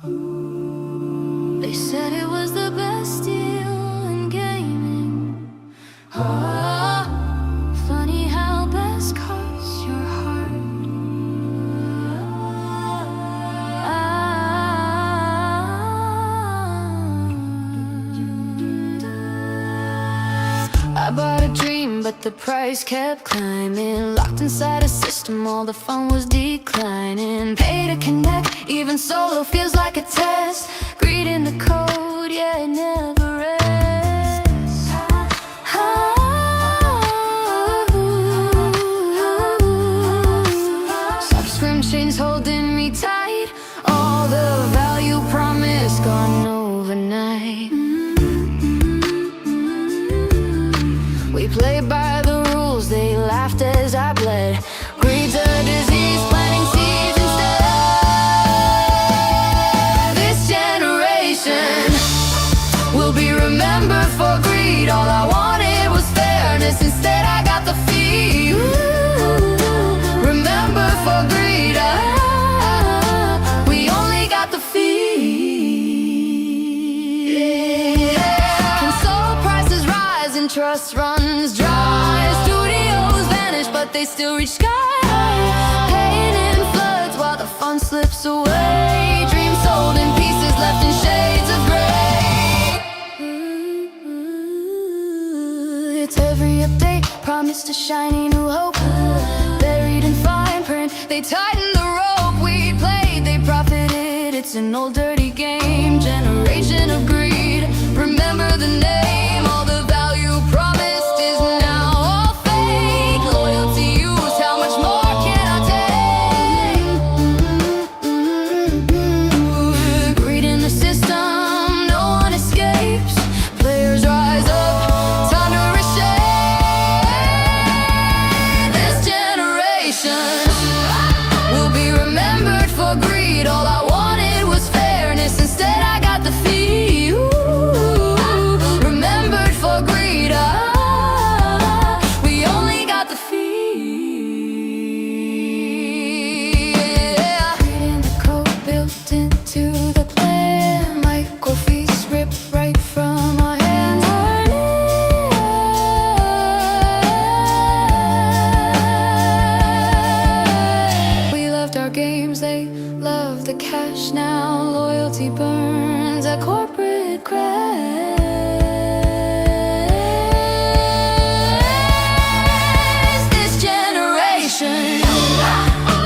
They said it was the best deal in gaming. Oh, funny how best cuts your heart. I bought a dream, but the price kept climbing. Locked inside a system, all the fun was declining. Pay to connect, even solo feels like a test. Greed in the code, yeah, it never rests. Subscription chains holding me tight. All the value promised gone overnight. We played by the rules, they laughed as I bled. Greed's a disease, planting seeds instead. This generation will be remembered for greed. All I wanted was fairness, instead I got the feed. Remember for greed, we only got the feed. Console prices rise and trust runs dry. Studios vanish, but they still reach sky high. Pain in floods while the fun slips away. Dreams sold in pieces, left in shades of gray. It's every update, promised a shiny new hope. Buried in fine print, they tightened the rope. We played, they profited, it's an old dirty game. Generation of greed, remember the name. All the value promised is now all fake. Loyalty used, how much more can I take? Greed in the system, no one escapes. Players rise up, time to reshape. This generation will be remembered for greed. All I wanted was fairness, instead I got the feed. Remembered for greed, we only got the feed. Greed in the code built into the plan. Microfees ripped right from our hands. We loved our games, they love the cash now. Loyalty burns at corporate crash. This generation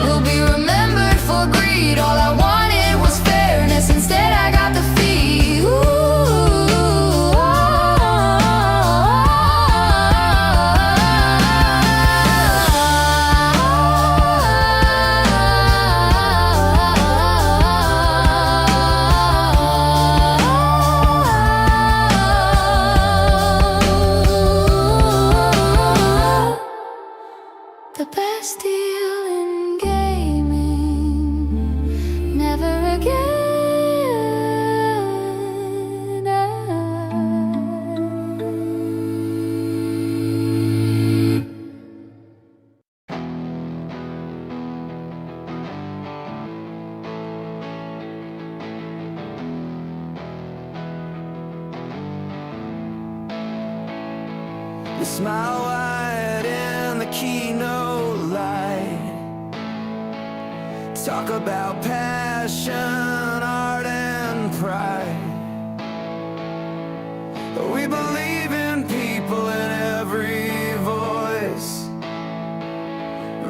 will be remembered for greed. All I wanted was fairness, instead I got the feed. The best deal in gaming, never again. The smile wide in the keynote light. Talk about passion, art and pride. We believe in people in every voice.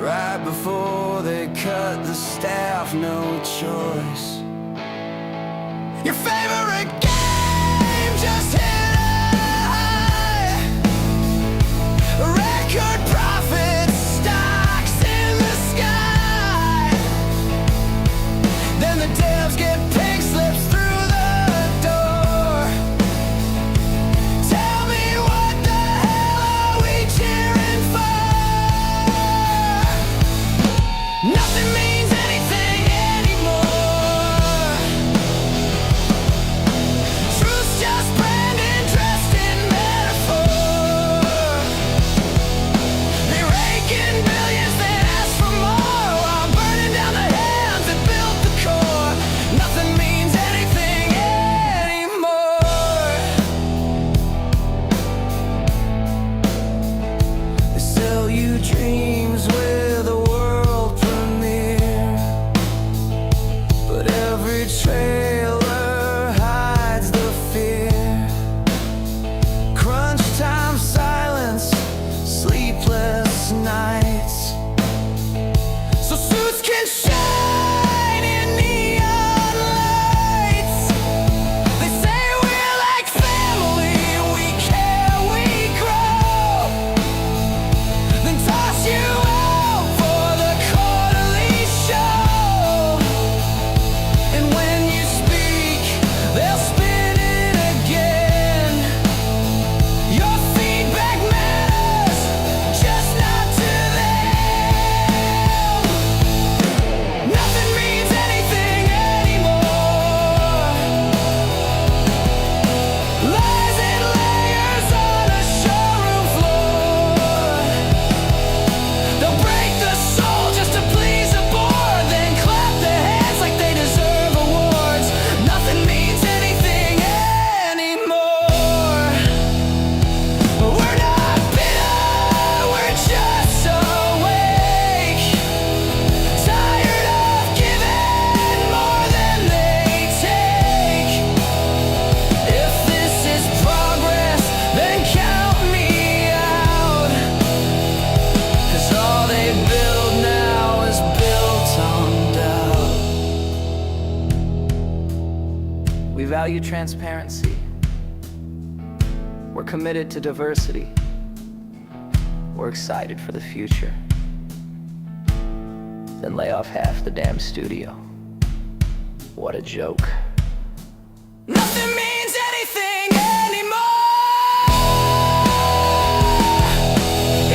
Right before they cut the staff, no choice. Your favorite game just hit record profits, stocks in the sky. Then the devs get pink slips through the door. Tell me, what the hell are we cheering for? Nothing means anything anymore. value transparency. We're committed to diversity. We're excited for the future. Then lay off half the damn studio. What a joke. Nothing means anything anymore.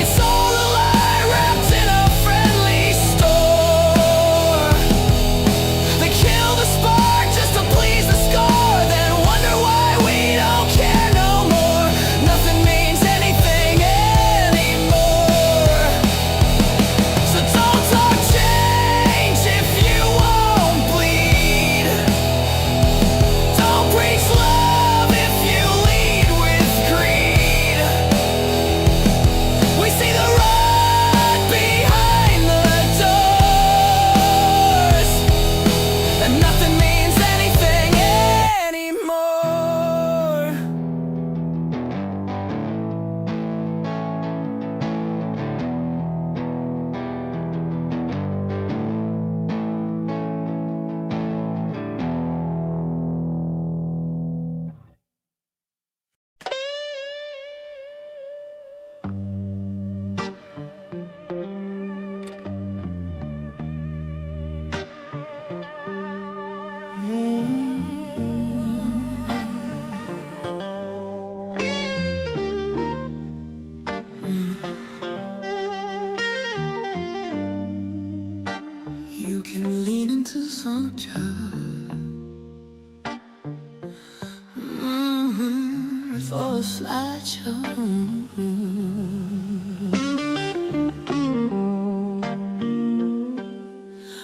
It's all a lie wrapped in a friendly store. They kill the spark just to please the score, then wonder why we don't care no more. Nothing means anything anymore. So don't talk change if you won't bleed. Don't preach love if you lead with greed. We see the rug behind the doors, and nothing means anything anymore. You can lean into sunshine for a slideshow.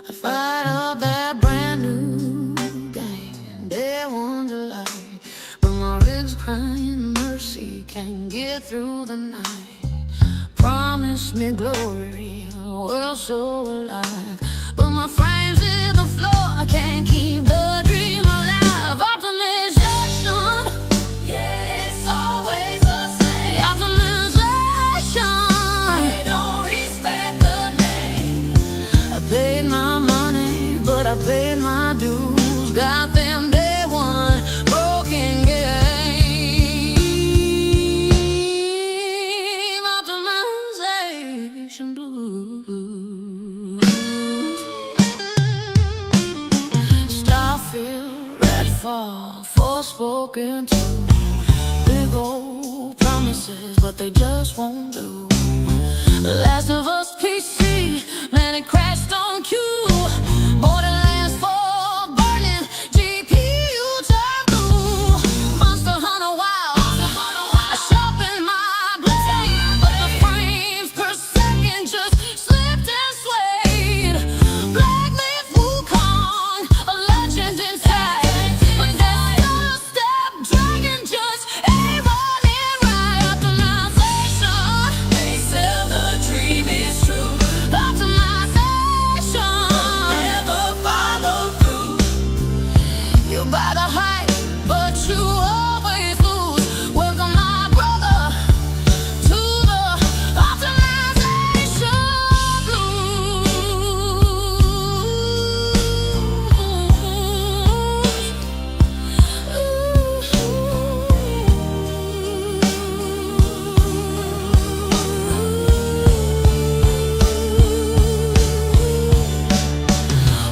I fired up that brand new game, they wonder like, but my rig's crying mercy, can't get through the night. Promise me glory, world so alive, but my frame's in the floor, I can't keep the dream alive. Optimization, yeah, it's always the same. Optimization, they don't respect the name. I paid my money, but I paid my dues. Got them day one broken game. Optimization blues. Starfield, Redfall, Forspoken too. Big old promises, but they just won't do. The Last of Us PC, man, it crashed on cue. Borderlands 4 burning, GPU turned blue. Monster Hunter Wild, I sharpened my blade, but the frames per second just slipped and swayed. Black Myth Wukong, a legend inside, but that step dragon just ain't running right. Optimization, they sell the dream is true. Optimization, never follow through. You buy the hype, but you always lose. Welcome my brother to the optimization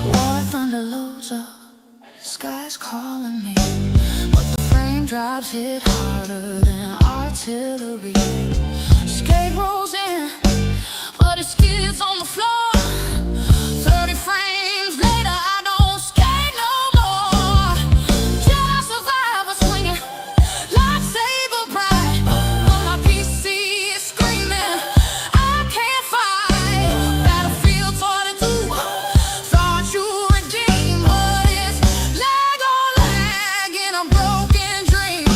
War thunder loads up, sky's calling me, but the frame drops hit harder than artillery. Skate rolls in, but it skids on the floor. 30 frames later, I don't skate no more. Jedi survivor swinging, lightsaber bright, but my PC is screaming, I can't fight. Battlefield 42, thought you redeemed, but it's lag on lag in a broken dream.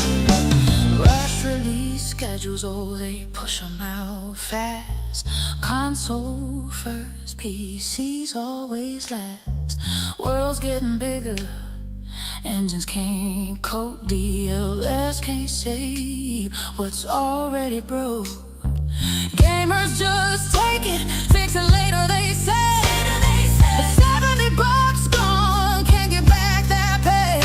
Rush release schedules, oh, they push 'em out fast. Console first, PCs always last. World's getting bigger, engines can't cope, DLS can't save what's already broke. Gamers just take it, fix it later, they say. But $70 gone, can't get back that pay.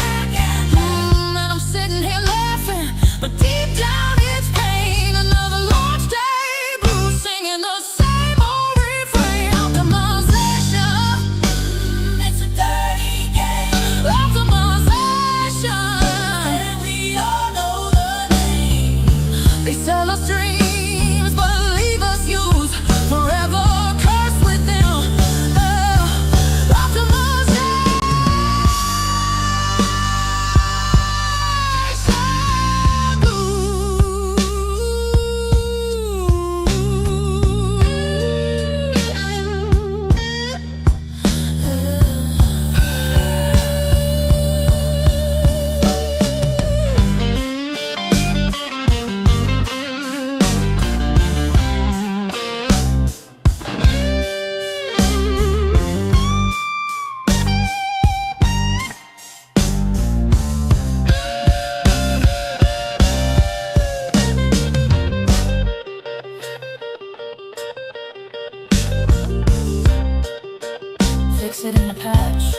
sit in the patch.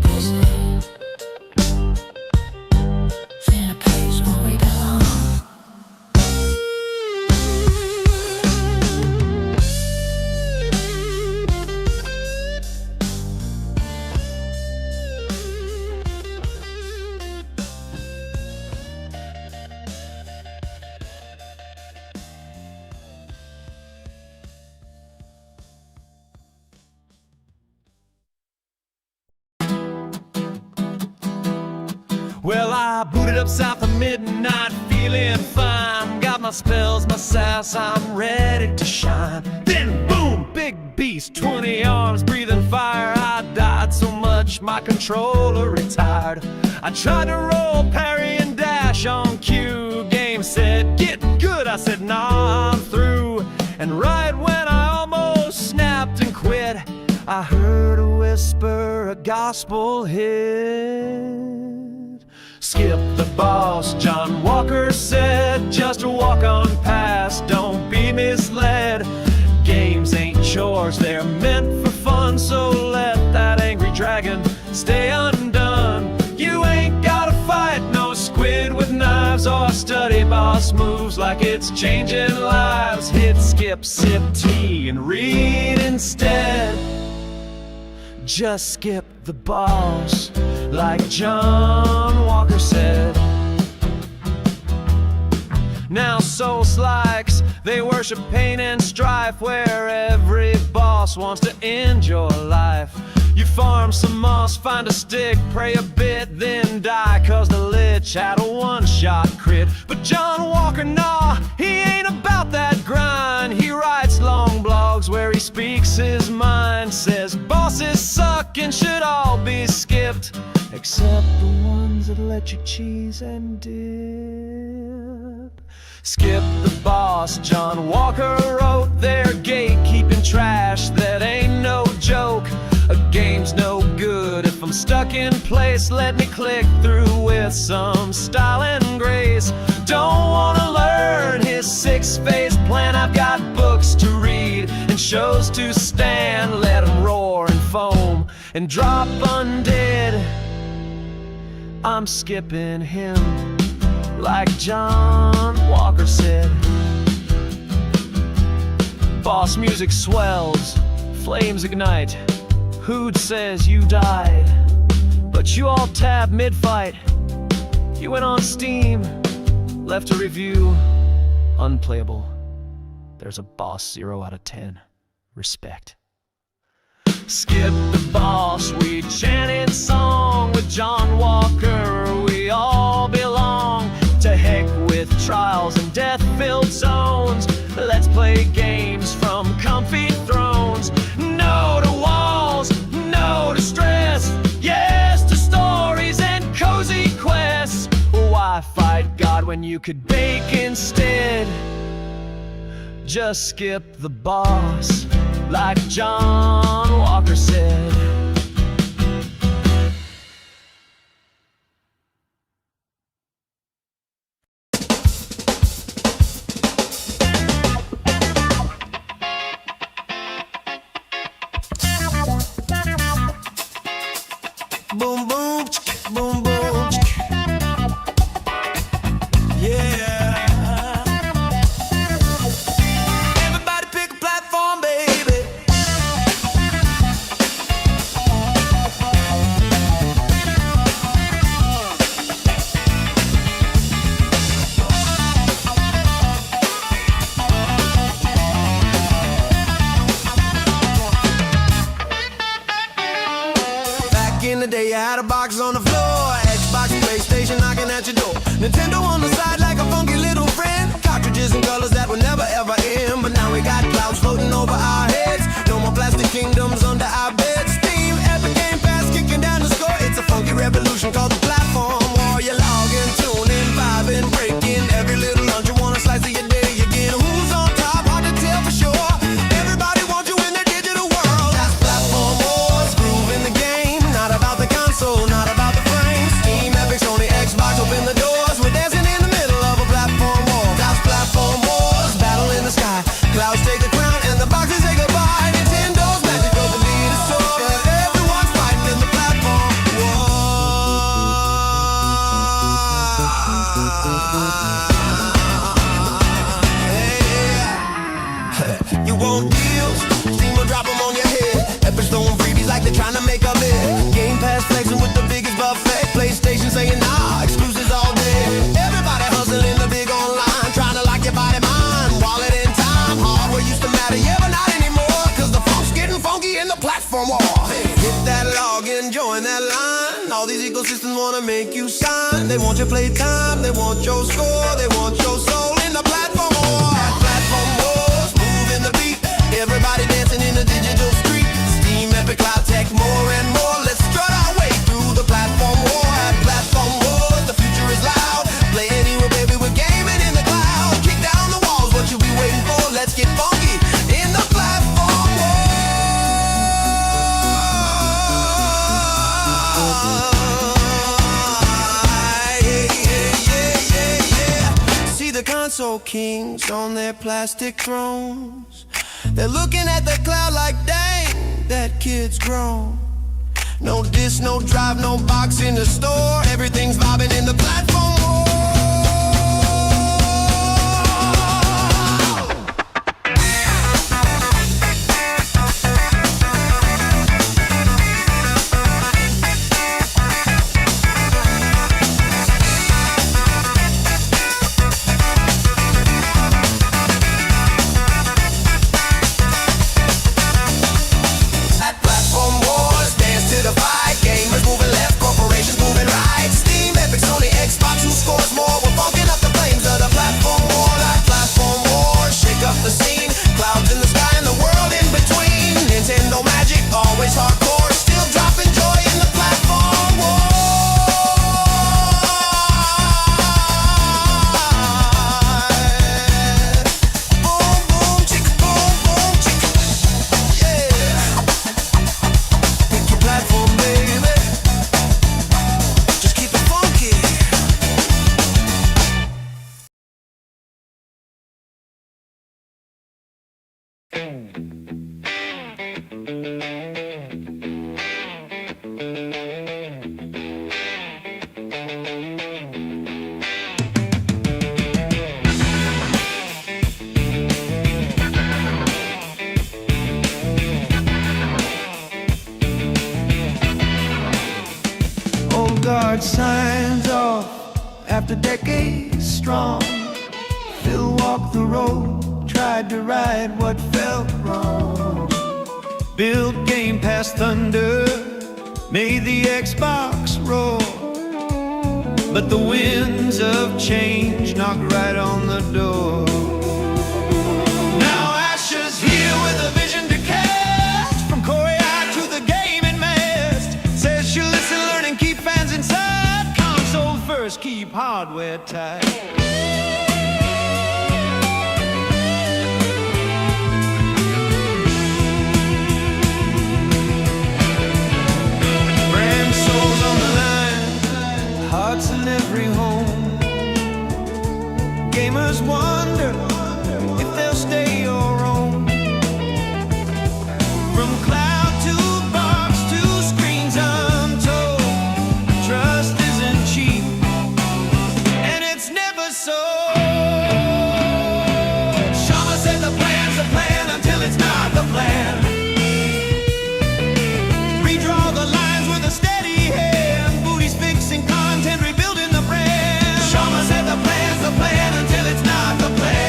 Busy. Feeling a place where we belong. Well, I booted up south of midnight, feeling fine. Got my spells, my sass, I'm ready to shine. Then boom, big beast, 20 arms, breathing fire. I died so much, my controller retired. I tried to roll, parry, and dash on cue. Game said, get good, I said, nah, I'm through. And right when I almost snapped and quit, I heard a whisper, a gospel hit. Skip the boss, John Walker said. Just walk on past, don't be misled. Games ain't chores, they're meant for fun. So let that angry dragon stay undone. You ain't gotta fight no squid with knives, or study boss moves like it's changing lives. Hit skip, sip tea, and read instead. Just skip the boss, like John Walker said. Now soul slikes, they worship pain and strife, where every boss wants to end your life. You farm some moss, find a stick, pray a bit, then die, cause the lich had a one-shot crit. But John Walker, nah, he ain't about that grind. He writes long blogs where he speaks his mind. Says bosses suck and should all be skipped, except the ones that let you cheese and dip. Skip the boss, John Walker wrote. They're gatekeeping trash, that ain't no joke. A game's no good if I'm stuck in place. Let me click through with some style and grace. Don't wanna learn his six-phase plan. I've got books to read and shows to stand. Let him roar and foam and drop undead. I'm skipping him, like John Walker said. Boss music swells, flames ignite. Hood says you died, but you all tabbed mid-fight. You went on Steam, left a review, unplayable. There's a boss 0 out of 10. Respect. Skip the boss, we chanted song with John Walker. We all belong. To heck with trials and death-filled zones. Let's play games from comfy thrones. No to walls, no to stress. Yes to stories and cozy quests. Why fight God when you could bake instead? Just skip the boss, like John Walker said. Boom, boom, boom, boom. Yeah. Everybody pick a platform, baby. Back in the day, I had a box on the floor. Xbox, PlayStation knocking at your door. Nintendo on the side like a funky little friend. Cartridges and colors that would never ever end. But now we got clouds floating over our heads. No more plastic kingdoms under our beds. Steam, Epic Game Pass kicking down the score. It's a funky revolution called the platform war. You log in, tune in, vibe and break in. Every little lunch you want a slice of your day. You get who's on top, hard to tell for sure. Everybody wants you in their digital world. That's platform wars, grooving the game. Not about the console, not about the frame. Steam, Epic, Sony, Xbox, open the doors. We're dancing in the middle of a platform war. That's platform war. in the platform war. Hey, hit that login, join that line. All these ecosystems wanna make you sign. They want your playtime, they want your score, they want your soul in the platform war. Platform wars, moving the beat. Everybody dancing in the digital street. Steam, Epic, Cloud Tech, more and more. Let's strut our way through the platform war. At platform wars, the future is loud. Play anywhere, baby, we're gaming in the cloud. Kick down the walls, what you be waiting for? Let's get funky in the platform war. See the console kings on their plastic thrones. They're looking at the cloud like, dang, that kid's grown. No disc, no drive, no box in the store. Everything's vibing in the platform war. Guard signs off after decades strong. Phil walked the road, tried to right what felt wrong. Built Game Pass Thunder, made the Xbox roar. But the winds of change knocked right on the door. Now Asher's here with a vision to cast. From Corey to the gaming mast. Says she'll listen, learn and keep fans inside. Console first, keep hardware tight. Brand souls on the line, hearts in every home. Gamers wonder if they'll stay or roam. From cloud to box to screens untold. Trust isn't cheap, and it's never sold. Shama said the plan's the plan until it's not the plan. Redraw the lines with a steady hand. Booty's fixing content, rebuilding the brand. Shama said the plan's the plan until it's not the plan.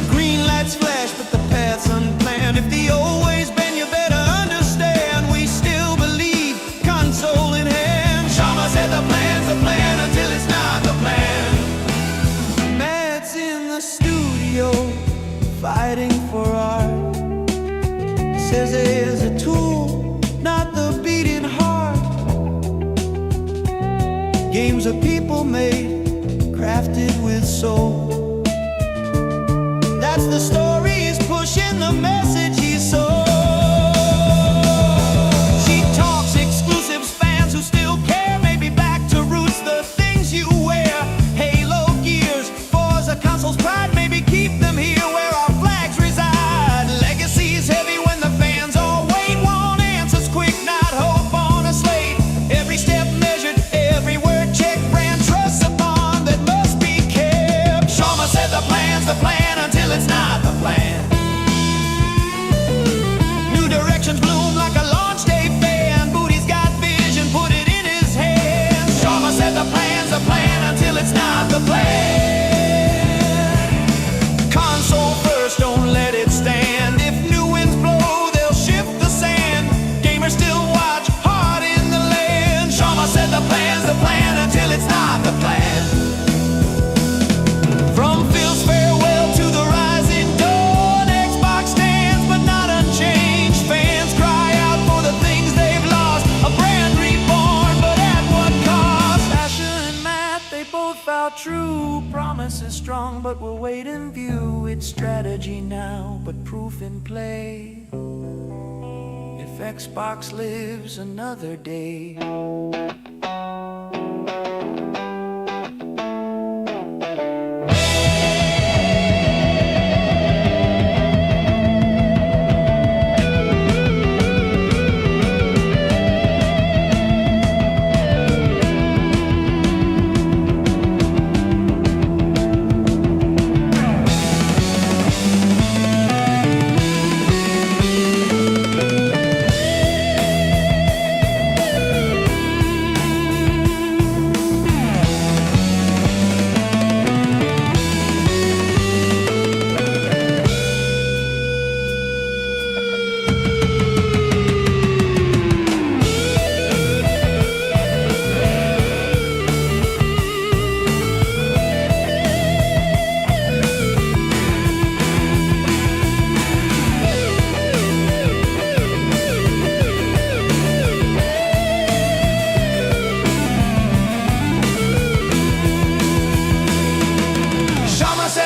Green lights flash, but the path's unplanned. If the old ways bend, you better understand. We still believe, console in hand. Shama said the plan's the plan until it's not the plan. Matt's in the studio, fighting for art. Says there's a tool, not the beating heart. Games are people made, crafted with soul. That's the story, he's pushing the message he sold. She talks exclusives, fans who still care. Maybe back to roots, the things you wear. Halo, Gears, Forza, consoles, pride. Maybe keep them here where our flags reside. Legacy's heavy when the fans all wait. Want answers quick, not hope on a slate. Every step measured, every word checked. Brand trusts a bond that must be kept. Shama said the plan's the plan until it's not the plan. strong, but we'll wait and view. It's strategy now, but proof in play. If Xbox lives another day.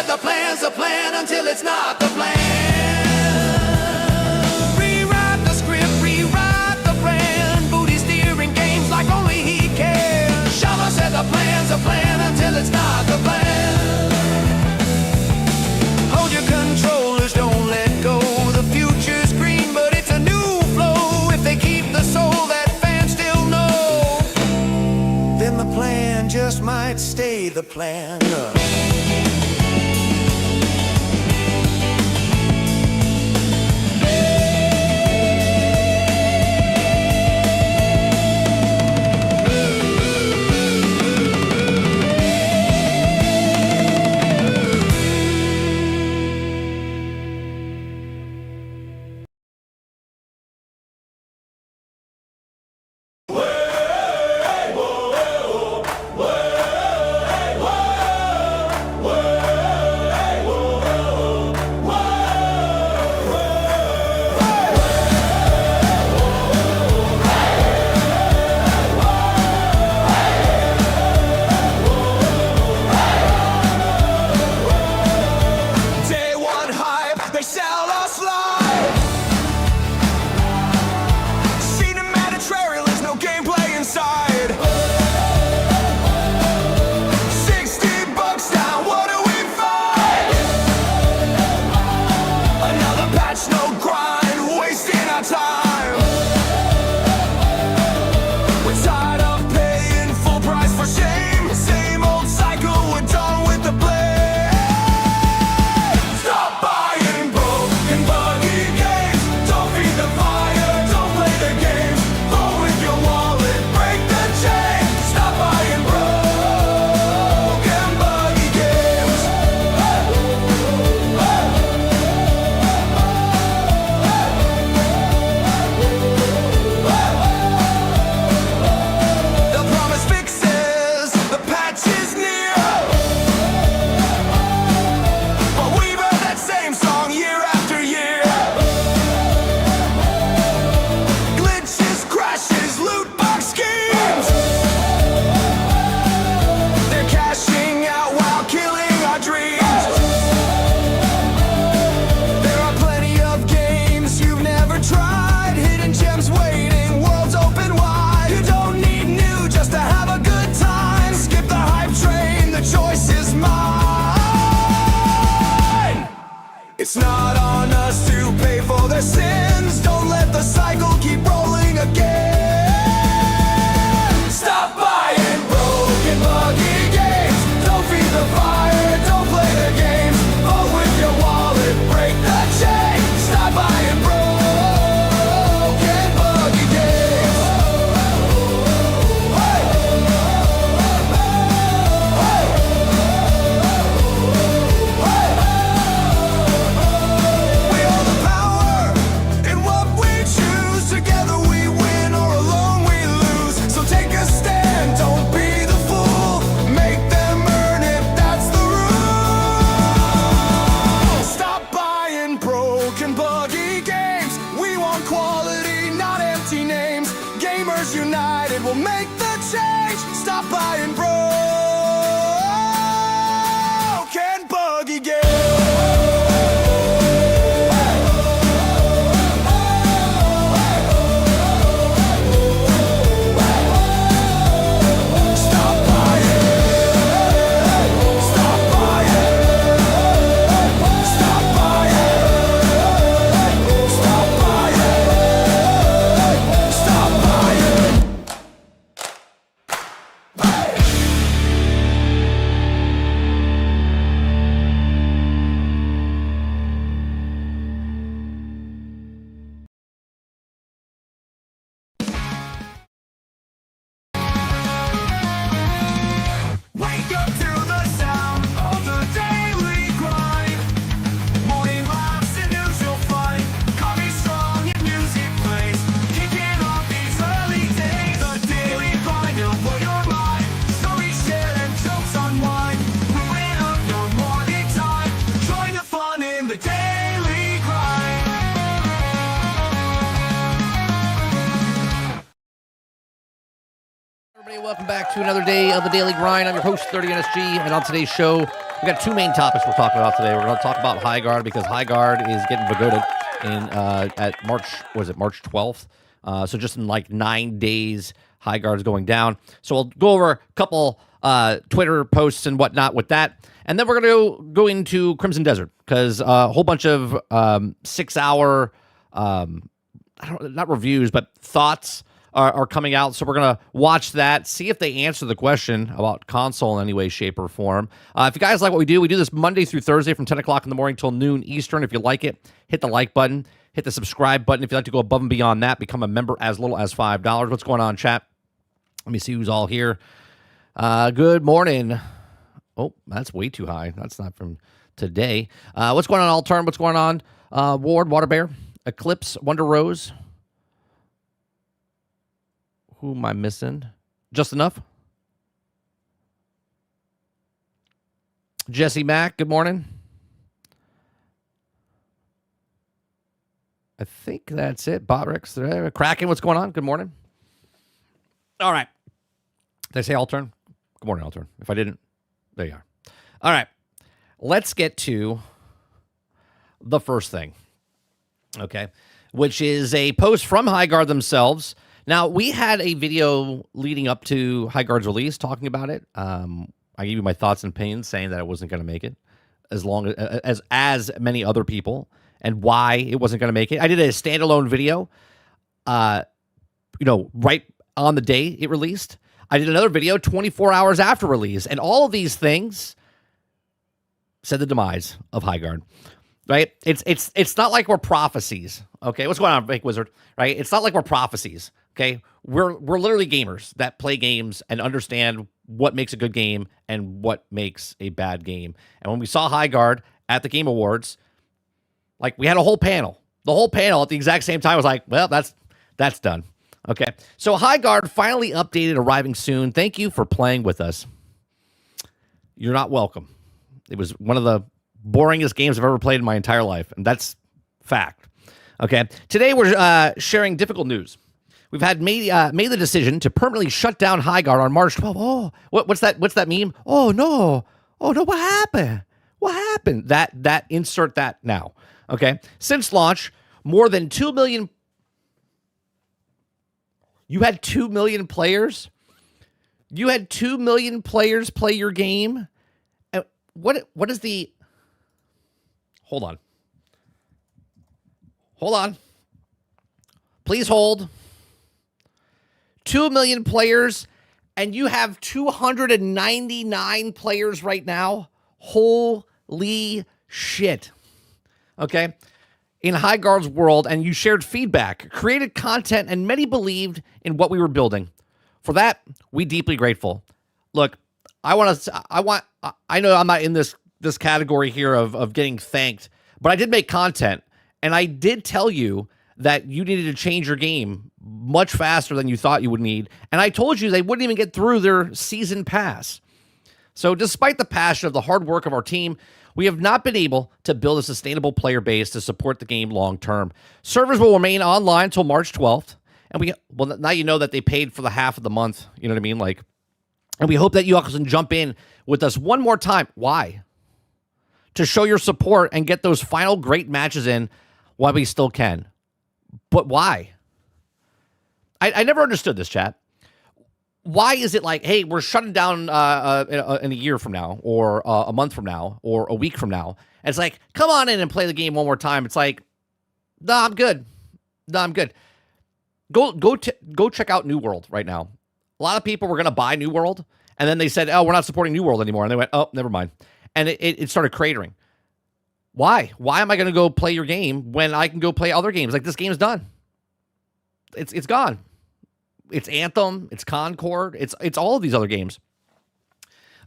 The plan's a plan until it's not the plan. Rewrite the script, rewrite the plan. Booty steering games like only he can. Shama said the plan's a plan until it's not the plan. Hold your controllers, don't let go. The future's green, but it's a new flow. If they keep the soul that fans still know, then the plan just might stay the plan. It's not on us to pay for their sins. Don't let the cycle keep rolling again. Stop buying broken buggy games. Don't feed the fire, don't play the games. Vote with your wallet, break the chain. Stop buying broken buggy games. Hey! Hey! We hold the power in what we choose. Together we win or alone we lose. So take a stand, don't be the fool. Make them earn it, that's the rule. Stop buying broken buggy games. We want quality, not empty names. Gamers united will make the change. Stop buying broken welcome back to another day of the Daily Grind. I'm your host, 30NSG, and on today's show, we got two main topics we're talking about today. We're going to talk about Highguard because Highguard is getting vagoted at March 12th? So just in like 9 days, Highguard's going down. So we'll go over a couple Twitter posts and whatnot with that. And then we're going to go into Crimson Desert because a whole bunch of 6-hour, not reviews, but thoughts are coming out. So we're going to watch that, see if they answer the question about console in any way, shape, or form. If you guys like what we do this Monday through Thursday from 10 o'clock in the morning till noon Eastern. If you like it, hit the like button, hit the subscribe button. If you'd like to go above and beyond that, become a member as little as $5. What's going on, chat? Let me see who's all here. Good morning. Oh, that's way too high. That's not from today. What's going on, Alterm? What's going on? Ward, Water Bear, Eclipse, Wonder Rose. Who am I missing? Just Enough? Jesse Mack, good morning. I think that's it. Botrix there. Kraken, what's going on? Good morning. All right. Did I say Altern? Good morning, Altern. If I didn't, there you are. All right. Let's get to the first thing, okay, which is a post from Highguard themselves. Now, we had a video leading up to Highguard's release talking about it. I gave you my thoughts and opinions saying that it wasn't going to make it as many other people and why it wasn't going to make it. I did a standalone video, right on the day it released. I did another video 24 hours after release, and all of these things said the demise of Highguard. Right? It's not like we're prophecies. Okay, what's going on, Fake Wizard? Right? It's not like we're prophecies. Okay, we're literally gamers that play games and understand what makes a good game and what makes a bad game. And when we saw Highguard at the Game Awards, like we had a whole panel. The whole panel at the exact same time was like, well, that's done. Okay, so Highguard finally updated, arriving soon. Thank you for playing with us. You're not welcome. It was one of the boringest games I've ever played in my entire life, and that's fact. Okay, today we're sharing difficult news. We've had made the decision to permanently shut down Highguard on March 12th. Oh, what's that? What's that meme? Oh no! What happened? What happened? That insert that now. Okay, since launch, more than 2 million. You had 2 million players. You had 2 million players play your game. And what is the? Hold on. Please hold. 2 million players, and you have 299 players right now. Holy shit. Okay? In Highguard's world, and you shared feedback, created content, and many believed in what we were building. For that, we deeply grateful. Look, I know I'm not in this category here of getting thanked, but I did make content, and I did tell you that you needed to change your game much faster than you thought you would need, and I told you they wouldn't even get through their season pass. So despite the passion of the hard work of our team, we have not been able to build a sustainable player base to support the game long term. Servers will remain online until March 12th, and now you know that they paid for the half of the month, you know what I mean? And we hope that you all can jump in with us one more time. Why? To show your support and get those final great matches in while we still can. But why? I never understood this, chat. Why is it like, hey, we're shutting down in a year from now, or a month from now, or a week from now? And it's like, come on in and play the game one more time. It's like, no, I'm good. Go check out New World right now. A lot of people were going to buy New World, and then they said, oh, we're not supporting New World anymore. And they went, oh, never mind. And it started cratering. Why? Why am I going to go play your game when I can go play other games? Like, this game's done. It's gone. It's Anthem. It's Concord. It's all of these other games.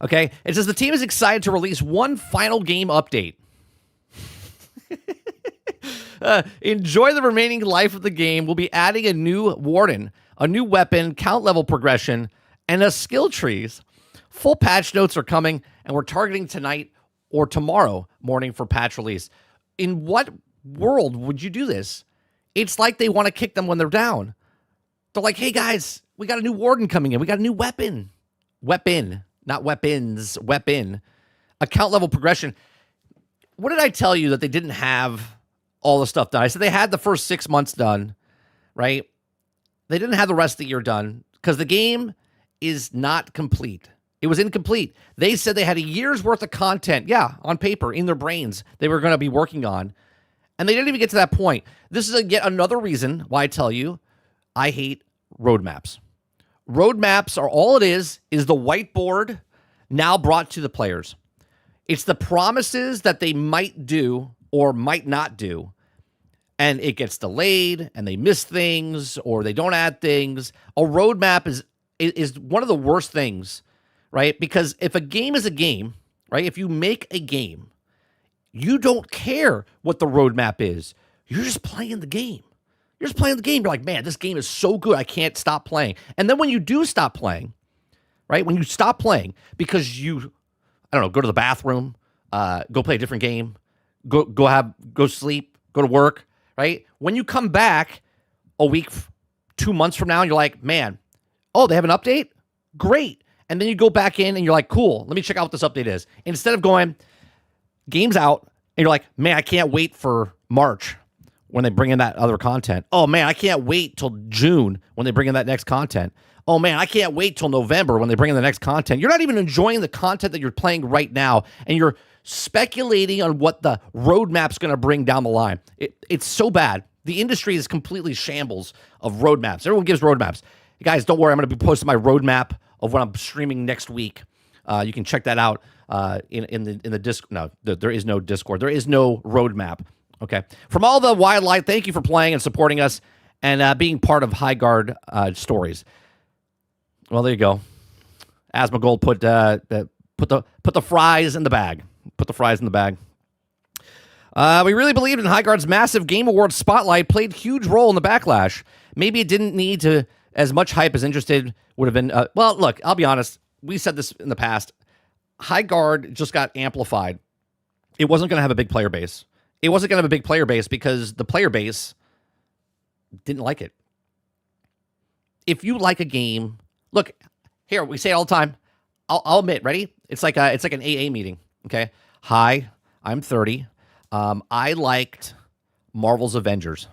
Okay? It says the team is excited to release one final game update. Enjoy the remaining life of the game. We'll be adding a new warden, a new weapon, count level progression, and a skill trees. Full patch notes are coming, and we're targeting tonight or tomorrow morning for patch release. In what world would you do this? It's like they want to kick them when they're down. They're like, hey, guys, We got a new warden coming in. We got a new weapon. Weapon, not weapons. Weapon. Account level progression. What did I tell you that they didn't have all the stuff done? I said they had the first 6 months done, right? They didn't have the rest of the year done because the game is not complete. It was incomplete. They said they had a year's worth of content, yeah, on paper, in their brains, they were going to be working on. And they didn't even get to that point. This is yet another reason why I tell you I hate roadmaps. Roadmaps are all it is the whiteboard now brought to the players. It's the promises that they might do or might not do. And it gets delayed and they miss things or they don't add things. A roadmap is one of the worst things, right? Because if a game is a game, right? If you make a game, you don't care what the roadmap is. You're just playing the game. You're just playing the game. You're like, man, this game is so good. I can't stop playing. And then when you do stop playing, right? When you stop playing because you, I don't know, go to the bathroom, go play a different game, go sleep, go to work, right? When you come back a week, 2 months from now, and you're like, man, oh, they have an update? Great. And then you go back in and you're like, cool, let me check out what this update is. Instead of going, game's out, and you're like, man, I can't wait for March when they bring in that other content. Oh, man, I can't wait till June when they bring in that next content. Oh, man, I can't wait till November when they bring in the next content. You're not even enjoying the content that you're playing right now, and you're speculating on what the roadmap's going to bring down the line. It's so bad. The industry is completely shambles of roadmaps. Everyone gives roadmaps. Guys, don't worry. I'm going to be posting my roadmap of what I'm streaming next week. You can check that out in the Discord. No, there is no Discord. There is no roadmap. Okay. From all the wildlife, thank you for playing and supporting us and being part of Highguard stories. Well, there you go. Asthma Gold put the fries in the bag. Put the fries in the bag. We really believed in Highguard's massive Game Awards spotlight played huge role in the backlash. Maybe it didn't need to as much hype as interested would have been. Well, look, I'll be honest. We said this in the past. Highguard just got amplified. It wasn't going to have a big player base. It wasn't going to have a big player base because the player base didn't like it. If you like a game, look, here, we say it all the time. I'll admit, ready? It's like an AA meeting, okay? Hi, I'm 30. I liked Marvel's Avengers.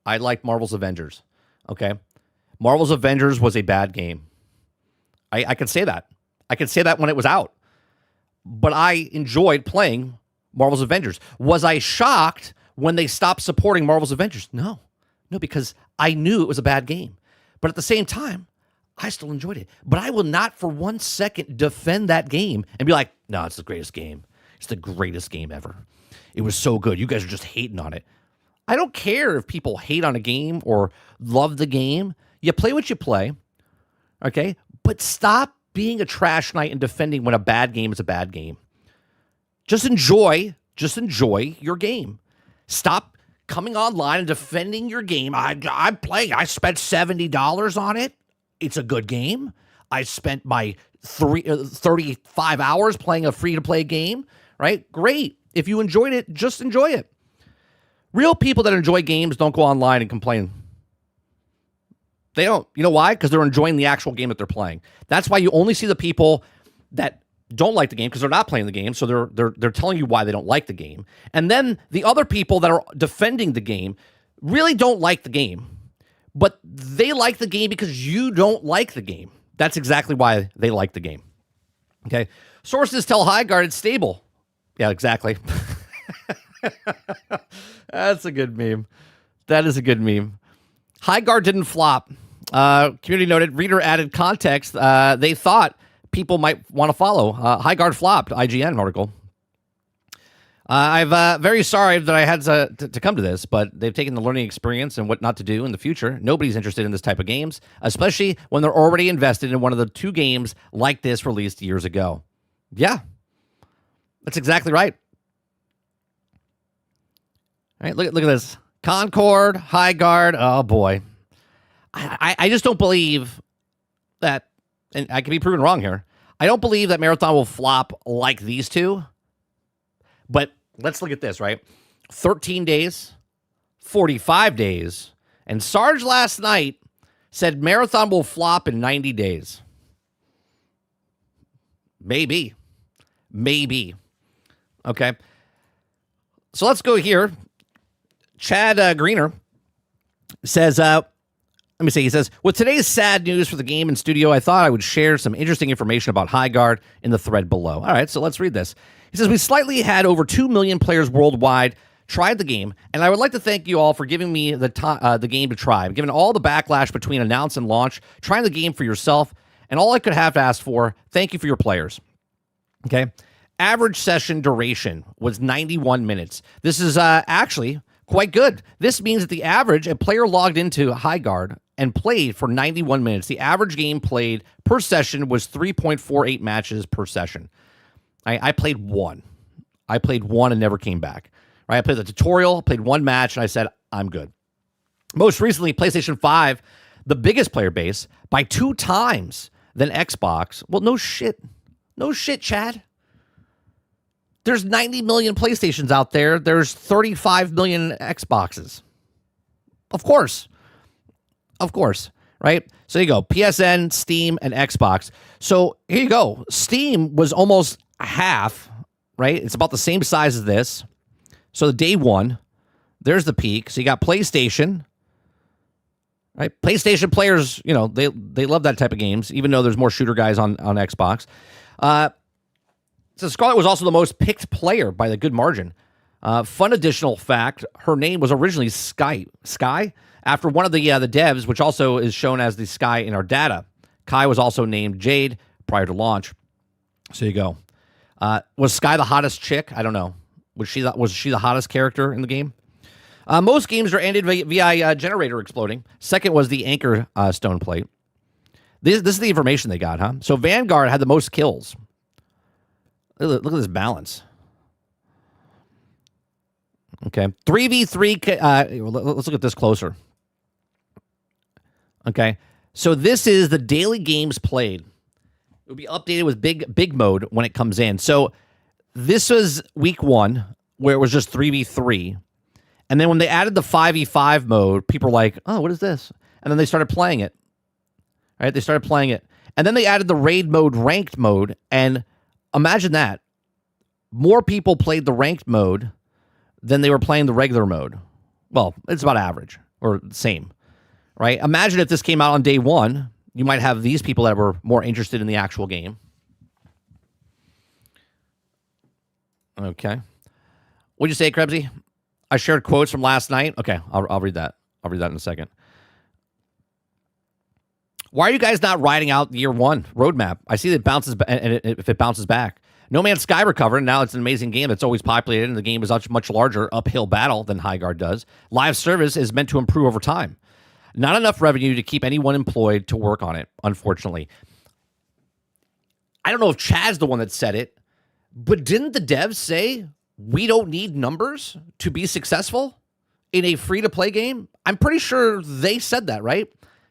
I liked Marvel's Avengers, okay? Marvel's Avengers was a bad game. I could say that. I could say that when it was out. But I enjoyed playing Marvel's Avengers. Was I shocked when they stopped supporting Marvel's Avengers? No, because I knew it was a bad game. But at the same time, I still enjoyed it. But I will not for 1 second defend that game and be like, no, it's the greatest game. It's the greatest game ever. It was so good. You guys are just hating on it. I don't care if people hate on a game or love the game. You play what you play, okay? But stop being a trash night and defending when a bad game is a bad game. Just enjoy your game. Stop coming online and defending your game. I'm playing. I spent $70 on it. It's a good game. I spent my 35 hours playing a free-to-play game, right? Great. If you enjoyed it, just enjoy it. Real people that enjoy games don't go online and complain. They don't. You know why? Because they're enjoying the actual game that they're playing. That's why you only see the people that don't like the game because they're not playing the game, so they're telling you why they don't like the game. And then the other people that are defending the game really don't like the game, but they like the game because you don't like the game. That's exactly why they like the game. Okay? Sources tell Highguard it's stable. Yeah, exactly. That's a good meme. That is a good meme. Highguard didn't flop. Community noted, reader added context. They thought people might want to follow. Highguard flopped, IGN article. I'm very sorry that I had to come to this, but they've taken the learning experience and what not to do in the future. Nobody's interested in this type of games, especially when they're already invested in one of the 2 games like this released years ago. Yeah, that's exactly right. All right, look at this. Concord, Highguard. Oh, boy. I just don't believe that, and I can be proven wrong here, I don't believe that Marathon will flop like these 2. But let's look at this, right? 13 days, 45 days, and Sarge last night said Marathon will flop in 90 days. Maybe. Okay. So let's go here. Chad Greener says, let me see. He says, with today's sad news for the game and studio, I thought I would share some interesting information about Highguard in the thread below. All right, so let's read this. He says, we slightly had over 2 million players worldwide tried the game, and I would like to thank you all for giving me the game to try. Given all the backlash between announce and launch, trying the game for yourself, and all I could have to ask for, thank you for your players. Okay. Average session duration was 91 minutes. This is actually quite good. This means that the average, a player logged into Highguard and played for 91 minutes. The average game played per session was 3.48 matches per session. I played one. I played one and never came back. Right? I played the tutorial, played one match, and I said, I'm good. Most recently, PlayStation 5, the biggest player base, by 2 times than Xbox. Well, no shit. No shit, Chad. There's 90 million PlayStations out there. There's 35 million Xboxes. Of course. Right? So you go. PSN, Steam, and Xbox. So here you go. Steam was almost half, right? It's about the same size as this. So the day one, there's the peak. So you got PlayStation, right? PlayStation players, you know, they love that type of games, even though there's more shooter guys on Xbox. So Scarlett was also the most picked player by the good margin. Fun additional fact, her name was originally Sky, after one of the devs, which also is shown as the Sky in our data. Kai was also named Jade prior to launch. So you go. Was Sky the hottest chick? I don't know. Was she the hottest character in the game? Most games are ended via generator exploding. Second was the anchor stone plate. This is the information they got, huh? So Vanguard had the most kills. Look at this balance. Okay. 3v3. Let's look at this closer. Okay. So this is the daily games played. It will be updated with big mode when it comes in. So this was week 1 where it was just 3v3. And then when they added the 5v5 mode, people were like, oh, what is this? And then they started playing it. All right. They started playing it. And then they added the raid mode, ranked mode. And imagine that. More people played the ranked mode than they were playing the regular mode. Well, it's about average or same, right? Imagine if this came out on day 1, you might have these people that were more interested in the actual game. Okay. What'd you say, Krebsy? I shared quotes from last night. Okay, I'll read that. I'll read that in a second. Why are you guys not writing out the year 1 roadmap? I see that it bounces, and if it bounces back. No Man's Sky recovered, and now it's an amazing game that's always populated, and the game is much larger uphill battle than Highguard does. Live service is meant to improve over time. Not enough revenue to keep anyone employed to work on it, unfortunately. I don't know if Chad's the one that said it, but didn't the devs say we don't need numbers to be successful in a free-to-play game? I'm pretty sure they said that, right?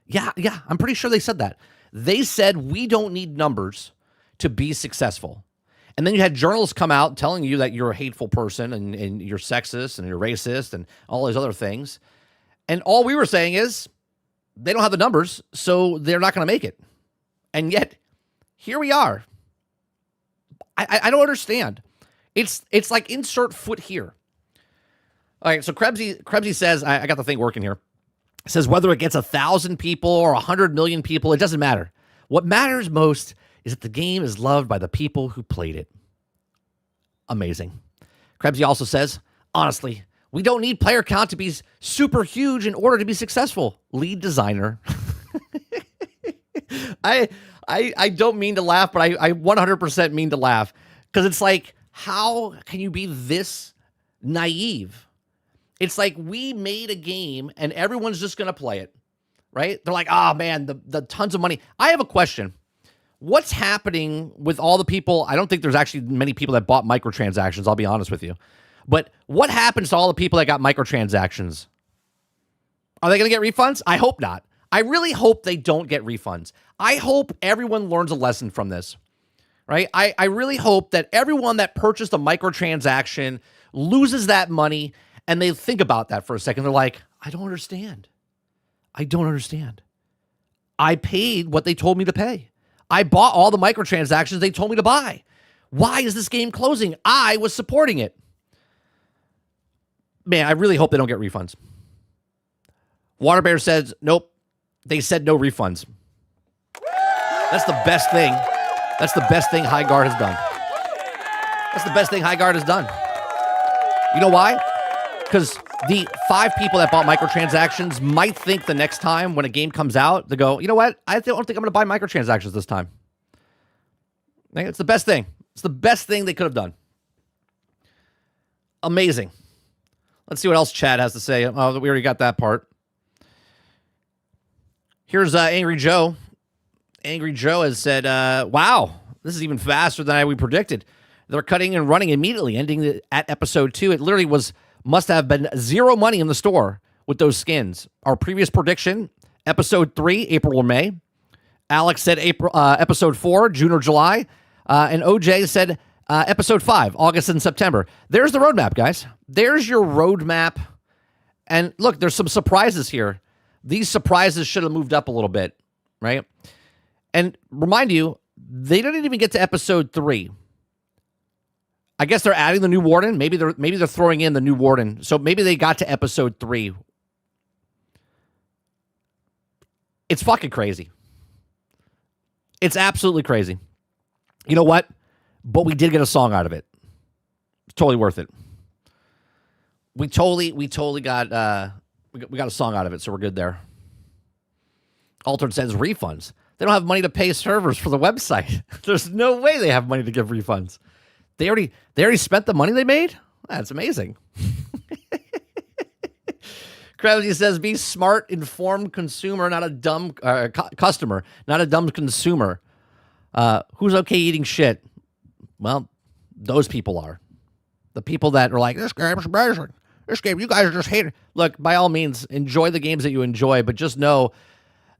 Yeah, I'm pretty sure they said that. They said we don't need numbers to be successful. And then you had journalists come out telling you that you're a hateful person and you're sexist and you're racist and all these other things. And all we were saying is they don't have the numbers, so they're not going to make it. And yet, here we are. I don't understand. It's like insert foot here. All right, so Krebsy says, I got the thing working here. It says whether it gets 1,000 people or 100 million people, it doesn't matter. What matters most is that the game is loved by the people who played it. Amazing. Krebsy also says, honestly, we don't need player count to be super huge in order to be successful. Lead designer. I don't mean to laugh, but I 100% mean to laugh. Because it's like, how can you be this naive? It's like we made a game and everyone's just going to play it, right? They're like, oh man, the tons of money. I have a question. What's happening with all the people? I don't think there's actually many people that bought microtransactions, I'll be honest with you. But what happens to all the people that got microtransactions? Are they going to get refunds? I hope not. I really hope they don't get refunds. I hope everyone learns a lesson from this, right? I really hope that everyone that purchased a microtransaction loses that money and they think about that for a second. They're like, I don't understand. I paid what they told me to pay. I bought all the microtransactions they told me to buy. Why is this game closing? I was supporting it. Man, I really hope they don't get refunds. Waterbear says, nope. They said no refunds. That's the best thing. That's the best thing Highguard has done. That's the best thing Highguard has done. You know why? Because the 5 people that bought microtransactions might think the next time when a game comes out, they go, you know what? I don't think I'm going to buy microtransactions this time. It's the best thing. It's the best thing they could have done. Amazing. Let's see what else Chad has to say. Oh, we already got that part. Here's Angry Joe. Angry Joe has said, wow, this is even faster than we predicted. They're cutting and running immediately, ending at episode 2. It literally must have been 0 money in the store with those skins. Our previous prediction, episode 3, April or May. Alex said episode 4, June or July. And OJ said episode 5, August and September. There's the roadmap, guys. There's your roadmap. And look, there's some surprises here. These surprises should have moved up a little bit, right? And remind you, they didn't even get to episode 3. I guess they're adding the new warden. Maybe they're throwing in the new warden. So maybe they got to episode 3. It's fucking crazy. It's absolutely crazy. You know what? But we did get a song out of it. It's totally worth it. We totally got we got a song out of it, so we're good there. Altered says refunds. They don't have money to pay servers for the website. There's no way they have money to give refunds. They already spent the money they made? That's amazing. Gravity says, be smart, informed consumer, not a dumb customer, not a dumb consumer. Who's okay eating shit? Well, those people are. The people that are like, this game's amazing. This game, you guys are just hating. Look, by all means, enjoy the games that you enjoy, but just know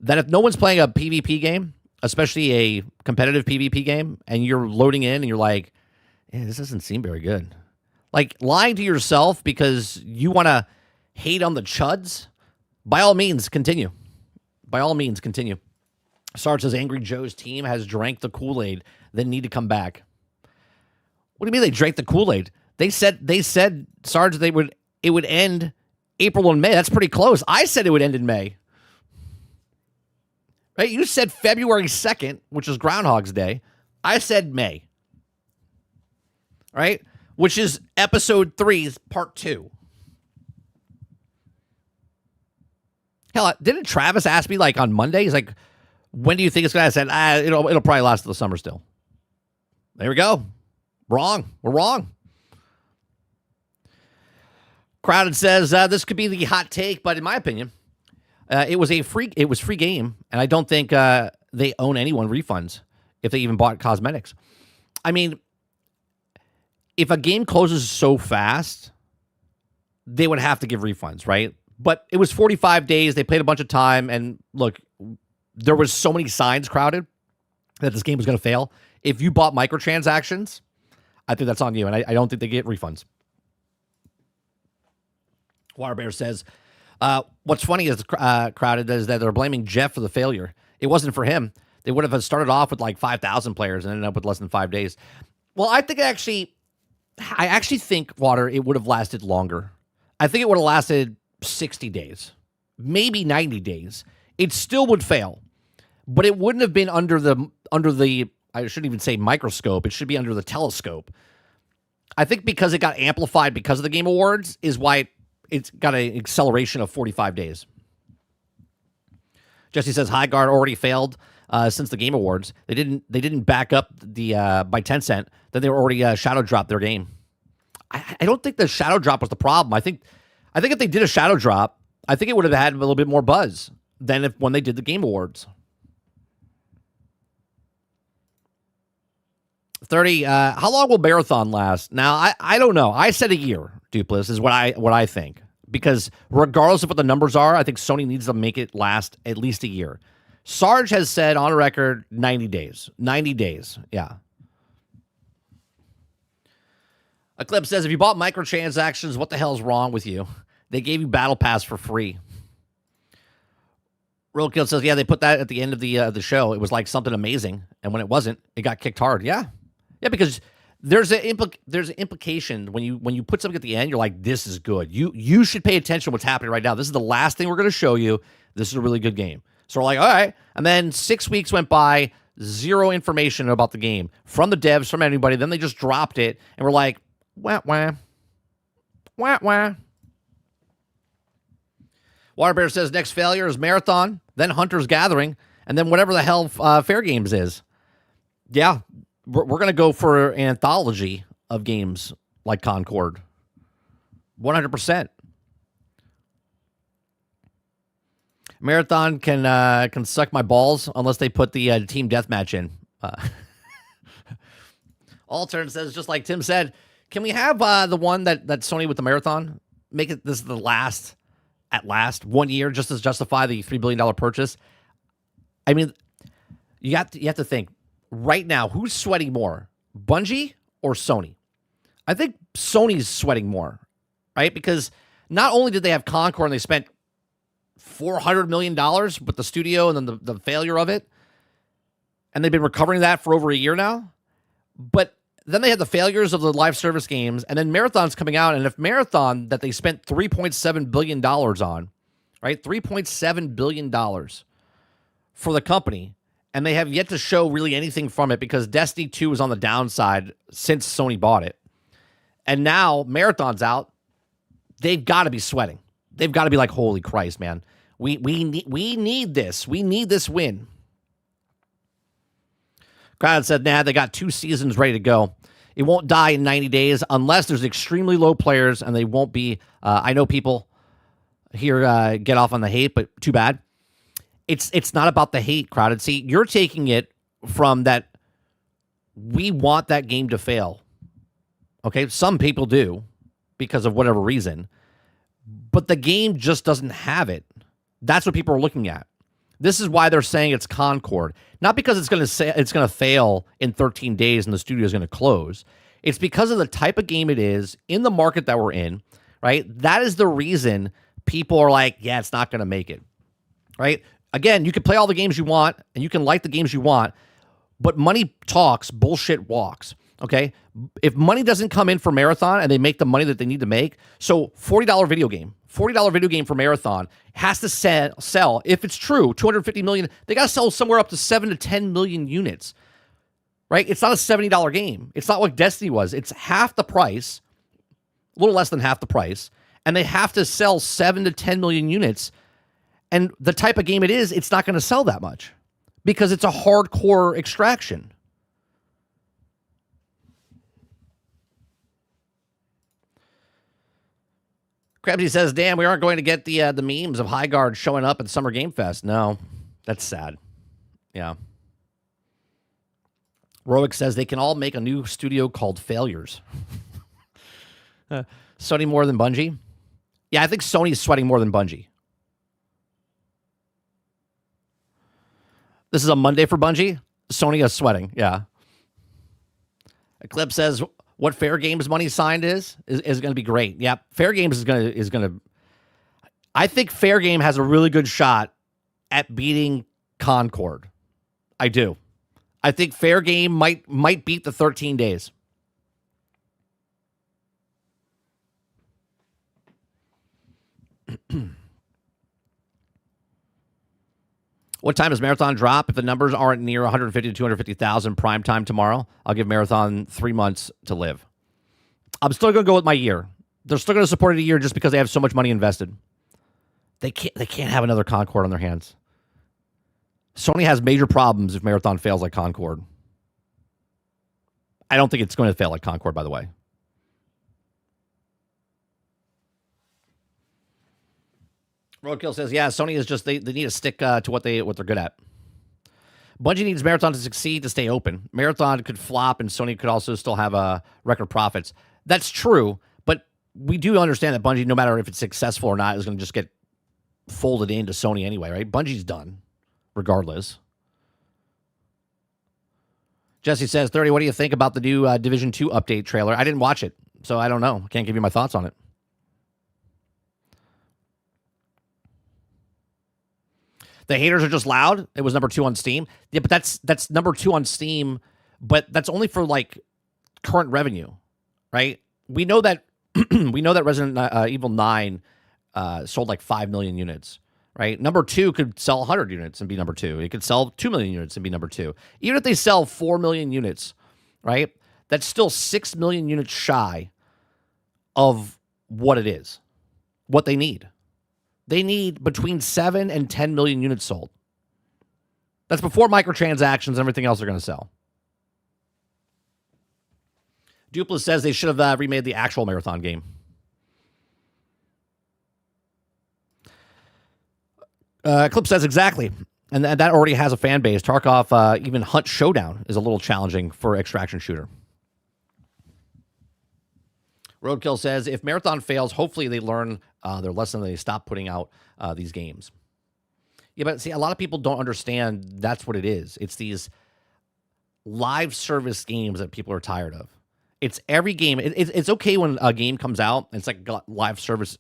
that if no one's playing a PvP game, especially a competitive PvP game, and you're loading in and you're like, yeah, this doesn't seem very good. Like, lying to yourself because you want to hate on the chuds, by all means, continue. By all means, continue. Sarge says, Angry Joe's team has drank the Kool-Aid, then need to come back. What do you mean they drank the Kool-Aid? They said, Sarge, it would end April and May. That's pretty close. I said it would end in May. Right? You said February 2nd, which is Groundhog's Day. I said May. Right? Which is episode 3, part 2. Hell, didn't Travis ask me like on Monday? He's like, when do you think it's going to? I said, it'll probably last till the summer still. There we go. Wrong. We're wrong. Crowded says, this could be the hot take, but in my opinion, it was free game, and I don't think they own anyone refunds if they even bought cosmetics. I mean, if a game closes so fast, they would have to give refunds, right? But it was 45 days. They played a bunch of time, and look, there was so many signs, Crowded, that this game was going to fail. If you bought microtransactions, I think that's on you, and I don't think they get refunds. Waterbear says, what's funny is Crowded is that they're blaming Jeff for the failure. It wasn't for him. They would have started off with like 5,000 players and ended up with less than 5 days. Well, I actually think, Water, it would have lasted longer. I think it would have lasted 60 days, maybe 90 days. It still would fail, but it wouldn't have been under the I shouldn't even say microscope. It should be under the telescope. I think because it got amplified because of the Game Awards is why it's got an acceleration of 45 days. Jesse says Highguard already failed since the Game Awards. They didn't back up the by Tencent. Then they were already shadow dropped their game. I don't think the shadow drop was the problem. I think if they did a shadow drop, I think it would have had a little bit more buzz than when they did the Game Awards. 30. How long will Marathon last? Now, I don't know. I said a year, Dupless, is what I think. Because regardless of what the numbers are, I think Sony needs to make it last at least a year. Sarge has said on record 90 days. 90 days, yeah. Eclipse says, if you bought microtransactions, what the hell is wrong with you? They gave you Battle Pass for free. Roadkill says, yeah, they put that at the end of the show. It was like something amazing, and when it wasn't, it got kicked hard. Yeah, because there's an implication when you put something at the end. You're like, this is good. You should pay attention to what's happening right now. This is the last thing we're going to show you. This is a really good game. So we're like, all right. And then 6 weeks went by, zero information about the game from the devs, from anybody. Then they just dropped it, and we're like, wah wah, wah wah. Waterbear says next failure is Marathon, then Hunter's Gathering, and then whatever the hell Fair Games is. Yeah, we're going to go for an anthology of games like Concord. 100%. Marathon can suck my balls unless they put the team deathmatch in. Altern says, just like Tim said, can we have the one that Sony with the Marathon? Make it this the last... at last 1 year just to justify the $3 billion purchase. I mean, you have to think right now, who's sweating more, Bungie or Sony? I think Sony's sweating more, right? Because not only did they have Concord and they spent $400 million with the studio and then the failure of it, and they've been recovering that for over a year now, but then they had the failures of the live service games, and then Marathon's coming out, and if Marathon that they spent $3.7 billion on, right, $3.7 billion for the company, and they have yet to show really anything from it because Destiny 2 is on the downside since Sony bought it, and now Marathon's out, they've got to be sweating. They've got to be like, holy Christ, man. We need this. We need this win. Crowd said, nah, they got 2 seasons ready to go. It won't die in 90 days unless there's extremely low players, and they won't be. I know people here get off on the hate, but too bad. It's not about the hate, Crowded. See, you're taking it from that we want that game to fail. Okay, some people do because of whatever reason, but the game just doesn't have it. That's what people are looking at. This is why they're saying it's Concord. Not because it's going to fail in 13 days and the studio is going to close. It's because of the type of game it is in the market that we're in, right? That is the reason people are like, yeah, it's not going to make it, right? Again, you can play all the games you want and you can like the games you want, but money talks, bullshit walks, okay? If money doesn't come in for Marathon and they make the money that they need to make, so $40 video game for Marathon has to sell, if it's true, 250 million, they got to sell somewhere up to 7 to 10 million units, right? It's not a $70 game. It's not what Destiny was. It's half the price, a little less than half the price, and they have to sell 7 to 10 million units. And the type of game it is, it's not going to sell that much because it's a hardcore extraction. Krabsy says, damn, we aren't going to get the memes of Highguard showing up at Summer Game Fest. No, that's sad. Yeah. Roic says they can all make a new studio called Failures. Sony more than Bungie? Yeah, I think Sony's sweating more than Bungie. This is a Monday for Bungie. Sony is sweating, yeah. Eclipse says, what Fair Games money signed is going to be great. Yeah, Fair Games is going to. I think Fair Game has a really good shot at beating Concord. I do. I think Fair Game might beat the 13 days. What time does Marathon drop? If the numbers aren't near 150 to 250,000 prime time tomorrow, I'll give Marathon 3 months to live. I'm still going to go with my year. They're still going to support it a year just because they have so much money invested. They can't have another Concord on their hands. Sony has major problems if Marathon fails like Concord. I don't think it's going to fail like Concord, by the way. Roadkill says, yeah, Sony is just, they need to stick to what they're good at. Bungie needs Marathon to succeed to stay open. Marathon could flop and Sony could also still have record profits. That's true, but we do understand that Bungie, no matter if it's successful or not, is going to just get folded into Sony anyway, right? Bungie's done, regardless. Jesse says, 30, what do you think about the new Division 2 update trailer? I didn't watch it, so I don't know. I can't give you my thoughts on it. The Haters Are Just Loud. It was number 2 on Steam. Yeah, but that's number 2 on Steam, but that's only for like current revenue, right? We know that Resident Evil 9 sold like 5 million units, right? Number 2 could sell 100 units and be number 2. It could sell 2 million units and be number 2. Even if they sell 4 million units, right? That's still 6 million units shy of what it is, what they need. They need between 7 and 10 million units sold. That's before microtransactions and everything else they're going to sell. Duplis says they should have remade the actual Marathon game. Clip says exactly. And that already has a fan base. Tarkov, even Hunt Showdown is a little challenging for extraction shooter. Roadkill says, if Marathon fails, hopefully they learn their lesson and they stop putting out these games. Yeah, but see, a lot of people don't understand that's what it is. It's these live service games that people are tired of. It's every game. It's okay when a game comes out and it's like got live service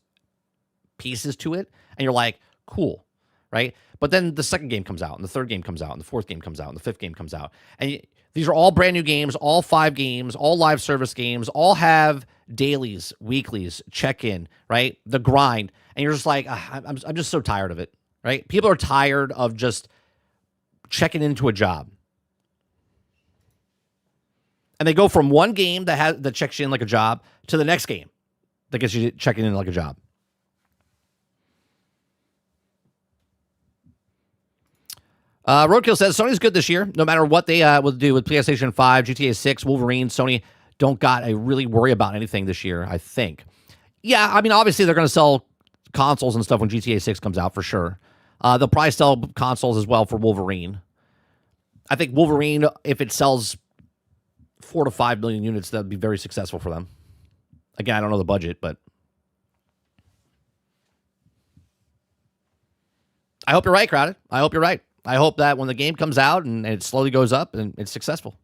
pieces to it, and you're like, cool, right? But then the second game comes out, and the third game comes out, and the fourth game comes out, and the fifth game comes out. And these are all brand new games, all 5 games, all live service games, all have dailies, weeklies, check-in, right? The grind. And you're just like, I'm just so tired of it, right? People are tired of just checking into a job. And they go from one game that checks you in like a job to the next game that gets you checking in like a job. Roadkill says Sony's good this year, no matter what they will do with PlayStation 5, GTA 6, Wolverine. Sony don't got to really worry about anything this year, I think. Yeah, I mean, obviously they're going to sell consoles and stuff when GTA 6 comes out for sure. They'll probably sell consoles as well for Wolverine. I think Wolverine, if it sells 4 to 5 million units, that'd be very successful for them. Again, I don't know the budget, but I hope you're right, Crowded. I hope you're right. I hope that when the game comes out and it slowly goes up and it's successful.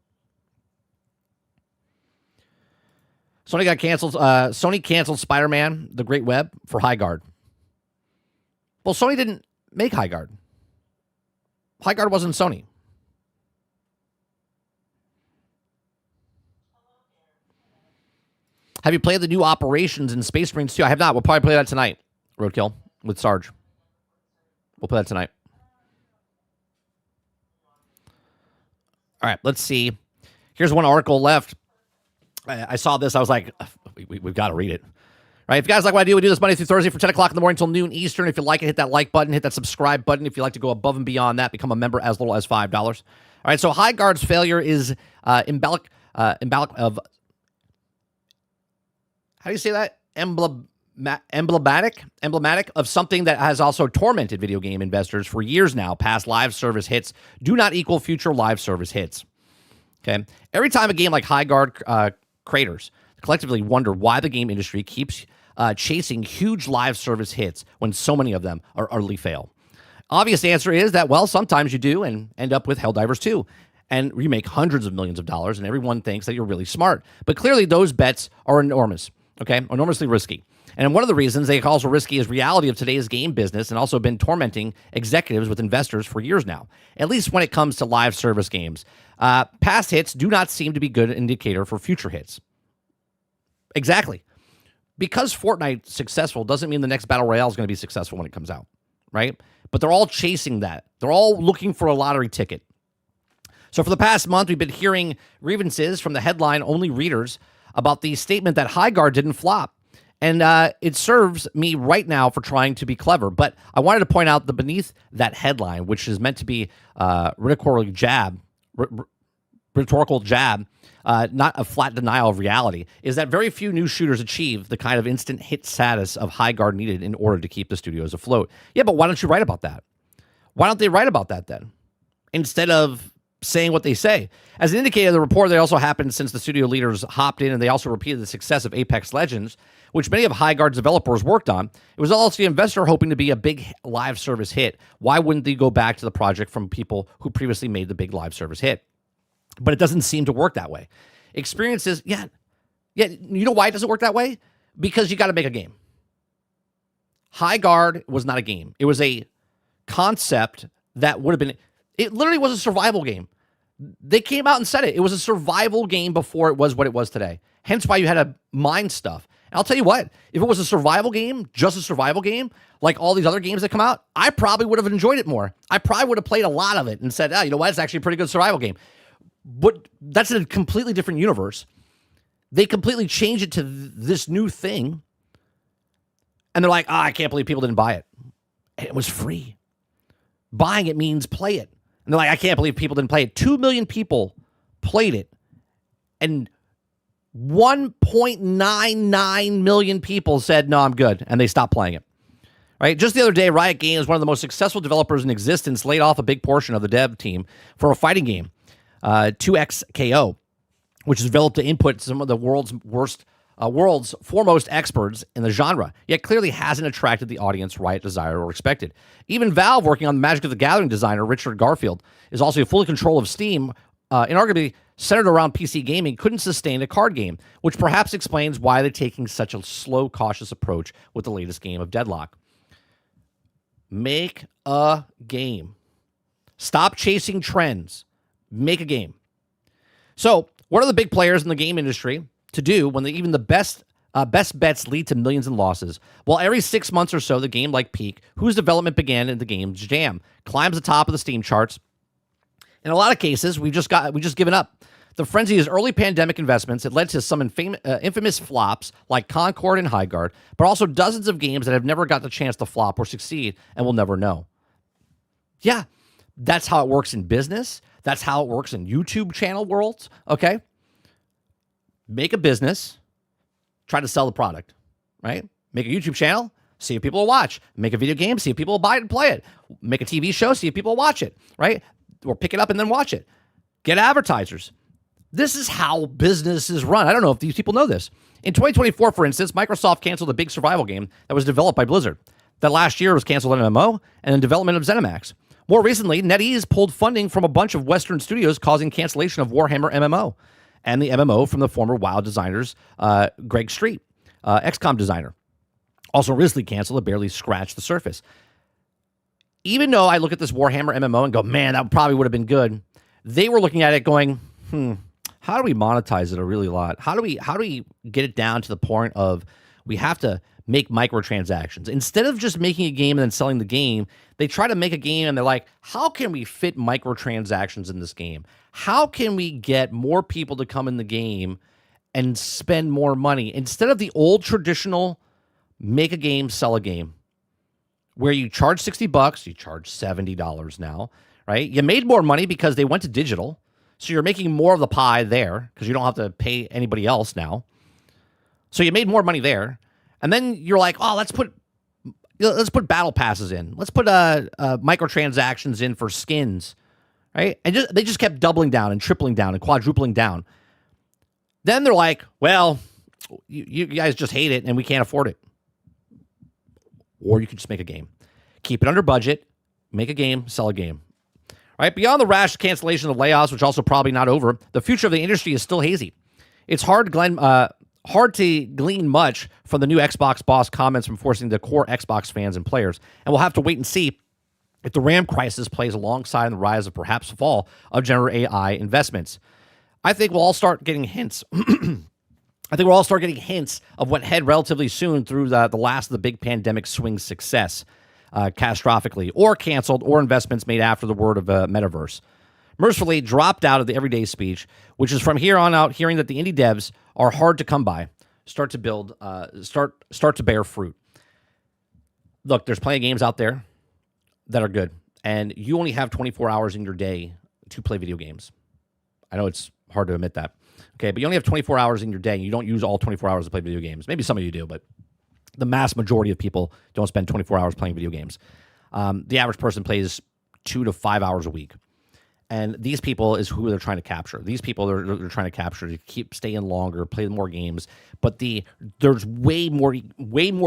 Sony got canceled. Sony canceled Spider-Man: The Great Web for Highguard. Well, Sony didn't make Highguard. Highguard wasn't Sony. Have you played the new Operations in Space Marines 2? I have not. We'll probably play that tonight, Roadkill, with Sarge. We'll play that tonight. All right, let's see. Here's one article left. I saw this. I was like, we've got to read it. All right, if you guys like what I do, we do this Monday through Thursday from 10 o'clock in the morning until noon Eastern. If you like it, hit that like button, hit that subscribe button. If you like to go above and beyond that, become a member as little as $5. All right, so Highguard's failure is emblematic of, how do you say that? Emblematic of something that has also tormented video game investors for years now. Past live service hits do not equal future live service hits. Okay, every time a game like Highguard creators collectively wonder why the game industry keeps chasing huge live service hits when so many of them are utterly fail. Obvious answer is that, well, sometimes you do and end up with Helldivers 2. And you make hundreds of millions of dollars, and everyone thinks that you're really smart. But clearly those bets are enormous, okay? Enormously risky. And one of the reasons they also risky is reality of today's game business and also been tormenting executives with investors for years now, at least when it comes to live service games. Past hits do not seem to be a good indicator for future hits. Exactly. Because Fortnite's successful doesn't mean the next Battle Royale is going to be successful when it comes out, right? But they're all chasing that. They're all looking for a lottery ticket. So for the past month, we've been hearing grievances from the headline-only readers about the statement that Highguard didn't flop. And it serves me right now for trying to be clever. But I wanted to point out that beneath that headline, which is meant to be rhetorical jab, not a flat denial of reality, is that very few new shooters achieve the kind of instant hit status of Highguard needed in order to keep the studios afloat. Yeah, but why don't you write about that? Why don't they write about that then? Instead of saying what they say. As an indicator of the report, they also happened since the studio leaders hopped in and they also repeated the success of Apex Legends, which many of Highguard's developers worked on. It was also the investor hoping to be a big live service hit. Why wouldn't they go back to the project from people who previously made the big live service hit? But it doesn't seem to work that way. Experiences, yeah, you know why it doesn't work that way? Because you got to make a game. Highguard was not a game. It was a concept that would have been, it literally was a survival game. They came out and said it. It was a survival game before it was what it was today. Hence why you had to mine stuff. And I'll tell you what, if it was a survival game, just a survival game, like all these other games that come out, I probably would have enjoyed it more. I probably would have played a lot of it and said, oh, you know what, it's actually a pretty good survival game. But that's a completely different universe. They completely changed it to this new thing. And they're like, I can't believe people didn't buy it. And it was free. Buying it means play it. And they're like, I can't believe people didn't play it. 2 million people played it. And 1.99 million people said, no, I'm good. And they stopped playing it. Right? Just the other day, Riot Games, one of the most successful developers in existence, laid off a big portion of the dev team for a fighting game, 2XKO, which is developed to input some of the world's foremost experts in the genre, yet clearly hasn't attracted the audience Riot desired or expected. Even Valve, working on the Magic of the Gathering designer Richard Garfield, is also in full control of Steam, and arguably centered around PC gaming, couldn't sustain a card game, which perhaps explains why they're taking such a slow, cautious approach with the latest game of Deadlock. Make a game. Stop chasing trends. Make a game. So, what are the big players in the game industry to do when even the best bets lead to millions in losses? Well, every 6 months or so, the game like Peak, whose development began in the game's jam, climbs the top of the Steam charts. In a lot of cases, we just given up. The frenzy is early pandemic investments. It led to some infamous flops like Concord and Highguard, but also dozens of games that have never got the chance to flop or succeed and will never know. Yeah, that's how it works in business. That's how it works in YouTube channel worlds, okay? Make a business, try to sell the product, right? Make a YouTube channel, see if people will watch. Make a video game, see if people will buy it and play it. Make a TV show, see if people will watch it, right? Or pick it up and then watch it. Get advertisers. This is how businesses run. I don't know if these people know this. In 2024, for instance, Microsoft canceled a big survival game that was developed by Blizzard. That last year was canceled on MMO and in development of ZeniMax. More recently, NetEase pulled funding from a bunch of Western studios, causing cancellation of Warhammer MMO and the MMO from the former WoW designers, Greg Street, XCOM designer. Also recently canceled, it barely scratched the surface. Even though I look at this Warhammer MMO and go, man, that probably would have been good, they were looking at it going, how do we monetize it a really lot? How do we get it down to the point of we have to make microtransactions? Instead of just making a game and then selling the game, they try to make a game and they're like, how can we fit microtransactions in this game? How can we get more people to come in the game and spend more money? Instead of the old traditional make a game, sell a game, where you charge $60, you charge $70 now, right? You made more money because they went to digital. So you're making more of the pie there because you don't have to pay anybody else now. So you made more money there. And then you're like, oh, let's put battle passes in. Let's put microtransactions in for skins, right? And they just kept doubling down and tripling down and quadrupling down. Then they're like, well, you guys just hate it and we can't afford it. Or you could just make a game. Keep it under budget, make a game, sell a game. Right? Beyond the rash cancellation of layoffs, which also probably not over, the future of the industry is still hazy. It's hard to glean much from the new Xbox boss comments from forcing the core Xbox fans and players. And we'll have to wait and see if the RAM crisis plays alongside the rise of perhaps fall of generative AI investments. I think we'll all start getting hints. I think we'll all start getting hints of what head relatively soon through the last of the big pandemic swing success. Catastrophically, or canceled, or investments made after the word of metaverse. Mercifully dropped out of the everyday speech, which is from here on out hearing that the indie devs are hard to come by, start to bear fruit. Look, there's plenty of games out there that are good, and you only have 24 hours in your day to play video games. I know it's hard to admit that, okay, but you only have 24 hours in your day, and you don't use all 24 hours to play video games. Maybe some of you do, but the mass majority of people don't spend 24 hours playing video games. The average person plays 2 to 5 hours a week. And these people is who they're trying to capture. These people they're trying to capture to keep staying longer, play more games. But there's way more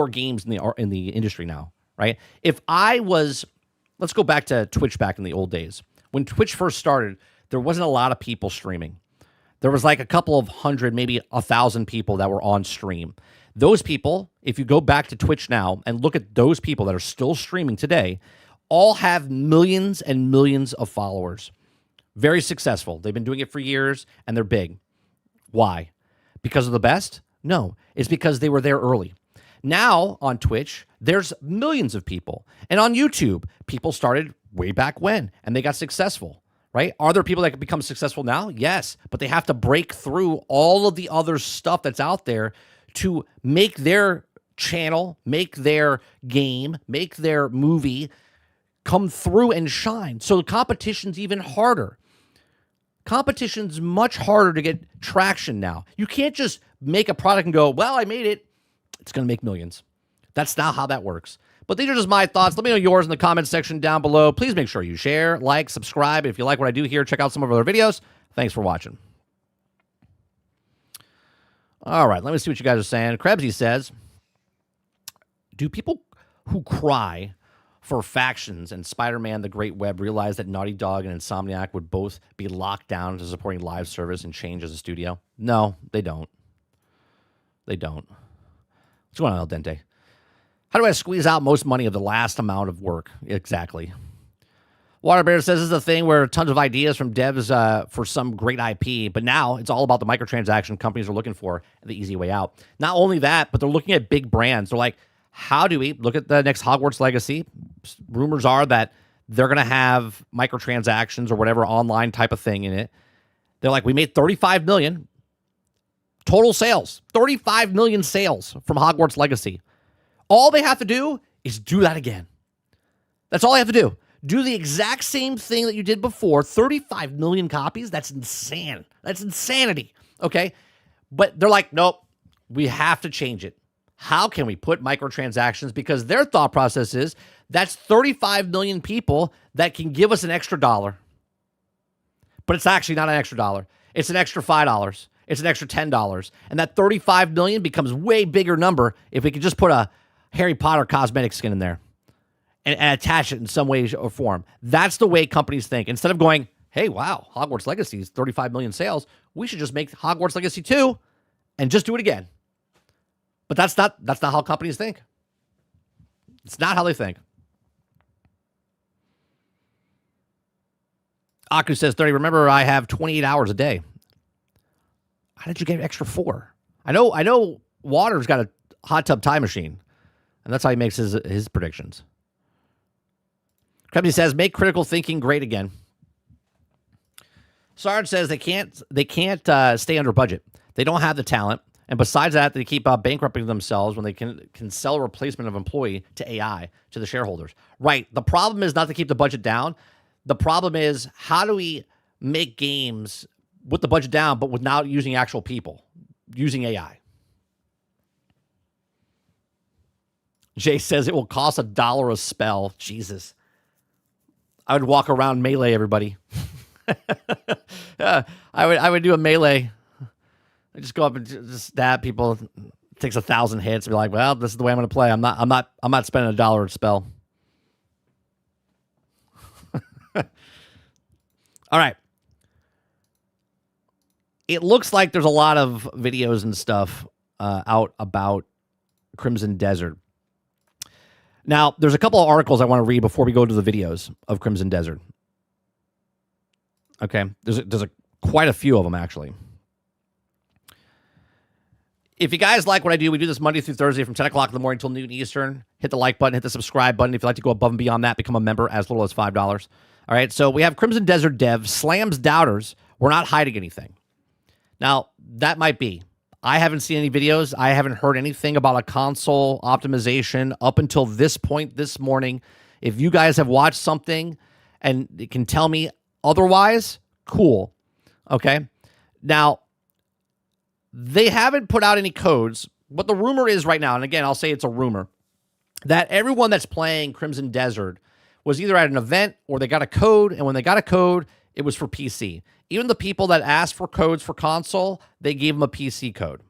games in the industry now, right? If let's go back to Twitch back in the old days. When Twitch first started, there wasn't a lot of people streaming. There was like a couple of hundred, maybe 1,000 people that were on stream. Those people, if you go back to Twitch now and look at those people that are still streaming today, all have millions and millions of followers. Very successful. They've been doing it for years, and they're big. Why? Because of the best? No, it's because they were there early. Now on Twitch, there's millions of people. And on YouTube, people started way back when, and they got successful, right? Are there people that can become successful now? Yes, but they have to break through all of the other stuff that's out there to make their channel, make their game, make their movie come through and shine. So the competition's even harder. Competition's much harder to get traction now. You can't just make a product and go, well, I made it. It's going to make millions. That's not how that works. But these are just my thoughts. Let me know yours in the comments section down below. Please make sure you share, like, subscribe. If you like what I do here, check out some of our other videos. Thanks for watching. All right, let me see what you guys are saying. Krebsy says, do people who cry for factions and Spider-Man The Great Web realize that Naughty Dog and Insomniac would both be locked down to supporting live service and change as a studio? No, they don't. They don't. What's going on, El Dente? How do I squeeze out most money of the last amount of work? Exactly. Waterbear says this is a thing where tons of ideas from devs for some great IP, but now it's all about the microtransaction companies are looking for the easy way out. Not only that, but they're looking at big brands. They're like, how do we look at the next Hogwarts Legacy? Rumors are that they're going to have microtransactions or whatever online type of thing in it. They're like, we made 35 million total sales, 35 million sales from Hogwarts Legacy. All they have to do is do that again. That's all they have to do. Do the exact same thing that you did before. 35 million copies. That's insane. That's insanity. Okay. But they're like, nope, we have to change it. How can we put microtransactions? Because their thought process is that's 35 million people that can give us an extra $1. But it's actually not an extra $1. It's an extra $5. It's an extra $10. And that 35 million becomes way bigger number if we could just put a Harry Potter cosmetic skin in there and attach it in some way or form. That's the way companies think. Instead of going, hey, wow, Hogwarts Legacy is 35 million sales. We should just make Hogwarts Legacy 2 and just do it again. But that's not how companies think. It's not how they think. Aku says 30. Remember, I have 28 hours a day. How did you get an extra 4? I know Water's got a hot tub time machine, and that's how he makes his predictions. Krebsy says, make critical thinking great again. Sarge says they can't stay under budget. They don't have the talent. And besides that, they keep bankrupting themselves when they can sell a replacement of employee to AI to the shareholders. Right. The problem is not to keep the budget down. The problem is, how do we make games with the budget down, but without using actual people, using AI? Jay says it will cost $1 a spell. Jesus. I would walk around melee everybody. I would do a melee. I just go up and just stab people. It takes 1,000 hits. And be like, well, this is the way I'm going to play. I'm not spending $1 a spell. All right. It looks like there's a lot of videos and stuff out about Crimson Desert. Now, there's a couple of articles I want to read before we go to the videos of Crimson Desert. Okay, there's quite a few of them, actually. If you guys like what I do, we do this Monday through Thursday from 10 o'clock in the morning till noon Eastern. Hit the like button, hit the subscribe button. If you'd like to go above and beyond that, become a member as little as $5. All right, so we have Crimson Desert Dev slams doubters. We're not hiding anything. Now, that might be. I haven't seen any videos. I haven't heard anything about a console optimization up until this point this morning. If you guys have watched something and it can tell me otherwise, cool. Okay. Now, they haven't put out any codes, but the rumor is right now, and again, I'll say it's a rumor, that everyone that's playing Crimson Desert was either at an event or they got a code, and when they got a code, it was for PC. Even the people that asked for codes for console, they gave them a PC code.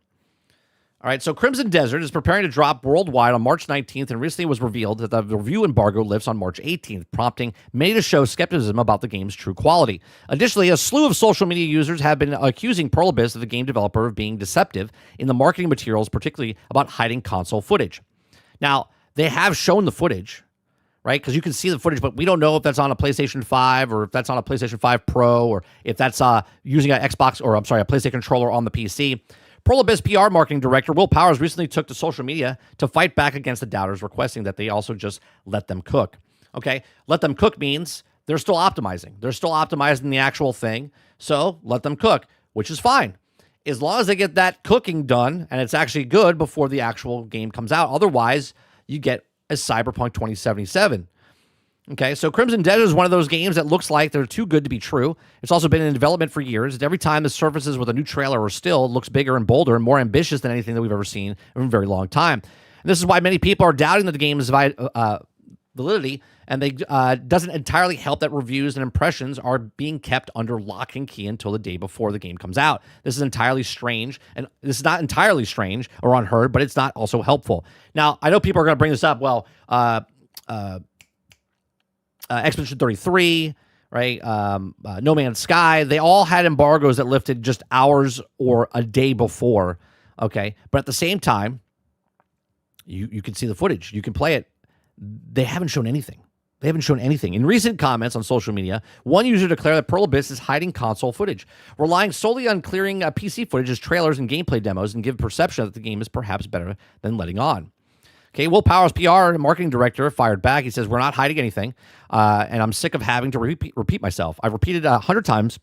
All right, so Crimson Desert is preparing to drop worldwide on March 19th, and recently was revealed that the review embargo lifts on March 18th, prompting many to show skepticism about the game's true quality. Additionally, a slew of social media users have been accusing Pearl Abyss of the game developer of being deceptive in the marketing materials, particularly about hiding console footage. Now, they have shown the footage, right? Because you can see the footage, but we don't know if that's on a PlayStation 5 or if that's on a PlayStation 5 Pro or if that's using a PlayStation controller on the PC. Pearl Abyss PR marketing director Will Powers recently took to social media to fight back against the doubters, requesting that they also just let them cook. Okay, let them cook means they're still optimizing. They're still optimizing the actual thing, so let them cook, which is fine. As long as they get that cooking done and it's actually good before the actual game comes out. Otherwise, you get a Cyberpunk 2077. Okay, so Crimson Desert is one of those games that looks like they're too good to be true. It's also been in development for years. Every time the surfaces with a new trailer or still, it looks bigger and bolder and more ambitious than anything that we've ever seen in a very long time. And this is why many people are doubting that the game's validity, and they doesn't entirely help that reviews and impressions are being kept under lock and key until the day before the game comes out. This is entirely strange, and this is not entirely strange or unheard, but it's not also helpful. Now, I know people are going to bring this up. Well, Expedition 33, right? No Man's Sky, they all had embargoes that lifted just hours or a day before, okay? But at the same time, you can see the footage. You can play it. They haven't shown anything. They haven't shown anything. In recent comments on social media, one user declared that Pearl Abyss is hiding console footage, relying solely on clearing PC footage as trailers and gameplay demos and give perception that the game is perhaps better than letting on. Okay, Will Powers, PR and marketing director, fired back. He says, we're not hiding anything, and I'm sick of having to repeat myself. I've repeated 100 times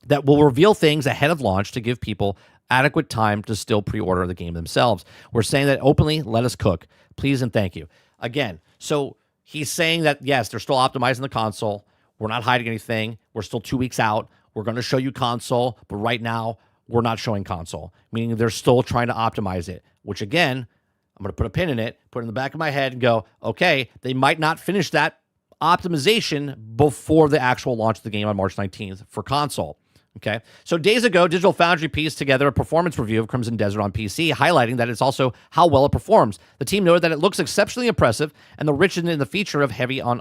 that we'll reveal things ahead of launch to give people adequate time to still pre-order the game themselves. We're saying that openly, let us cook. Please and thank you. Again, so he's saying that, yes, they're still optimizing the console. We're not hiding anything. We're still 2 weeks out. We're going to show you console, but right now, we're not showing console, meaning they're still trying to optimize it, which again, I'm going to put a pin in it, put it in the back of my head and go, okay, they might not finish that optimization before the actual launch of the game on March 19th for console. Okay, so days ago, Digital Foundry pieced together a performance review of Crimson Desert on PC, highlighting that it's also how well it performs. The team noted that it looks exceptionally impressive and the rich in the feature of heavy on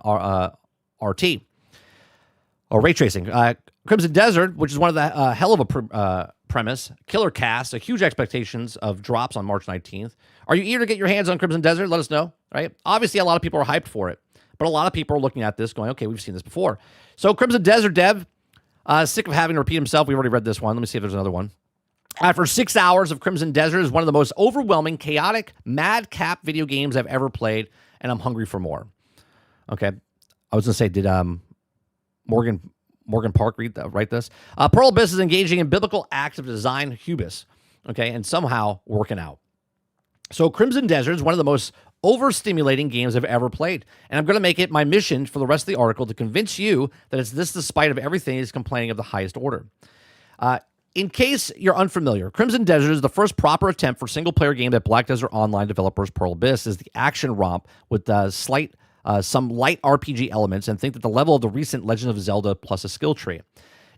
RT, or ray tracing. Crimson Desert, which is one of the hell of a premise, killer cast, a huge expectations of drops on March 19th. Are you eager to get your hands on Crimson Desert? Let us know, right? Obviously, a lot of people are hyped for it, but a lot of people are looking at this going, okay, we've seen this before. So Crimson Desert dev, sick of having to repeat himself. We've already read this one. Let me see if there's another one. After 6 hours of Crimson Desert is one of the most overwhelming, chaotic, madcap video games I've ever played, and I'm hungry for more. Okay. I was going to say, did Morgan Park write this? Pearl Abyss is engaging in biblical acts of design hubris, okay, and somehow working out. So Crimson Desert is one of the most overstimulating games I've ever played, and I'm going to make it my mission for the rest of the article to convince you that it's this despite of everything he's complaining of the highest order. In case you're unfamiliar, Crimson Desert is the first proper attempt for single-player game that Black Desert Online developers Pearl Abyss is the action romp with some light RPG elements, and think that the level of the recent Legend of Zelda plus a skill tree.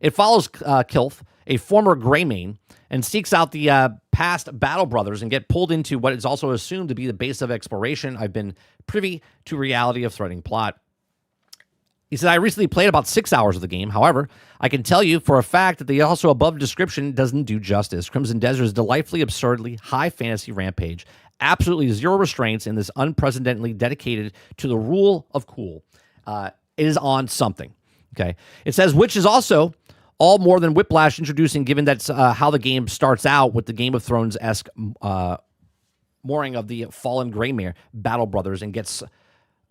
It follows Kilth, a former Greymane, and seeks out the past Battle Brothers and get pulled into what is also assumed to be the base of exploration. I've been privy to reality of threading plot. He said, I recently played about 6 hours of the game. However, I can tell you for a fact that the also above description doesn't do justice. Crimson Desert is delightfully, absurdly high fantasy rampage. Absolutely zero restraints in this unprecedentedly dedicated to the rule of cool. It is on something. Okay. It says, which is also all more than Whiplash introducing, given that's how the game starts out with the Game of Thrones-esque mooring of the fallen Greymane Battle Brothers and gets...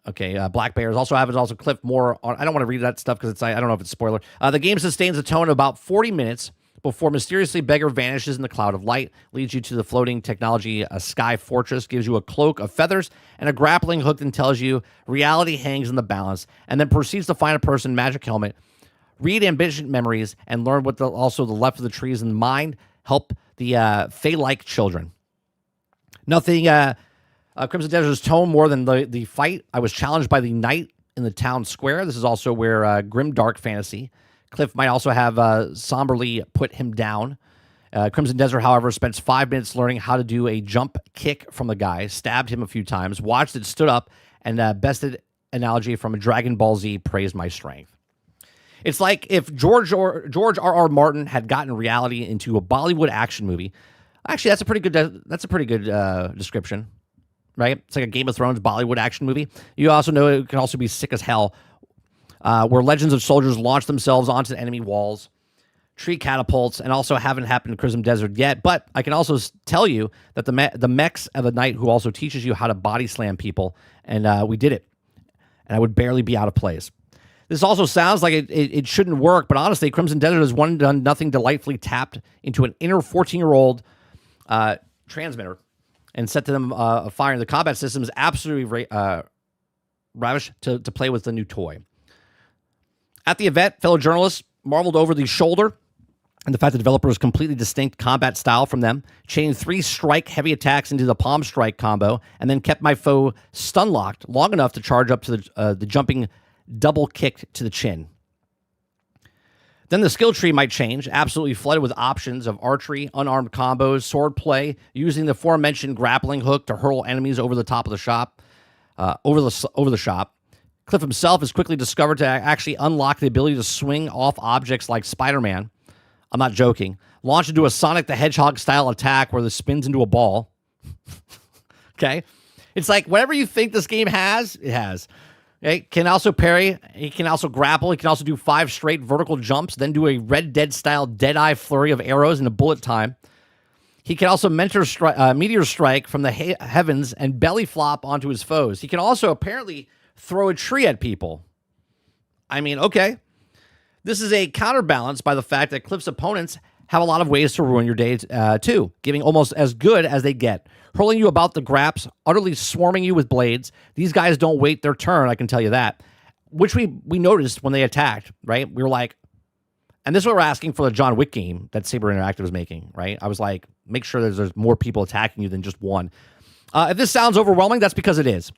Okay, Black Bears also have it. Also, Cliff more on. I don't want to read that stuff because I don't know if it's spoiler. The game sustains a tone of about 40 minutes before mysteriously Beggar vanishes in the cloud of light, leads you to the floating technology Sky Fortress, gives you a cloak of feathers and a grappling hook and tells you reality hangs in the balance, and then proceeds to find a person magic helmet, read ambitious memories, and learn what also the left of the trees in the mind help the Fey-like children. Nothing. Crimson Desert's tone more than the fight. I was challenged by the knight in the town square. This is also where grim dark fantasy. Cliff might also have somberly put him down. Crimson Desert, however, spends 5 minutes learning how to do a jump kick from the guy, stabbed him a few times, watched it, stood up, and bested analogy from a Dragon Ball Z praised my strength. It's like if George R.R. Martin had gotten reality into a Bollywood action movie. Actually, that's a pretty good description. right? It's like a Game of Thrones Bollywood action movie. You also know it can also be sick as hell, where legions of soldiers launch themselves onto enemy walls, tree catapults, and also haven't happened in Crimson Desert yet. But I can also tell you that the mechs of the knight who also teaches you how to body slam people, and we did it, and I would barely be out of place. This also sounds like it shouldn't work, but honestly, Crimson Desert has one done nothing delightfully tapped into an inner 14-year-old transmitter and set to them firing. The combat system is absolutely ravish to play with the new toy. At the event, fellow journalists marveled over the shoulder and the fact the developer's completely distinct combat style from them, chained 3 strike heavy attacks into the palm strike combo, and then kept my foe stun-locked long enough to charge up to the jumping double kick to the chin. Then the skill tree might change, absolutely flooded with options of archery, unarmed combos, sword play, using the aforementioned grappling hook to hurl enemies over the top of the shop, over the shop. Cliff himself is quickly discovered to actually unlock the ability to swing off objects like Spider-Man. I'm not joking. Launch into a Sonic the Hedgehog style attack where this spins into a ball. Okay? It's like whatever you think this game has, it has. Okay? Can also parry. He can also grapple. He can also do 5 straight vertical jumps, then do a Red Dead style Deadeye flurry of arrows in a bullet time. He can also meteor strike from the heavens and belly flop onto his foes. He can also apparently throw a tree at people. I mean, okay. This is a counterbalance by the fact that Cliff's opponents have a lot of ways to ruin your day, too, giving almost as good as they get. Hurling you about the graps, utterly swarming you with blades. These guys don't wait their turn, I can tell you that. Which we noticed when they attacked, right? We were like, and this is what we're asking for the John Wick game that Saber Interactive is making, right? I was like, make sure there's more people attacking you than just one. If this sounds overwhelming, that's because it is.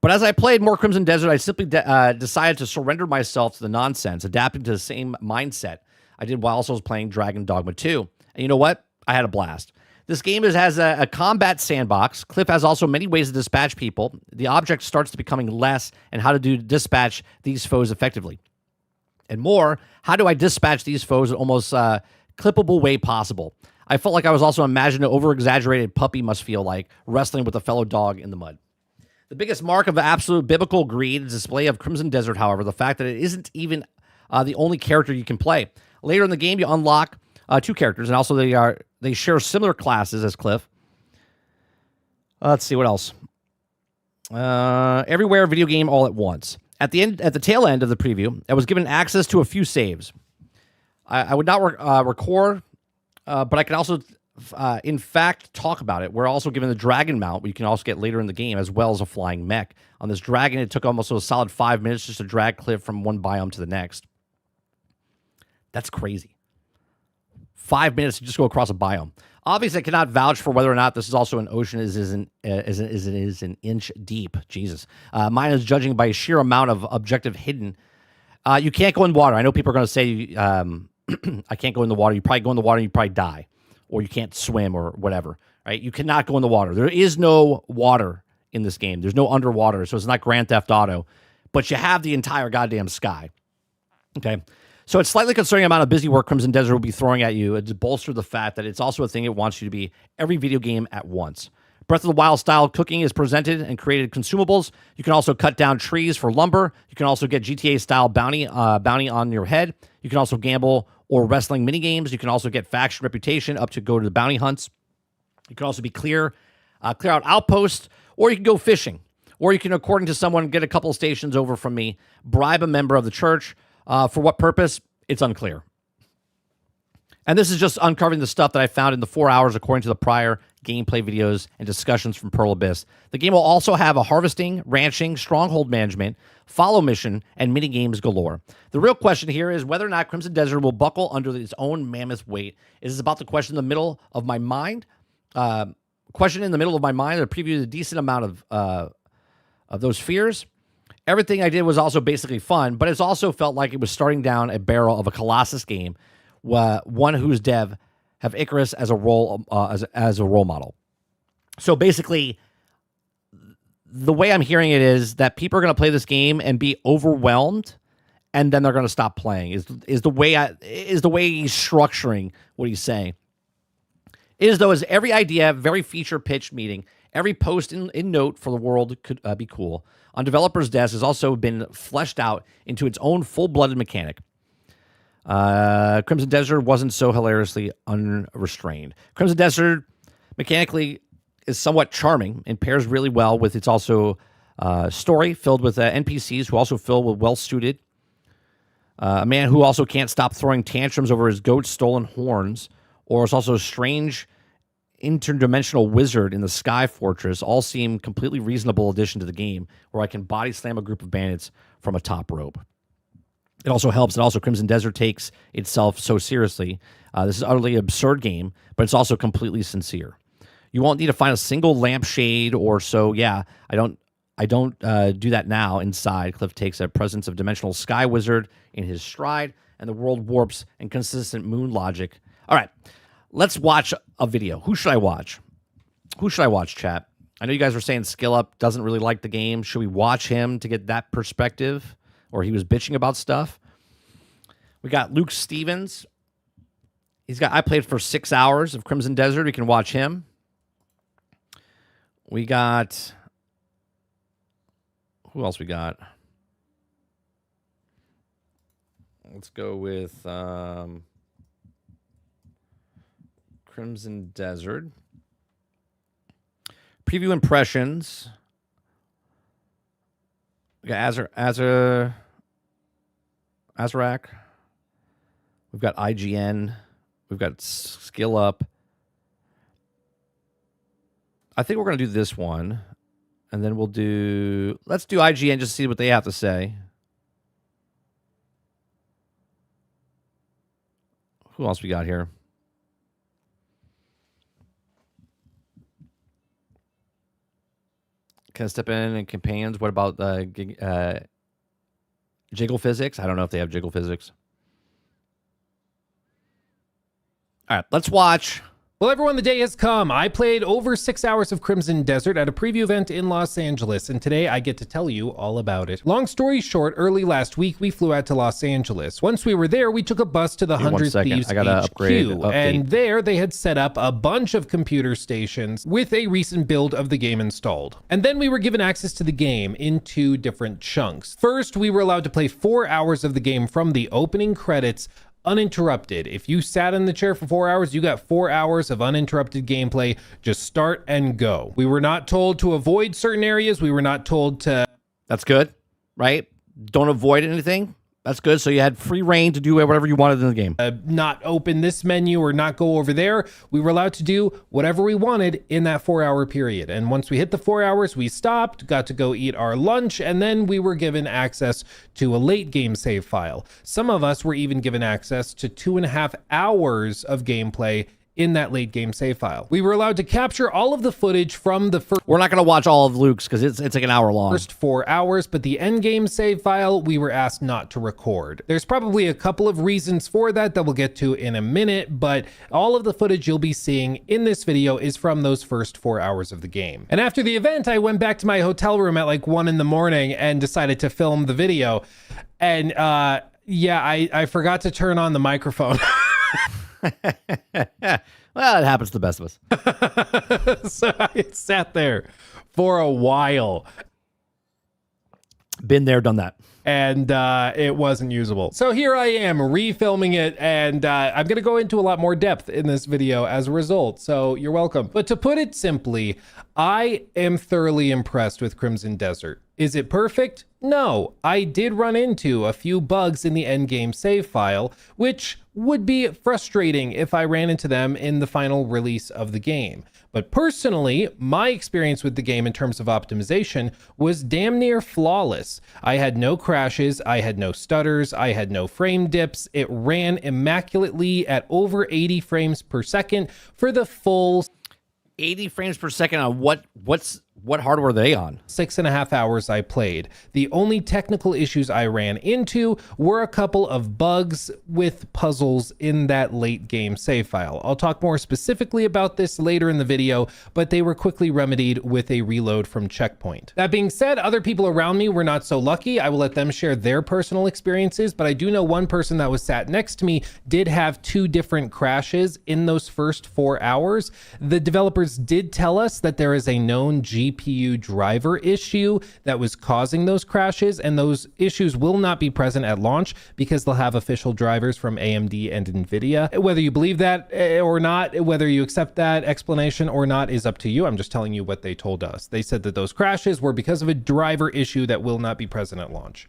But as I played more Crimson Desert, I simply decided to surrender myself to the nonsense, adapting to the same mindset I did while also playing Dragon Dogma 2. And you know what? I had a blast. This game has a combat sandbox. Cliff has also many ways to dispatch people. The object starts to becoming less and how to dispatch these foes effectively. And more, how do I dispatch these foes in almost clippable way possible? I felt like I was also imagining an over-exaggerated puppy must feel like wrestling with a fellow dog in the mud. The biggest mark of absolute biblical greed is display of Crimson Desert, however, the fact that it isn't even the only character you can play. Later in the game, you unlock 2 characters, and also they share similar classes as Cliff. Let's see what else. Everywhere video game all at once. At the tail end of the preview, I was given access to a few saves. I would not record, but I can also, in fact, talk about it. We're also given the dragon mount, which you can also get later in the game, as well as a flying mech. On this dragon, it took almost a solid 5 minutes just to drag Cliff from one biome to the next. That's crazy. 5 minutes to just go across a biome. Obviously, I cannot vouch for whether or not this is also an ocean as it is an inch deep. Jesus. Mine is judging by sheer amount of objective hidden. You can't go in water. I know people are going to say, I can't go in the water. You probably go in the water and you probably die. Or you can't swim or whatever, right? You cannot go in the water. There is no water in this game. There's no underwater, so it's not Grand Theft Auto. But you have the entire goddamn sky. Okay? So it's slightly concerning amount of busy work Crimson Desert will be throwing at you to bolster the fact that it's also a thing it wants you to be every video game at once. Breath of the Wild style cooking is presented and created consumables. You can also cut down trees for lumber. You can also get GTA style bounty on your head. You can also gamble or wrestling minigames. You can also get faction reputation up to go to the bounty hunts. You can also be clear out outposts, or you can go fishing. Or you can, according to someone, get a couple of stations over from me, bribe a member of the church. For what purpose? It's unclear. And this is just uncovering the stuff that I found in the 4 hours according to the prior gameplay videos and discussions from Pearl Abyss. The game will also have a harvesting, ranching, stronghold management, follow mission, and mini-games galore. The real question here is whether or not Crimson Desert will buckle under its own mammoth weight. Is this about the question in the middle of my mind? Question in the middle of my mind that previewed a decent amount of those fears. Everything I did was also basically fun, but it's also felt like it was starting down a barrel of a Colossus game, one whose dev have Icarus as a role model. So basically, the way I'm hearing it is that people are going to play this game and be overwhelmed, and then they're going to stop playing. Is the way he's structuring what he's saying. It is though as every idea, very feature pitched meeting, Every post in Note for the world could be cool. On developers' desks has also been fleshed out into its own full-blooded mechanic. Crimson Desert wasn't so hilariously unrestrained. Crimson Desert mechanically is somewhat charming and pairs really well with its also story filled with NPCs who also feel well-suited. A man who also can't stop throwing tantrums over his goat's stolen horns, or is also a strange interdimensional wizard in the Sky Fortress, all seem completely reasonable addition to the game, where I can body slam a group of bandits from a top rope. It also helps that also Crimson Desert takes itself so seriously. This is an utterly absurd game, but it's also completely sincere. You won't need to find a single lampshade or so. Yeah, I don't do that now inside. Cliff takes a presence of dimensional sky wizard in his stride, and the world warps and consistent moon logic. All right, let's watch a video. Who should I watch? Who should I watch, chat? I know you guys were saying Skill Up doesn't really like the game. Should we watch him to get that perspective? Or he was bitching about stuff. We got Luke Stevens. I played for 6 hours of Crimson Desert. We can watch him. We got, who else we got? Let's go with Crimson Desert. Preview impressions. We got Azarak. We've got IGN. We've got Skill Up. I think we're going to do this one. And then let's do IGN just to see what they have to say. Who else we got here? Can I step in and companions? What about Jiggle Physics? I don't know if they have Jiggle Physics. All right, let's watch. Well, everyone, the day has come. I played over 6 hours of Crimson Desert at a preview event in Los Angeles, and today I get to tell you all about it. Long story short, early last week, we flew out to Los Angeles. Once we were there, we took a bus to the 100 Thieves HQ, and there they had set up a bunch of computer stations with a recent build of the game installed. And then we were given access to the game in 2 different chunks. First, we were allowed to play 4 hours of the game from the opening credits uninterrupted. If you sat in the chair for 4 hours, you got 4 hours of uninterrupted gameplay. Just start and go. We were not told to avoid certain areas. We were not told to... That's good, right? Don't avoid anything. That's good. So you had free reign to do whatever you wanted in the game. Not open this menu or not go over there. We were allowed to do whatever we wanted in that 4 hour period. And once we hit the 4 hours, we stopped, got to go eat our lunch, and then we were given access to a late game save file. Some of us were even given access to 2.5 hours of gameplay in that late game save file. We were allowed to capture all of the footage from the first... We're not going to watch all of Luke's because it's like an hour long. First 4 hours, but the end game save file, we were asked not to record. There's probably a couple of reasons for that we'll get to in a minute, but all of the footage you'll be seeing in this video is from those first 4 hours of the game. And after the event, I went back to my hotel room at like 1 in the morning and decided to film the video. And yeah, I forgot to turn on the microphone. Well, it happens to the best of us. So I sat there for a while. Been there, done that. And it wasn't usable. So here I am refilming it, and I'm going to go into a lot more depth in this video as a result. So you're welcome. But to put it simply, I am thoroughly impressed with Crimson Desert. Is it perfect? No, I did run into a few bugs in the endgame save file, which would be frustrating if I ran into them in the final release of the game. But personally, my experience with the game in terms of optimization was damn near flawless. I had no crashes, I had no stutters, I had no frame dips. It ran immaculately at over 80 frames per second for the full... 80 frames per second on what's What hardware were they on? 6.5 hours I played. The only technical issues I ran into were a couple of bugs with puzzles in that late game save file. I'll talk more specifically about this later in the video, but they were quickly remedied with a reload from checkpoint. That being said, other people around me were not so lucky. I will let them share their personal experiences, but I do know one person that was sat next to me did have 2 different crashes in those first 4 hours. The developers did tell us that there is a known GPU driver issue that was causing those crashes, and those issues will not be present at launch because they'll have official drivers from AMD and NVIDIA. Whether you believe that or not, whether you accept that explanation or not is up to you. I'm just telling you what they told us. They said that those crashes were because of a driver issue that will not be present at launch.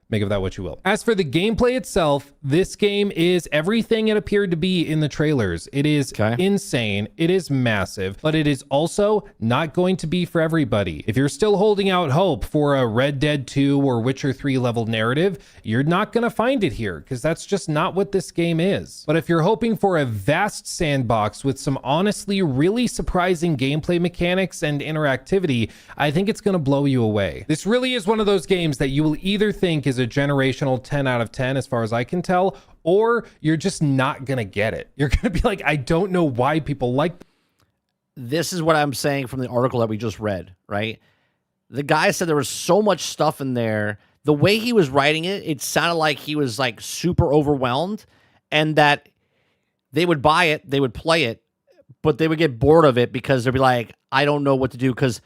Make of that what you will. As for the gameplay itself, this game is everything it appeared to be in the trailers. It is insane. It is massive, but it is also not going to be for everybody. If you're still holding out hope for a Red Dead 2 or Witcher 3 level narrative, you're not going to find it here because that's just not what this game is. But if you're hoping for a vast sandbox with some honestly really surprising gameplay mechanics and interactivity, I think it's going to blow you away. This really is one of those games that you will either think is a generational 10 out of 10 as far as I can tell, or you're just not gonna get it. You're gonna be like, I don't know why people like This is what I'm saying from the article that we just read, right? The guy said there was so much stuff in there. The way he was writing it, it sounded like he was like super overwhelmed, and that they would buy it, they would play it, but they would get bored of it because they'd be like, I don't know what to do because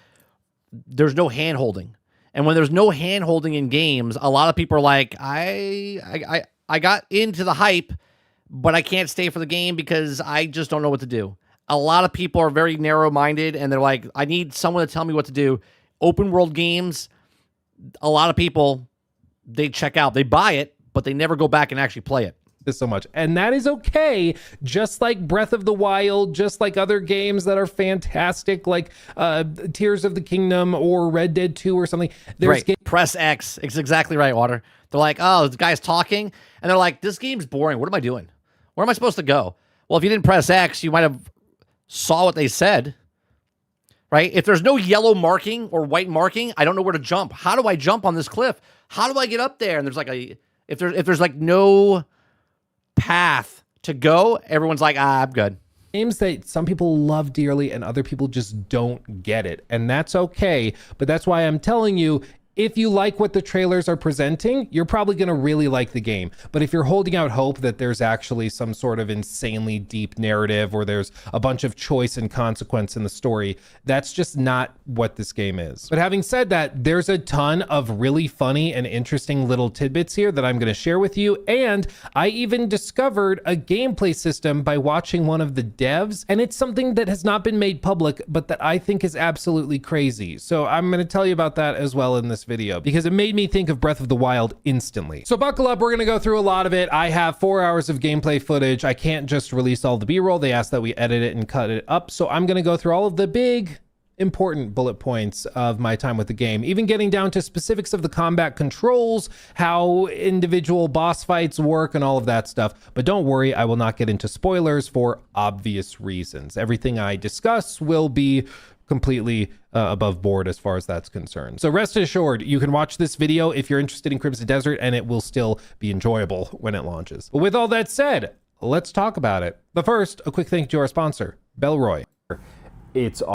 there's no hand holding. And when there's no hand holding in games, a lot of people are like, I got into the hype, but I can't stay for the game because I just don't know what to do. A lot of people are very narrow-minded, and they're like, I need someone to tell me what to do. Open world games, a lot of people, they check out. They buy it, but they never go back and actually play it. this so much, and that is okay. Just like Breath of the Wild, just like other games that are fantastic, like Tears of the Kingdom or Red Dead 2 or something. There's Press X. It's exactly right, Water. They're like, oh, this guy's talking, and they're like, this game's boring. What am I doing? Where am I supposed to go? Well, if you didn't press X, you might have saw what they said, right? If there's no yellow marking or white marking, I don't know where to jump. How do I jump on this cliff? How do I get up there? And there's like if there's like no path to go, everyone's like, I'm good. Games that some people love dearly and other people just don't get it. And that's okay. But that's why I'm telling you, if you like what the trailers are presenting, you're probably going to really like the game. But if you're holding out hope that there's actually some sort of insanely deep narrative or there's a bunch of choice and consequence in the story, that's just not what this game is. But having said that, there's a ton of really funny and interesting little tidbits here that I'm going to share with you. And I even discovered a gameplay system by watching one of the devs. And it's something that has not been made public, but that I think is absolutely crazy. So I'm going to tell you about that as well in this video, because it made me think of Breath of the Wild instantly. So buckle up, we're gonna go through a lot of it. I have 4 hours of gameplay footage. I can't just release all the B-roll. They asked that we edit it and cut it up. So I'm gonna go through all of the big important bullet points of my time with the game, even getting down to specifics of the combat controls, how individual boss fights work, and all of that stuff. But don't worry, I will not get into spoilers for obvious reasons. Everything I discuss will be completely above board as far as that's concerned. So rest assured, you can watch this video if you're interested in Crimson Desert, and it will still be enjoyable when it launches. But with all that said, let's talk about it. But first, a quick thank you to our sponsor, Bellroy. It's all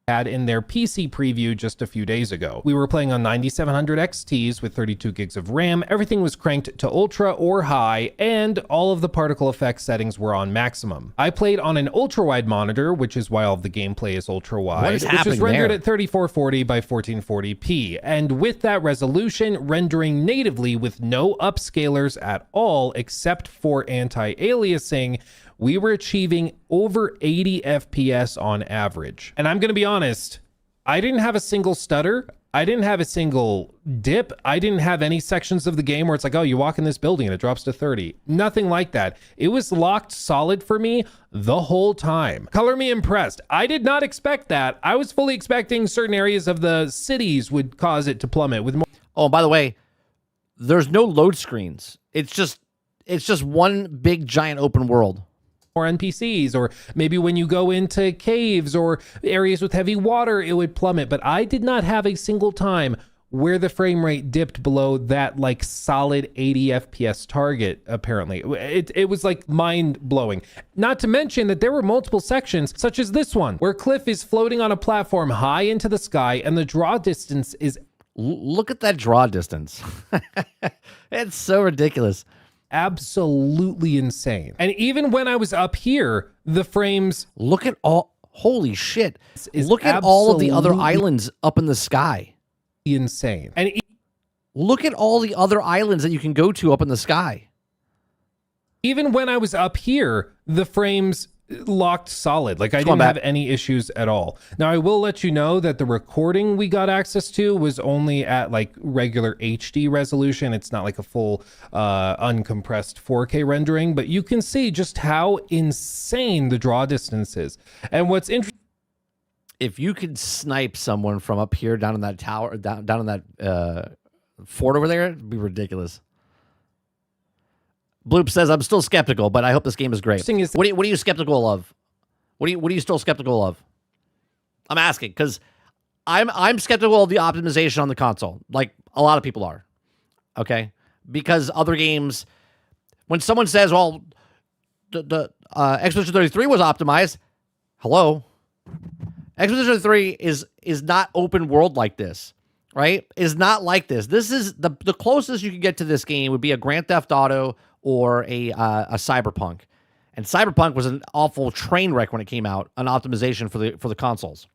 had in their PC preview just a few days ago. We were playing on 9700 XTs with 32 gigs of RAM. Everything was cranked to ultra or high, and all of the particle effects settings were on maximum. I played on an ultra wide monitor, which is why all of the gameplay is ultra wide, which is rendered at 3440 by 1440p. And with that resolution, rendering natively with no upscalers at all, except for anti-aliasing, we were achieving over 80 FPS on average. And I'm gonna be honest, I didn't have a single stutter. I didn't have a single dip. I didn't have any sections of the game where it's like, oh, you walk in this building and it drops to 30. Nothing like that. It was locked solid for me the whole time. Color me impressed. I did not expect that. I was fully expecting certain areas of the cities would cause it to plummet with more. Oh, by the way, there's no load screens. It's just one big giant open world. more NPCs, or maybe when you go into caves or areas with heavy water, it would plummet. But I did not have a single time where the frame rate dipped below that like solid 80 FPS target. Apparently it was like mind blowing. Not to mention that there were multiple sections such as this one where Cliff is floating on a platform high into the sky and the draw distance is Look at that draw distance. It's so ridiculous. absolutely insane. And even when I was up here, the frames Look at all, holy shit. is Look at all of the other absolutely islands up in the sky. insane. And Look at all the other islands that you can go to up in the sky. even when I was up here, the frames locked solid. Like I Come on, didn't have Matt. any issues at all. Now I will let you know that the recording we got access to was only at like regular HD resolution. It's not like a full uncompressed 4K rendering, but you can see just how insane the draw distance is. And what's interesting, If you could snipe someone from up here down in that tower, down in that fort over there, it'd be ridiculous. Bloop says, I'm still skeptical, but I hope this game is great. Interesting is- What are you skeptical of? What are you still skeptical of? I'm asking because I'm skeptical of the optimization on the console, like a lot of people are. Okay, because other games, when someone says, "Well, the Expedition 33 was optimized," hello, Expedition 33 is not open world like this, right? Is not like this. This is the closest you can get to this game would be a Grand Theft Auto or a Cyberpunk, and Cyberpunk was an awful train wreck when it came out on optimization for the consoles.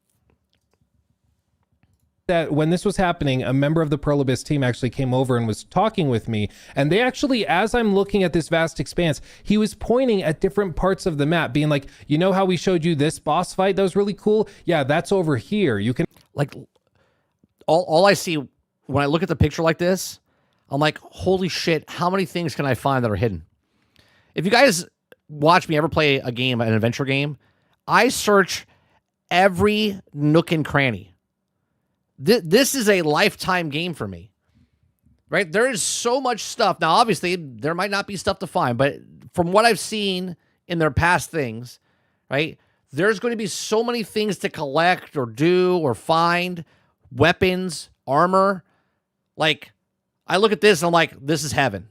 that when this was happening, a member of the Pearl Abyss team actually came over and was talking with me. And they actually, as I'm looking at this vast expanse, he was pointing at different parts of the map, being like, you know how we showed you this boss fight that was really cool? Yeah, that's over here. You can Like all I see when I look at the picture like this, I'm like, holy shit, how many things can I find that are hidden? If you guys watch me ever play a game, an adventure game, I search every nook and cranny. This is a lifetime game for me, right? There is so much stuff. Now, obviously, there might not be stuff to find, but from what I've seen in their past things, right, there's going to be so many things to collect or do or find, weapons, armor. Like, I look at this and I'm like, this is heaven.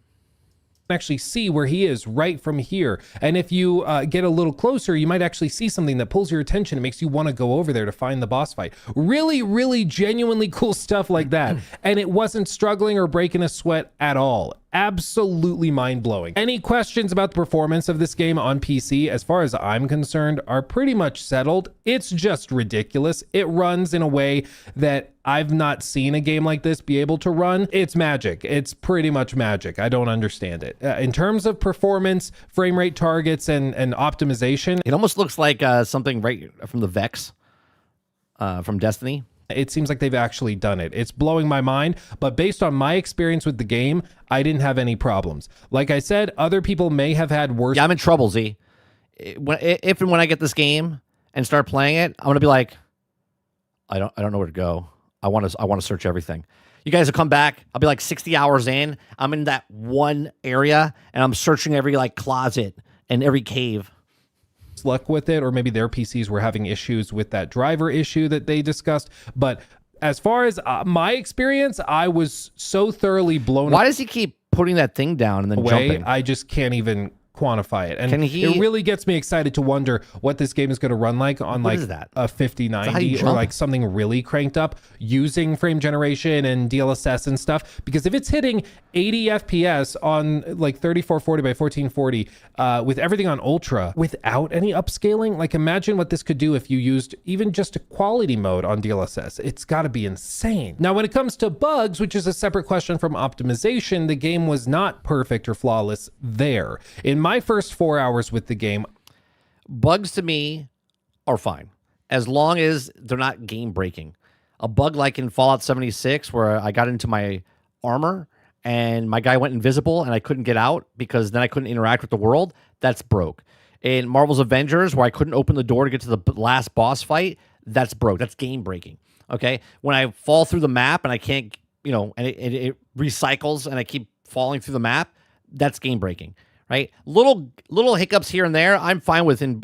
actually see where he is right from here. And if you get a little closer, you might actually see something that pulls your attention and makes you want to go over there to find the boss fight. Really, really genuinely cool stuff like that. And it wasn't struggling or breaking a sweat at all. Absolutely mind-blowing. Any questions about the performance of this game on PC, as far as I'm concerned, are pretty much settled. It's just ridiculous. It runs in a way that I've not seen a game like this be able to run. It's magic. It's pretty much magic. I don't understand it. In terms of performance, frame rate targets, and optimization, It almost looks like something right from the Vex from Destiny. it seems like they've actually done it. It's blowing my mind, but based on my experience with the game, I didn't have any problems. Like I said, other people may have had worse. Yeah, I'm in trouble, Z. If and when I get this game and start playing it, I'm gonna be like, I don't know where to go. I want to search everything. You guys will come back. I'll be like 60 hours in. I'm in that one area and I'm searching every like closet and every cave. luck with it, or maybe their PCs were having issues with that driver issue that they discussed. But as far as my experience, I was so thoroughly blown Why does he keep putting that thing down and then away. jumping? I just can't even quantify it. And Can he- it really gets me excited to wonder what this game is going to run like on What like is that? a Is that how you 5090 or jump? like something really cranked up using frame generation and DLSS and stuff. Because if it's hitting 80 FPS on like 3440 by 1440 with everything on ultra without any upscaling, like imagine what this could do if you used even just a quality mode on DLSS. It's got to be insane. Now, when it comes to bugs, which is a separate question from optimization, the game was not perfect or flawless there. In my first 4 hours with the game, Bugs to me are fine as long as they're not game breaking. A bug like in Fallout 76 where I got into my armor and my guy went invisible and I couldn't get out because then I couldn't interact with the world, that's broke. In Marvel's Avengers where I couldn't open the door to get to the last boss fight, that's broke. That's game breaking. Okay? When I fall through the map and I can't, and it recycles and I keep falling through the map, that's game breaking. right? Little hiccups here and there, I'm fine with in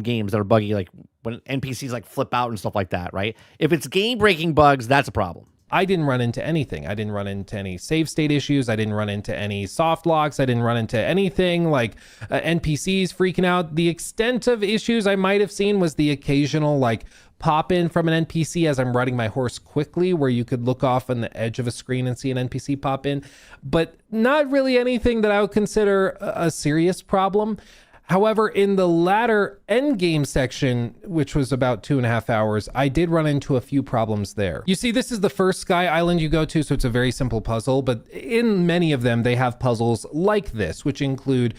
games that are buggy, like when NPCs like flip out and stuff like that, right? If it's game-breaking bugs, that's a problem. I didn't run into anything. I didn't run into any save state issues. I didn't run into any soft locks. I didn't run into anything like NPCs freaking out. The extent of issues I might have seen was the occasional like pop in from an NPC as I'm riding my horse quickly, where you could look off on the edge of a screen and see an NPC pop in, but not really anything that I would consider a serious problem. However, in the latter end game section, which was about 2.5 hours, I did run into a few problems there. You see, this is the first Sky Island you go to, so it's a very simple puzzle, but in many of them, they have puzzles like this, which include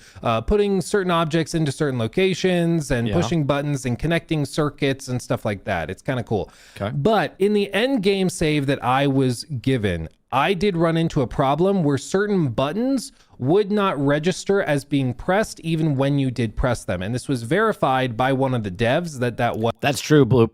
putting certain objects into certain locations and pushing buttons and connecting circuits and stuff like that. It's kind of cool. Okay. But in the end game save that I was given, I did run into a problem where certain buttons would not register as being pressed even when you did press them. And this was verified by one of the devs that was. That's true, Bloop.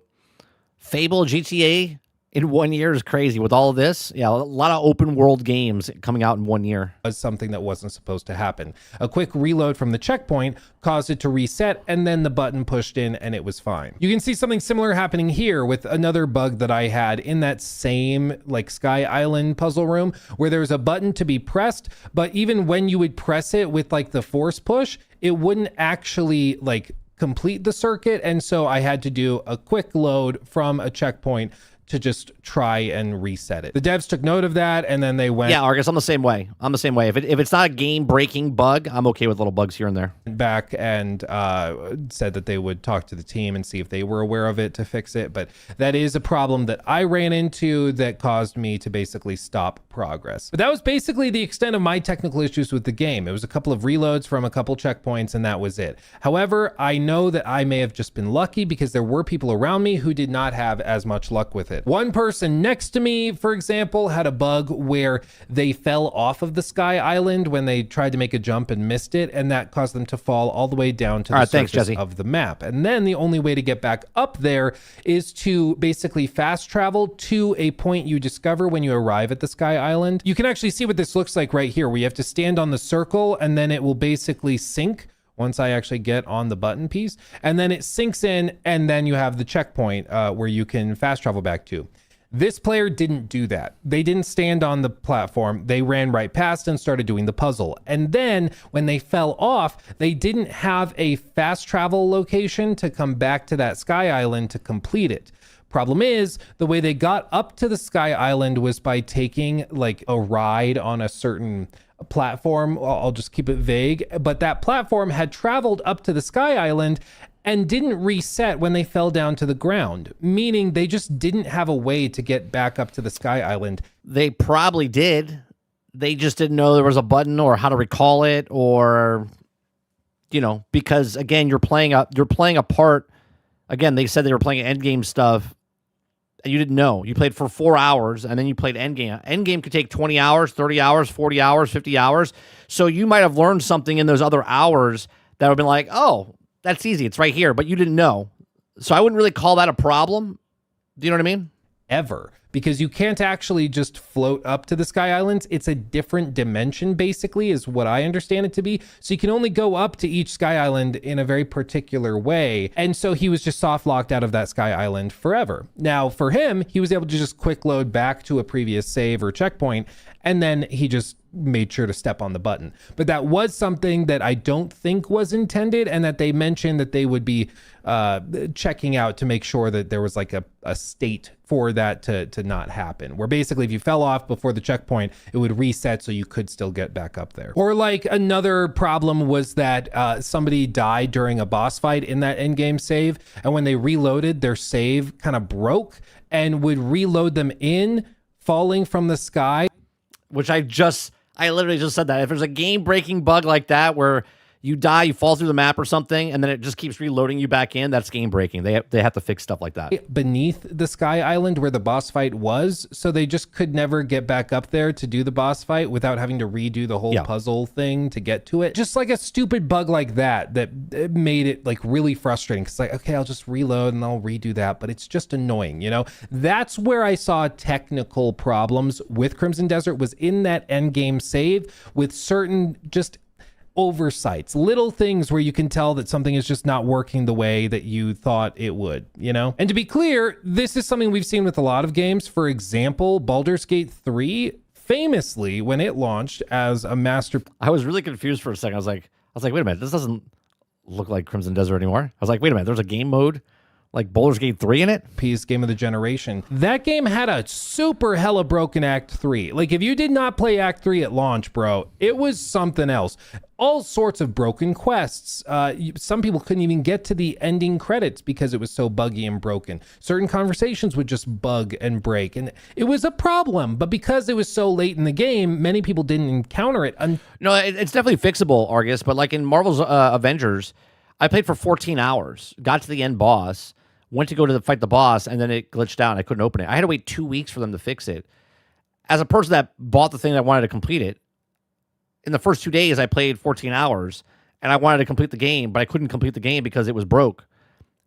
Fable GTA in 1 year is crazy with all of this. Yeah, a lot of open world games coming out in 1 year. Was something that wasn't supposed to happen. A quick reload from the checkpoint caused it to reset, and then the button pushed in and it was fine. You can see something similar happening here with another bug that I had in that same like Sky Island puzzle room, where there was a button to be pressed, but even when you would press it with like the force push, it wouldn't actually like complete the circuit. And so I had to do a quick load from a checkpoint to just try and reset it. The devs took note of that, and then they went Argus, I'm the same way. If it's not a game-breaking bug, I'm okay with little bugs here and there. back and said that they would talk to the team and see if they were aware of it to fix it. But that is a problem that I ran into that caused me to basically stop progress. But that was basically the extent of my technical issues with the game. It was a couple of reloads from a couple checkpoints, and that was it. However, I know that I may have just been lucky because there were people around me who did not have as much luck with it. One person next to me, for example, had a bug where they fell off of the Sky Island when they tried to make a jump and missed it, and that caused them to fall all the way down to the surface of the map. And then the only way to get back up there is to basically fast travel to a point you discover when you arrive at the Sky Island. You can actually see what this looks like right here, where you have to stand on the circle and then it will basically sync once I actually get on the button piece, and then it sinks in, and then you have the checkpoint where you can fast travel back to. This player didn't do that. They didn't stand on the platform. They ran right past and started doing the puzzle. And then when they fell off, they didn't have a fast travel location to come back to that Sky Island to complete it. Problem is, the way they got up to the Sky Island was by taking like a ride on a certain platform. I'll just keep it vague, but that platform had traveled up to the Sky Island and didn't reset when they fell down to the ground, meaning they just didn't have a way to get back up to the Sky Island. They probably did. They just didn't know there was a button or how to recall it, or, you know, because again, you're playing a part. Again, they said they were playing endgame stuff. You didn't know. You played for 4 hours, and then you played endgame. Endgame could take 20 hours, 30 hours, 40 hours, 50 hours. So you might have learned something in those other hours that would have been like, oh, that's easy. It's right here. But you didn't know. So I wouldn't really call that a problem. Do you know what I mean? Ever. Because you can't actually just float up to the Sky Islands. It's a different dimension, basically, is what I understand it to be. So you can only go up to each Sky Island in a very particular way. And so he was just soft locked out of that Sky Island forever. Now, for him, he was able to just quick load back to a previous save or checkpoint, and then he just made sure to step on the button. But that was something that I don't think was intended, and that they mentioned that they would be checking out to make sure that there was like a state for that to not happen, where basically if you fell off before the checkpoint, it would reset so you could still get back up there. Or like another problem was that somebody died during a boss fight in that endgame save, and when they reloaded, their save kind of broke and would reload them in falling from the sky. Which I literally just said that. If there's a game-breaking bug like that where you die, you fall through the map or something, and then it just keeps reloading you back in, that's game-breaking. They have to fix stuff like that. Beneath the Sky Island where the boss fight was, so they just could never get back up there to do the boss fight without having to redo the whole puzzle thing to get to it. Just like a stupid bug like that made it like really frustrating. Cause like, okay, I'll just reload and I'll redo that, but it's just annoying, you know? That's where I saw technical problems with Crimson Desert, was in that end game save with certain just oversights, little things where you can tell that something is just not working the way that you thought it would, you know? And to be clear, this is something we've seen with a lot of games. For example, Baldur's Gate 3, famously, when it launched as a master... I was really confused for a second. I was like, wait a minute, this doesn't look like Crimson Desert anymore. I was like, wait a minute, there's a game mode like Baldur's Gate 3 in it? Piece game of the generation. That game had a super hella broken Act 3. Like, if you did not play Act 3 at launch, bro, it was something else. All sorts of broken quests. Some people couldn't even get to the ending credits because it was so buggy and broken. Certain conversations would just bug and break, and it was a problem. But because it was so late in the game, many people didn't encounter it. No, it's definitely fixable, Argus, but like in Marvel's Avengers, I played for 14 hours, got to the end boss, went to go to fight the boss, and then it glitched out and I couldn't open it. I had to wait 2 weeks for them to fix it. As a person that bought the thing that wanted to complete it, in the first 2 days I played 14 hours and I wanted to complete the game, but I couldn't complete the game because it was broke.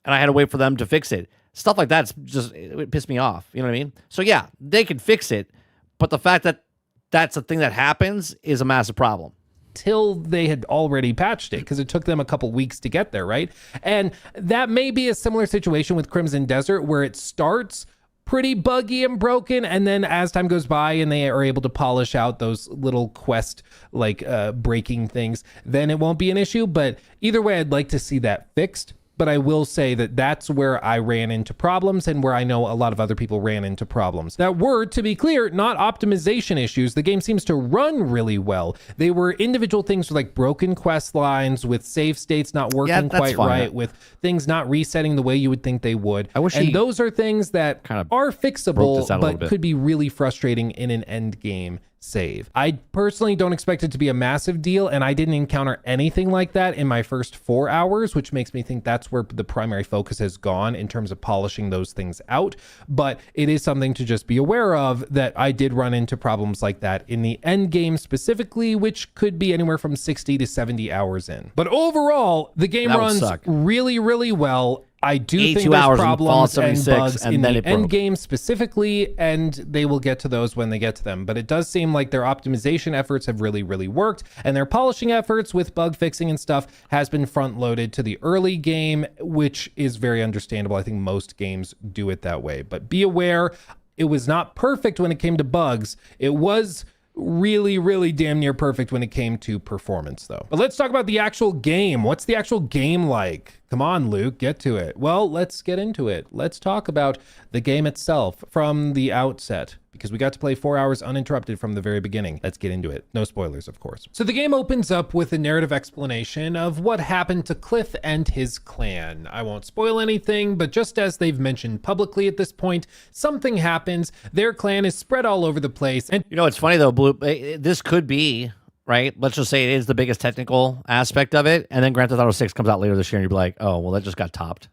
And I had to wait for them to fix it. Stuff like that's just, it pissed me off. You know what I mean? So yeah, they could fix it, but the fact that that's a thing that happens is a massive problem. Till they had already patched it, because it took them a couple weeks to get there, right? And that may be a similar situation with Crimson Desert, where it starts pretty buggy and broken, and then as time goes by and they are able to polish out those little quest like breaking things, then it won't be an issue. But either way, I'd like to see that fixed. But I will say that that's where I ran into problems, and where I know a lot of other people ran into problems that were, to be clear, not optimization issues. The game seems to run really well. They were individual things like broken quest lines, with save states not working quite right, with things not resetting the way you would think they would. And those are things that kind of are fixable, but could be really frustrating in an end game save. I personally don't expect it to be a massive deal, and I didn't encounter anything like that in my first 4 hours, which makes me think that's where the primary focus has gone in terms of polishing those things out. But it is something to just be aware of, that I did run into problems like that in the end game specifically, which could be anywhere from 60 to 70 hours in. But overall, the game runs really, really well. I do think there's problems and bugs in the end game specifically, and they will get to those when they get to them. But it does seem like their optimization efforts have really, really worked, and their polishing efforts with bug fixing and stuff has been front loaded to the early game, which is very understandable. I think most games do it that way. But be aware, it was not perfect when it came to bugs. It was really, really damn near perfect when it came to performance, though. But let's talk about the actual game. What's the actual game like? Come on, Luke, get to it. Well, let's get into it. Let's talk about the game itself from the outset, because we got to play 4 hours uninterrupted from the very beginning. Let's get into it. No spoilers, of course. So the game opens up with a narrative explanation of what happened to Cliff and his clan. I won't spoil anything, but just as they've mentioned publicly at this point, something happens. Their clan is spread all over the place. And you know, it's funny though, Blue, this could be, right? Let's just say it is the biggest technical aspect of it. And then Grand Theft Auto 6 comes out later this year and you'll be like, oh, well, that just got topped.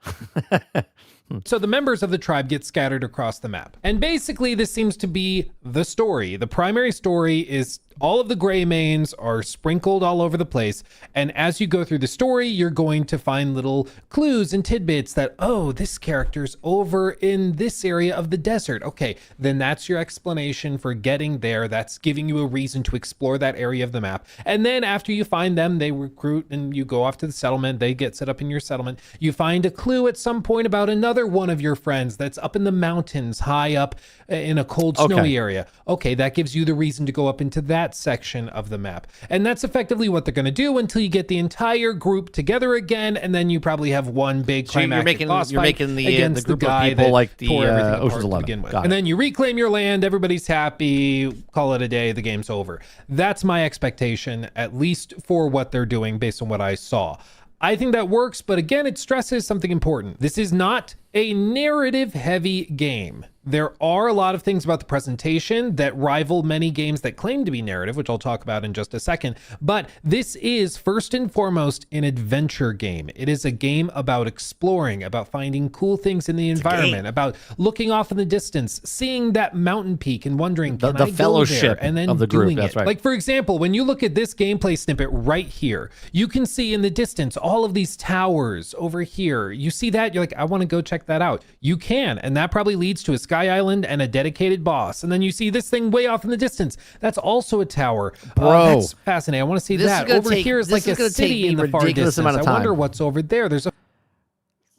So the members of the tribe get scattered across the map. And basically this seems to be the story. The primary story is all of the gray mains are sprinkled all over the place. And as you go through the story, you're going to find little clues and tidbits that, oh, this character's over in this area of the desert. Okay, then that's your explanation for getting there. That's giving you a reason to explore that area of the map. And then after you find them, they recruit and you go off to the settlement. They get set up in your settlement. You find a clue at some point about another one of your friends that's up in the mountains, high up in a cold, snowy area. Okay, that gives you the reason to go up into that section of the map. And that's effectively what they're going to do until you get the entire group together again, and then you probably have one big climactic boss fight against the guy of people like the Ocean's 11. And then you reclaim your land, everybody's happy, call it a day, the game's over. That's my expectation, at least for what they're doing based on what I saw. I think that works, but again, it stresses something important. This is not a narrative-heavy game. There are a lot of things about the presentation that rival many games that claim to be narrative, which I'll talk about in just a second. But this is first and foremost an adventure game. It is a game about exploring, about finding cool things in the environment, about looking off in the distance, seeing that mountain peak and wondering, can I go there? And then doing it. Like, for example, when you look at this gameplay snippet right here, you can see in the distance all of these towers over here. You see that? You're like, I want to go check check that out. You can, and that probably leads to a sky island and a dedicated boss. And then you see this thing way off in the distance. That's also a tower. Bro. That's fascinating. I want to see that. Over here is like a city in the far distance. I wonder what's over there. There's a...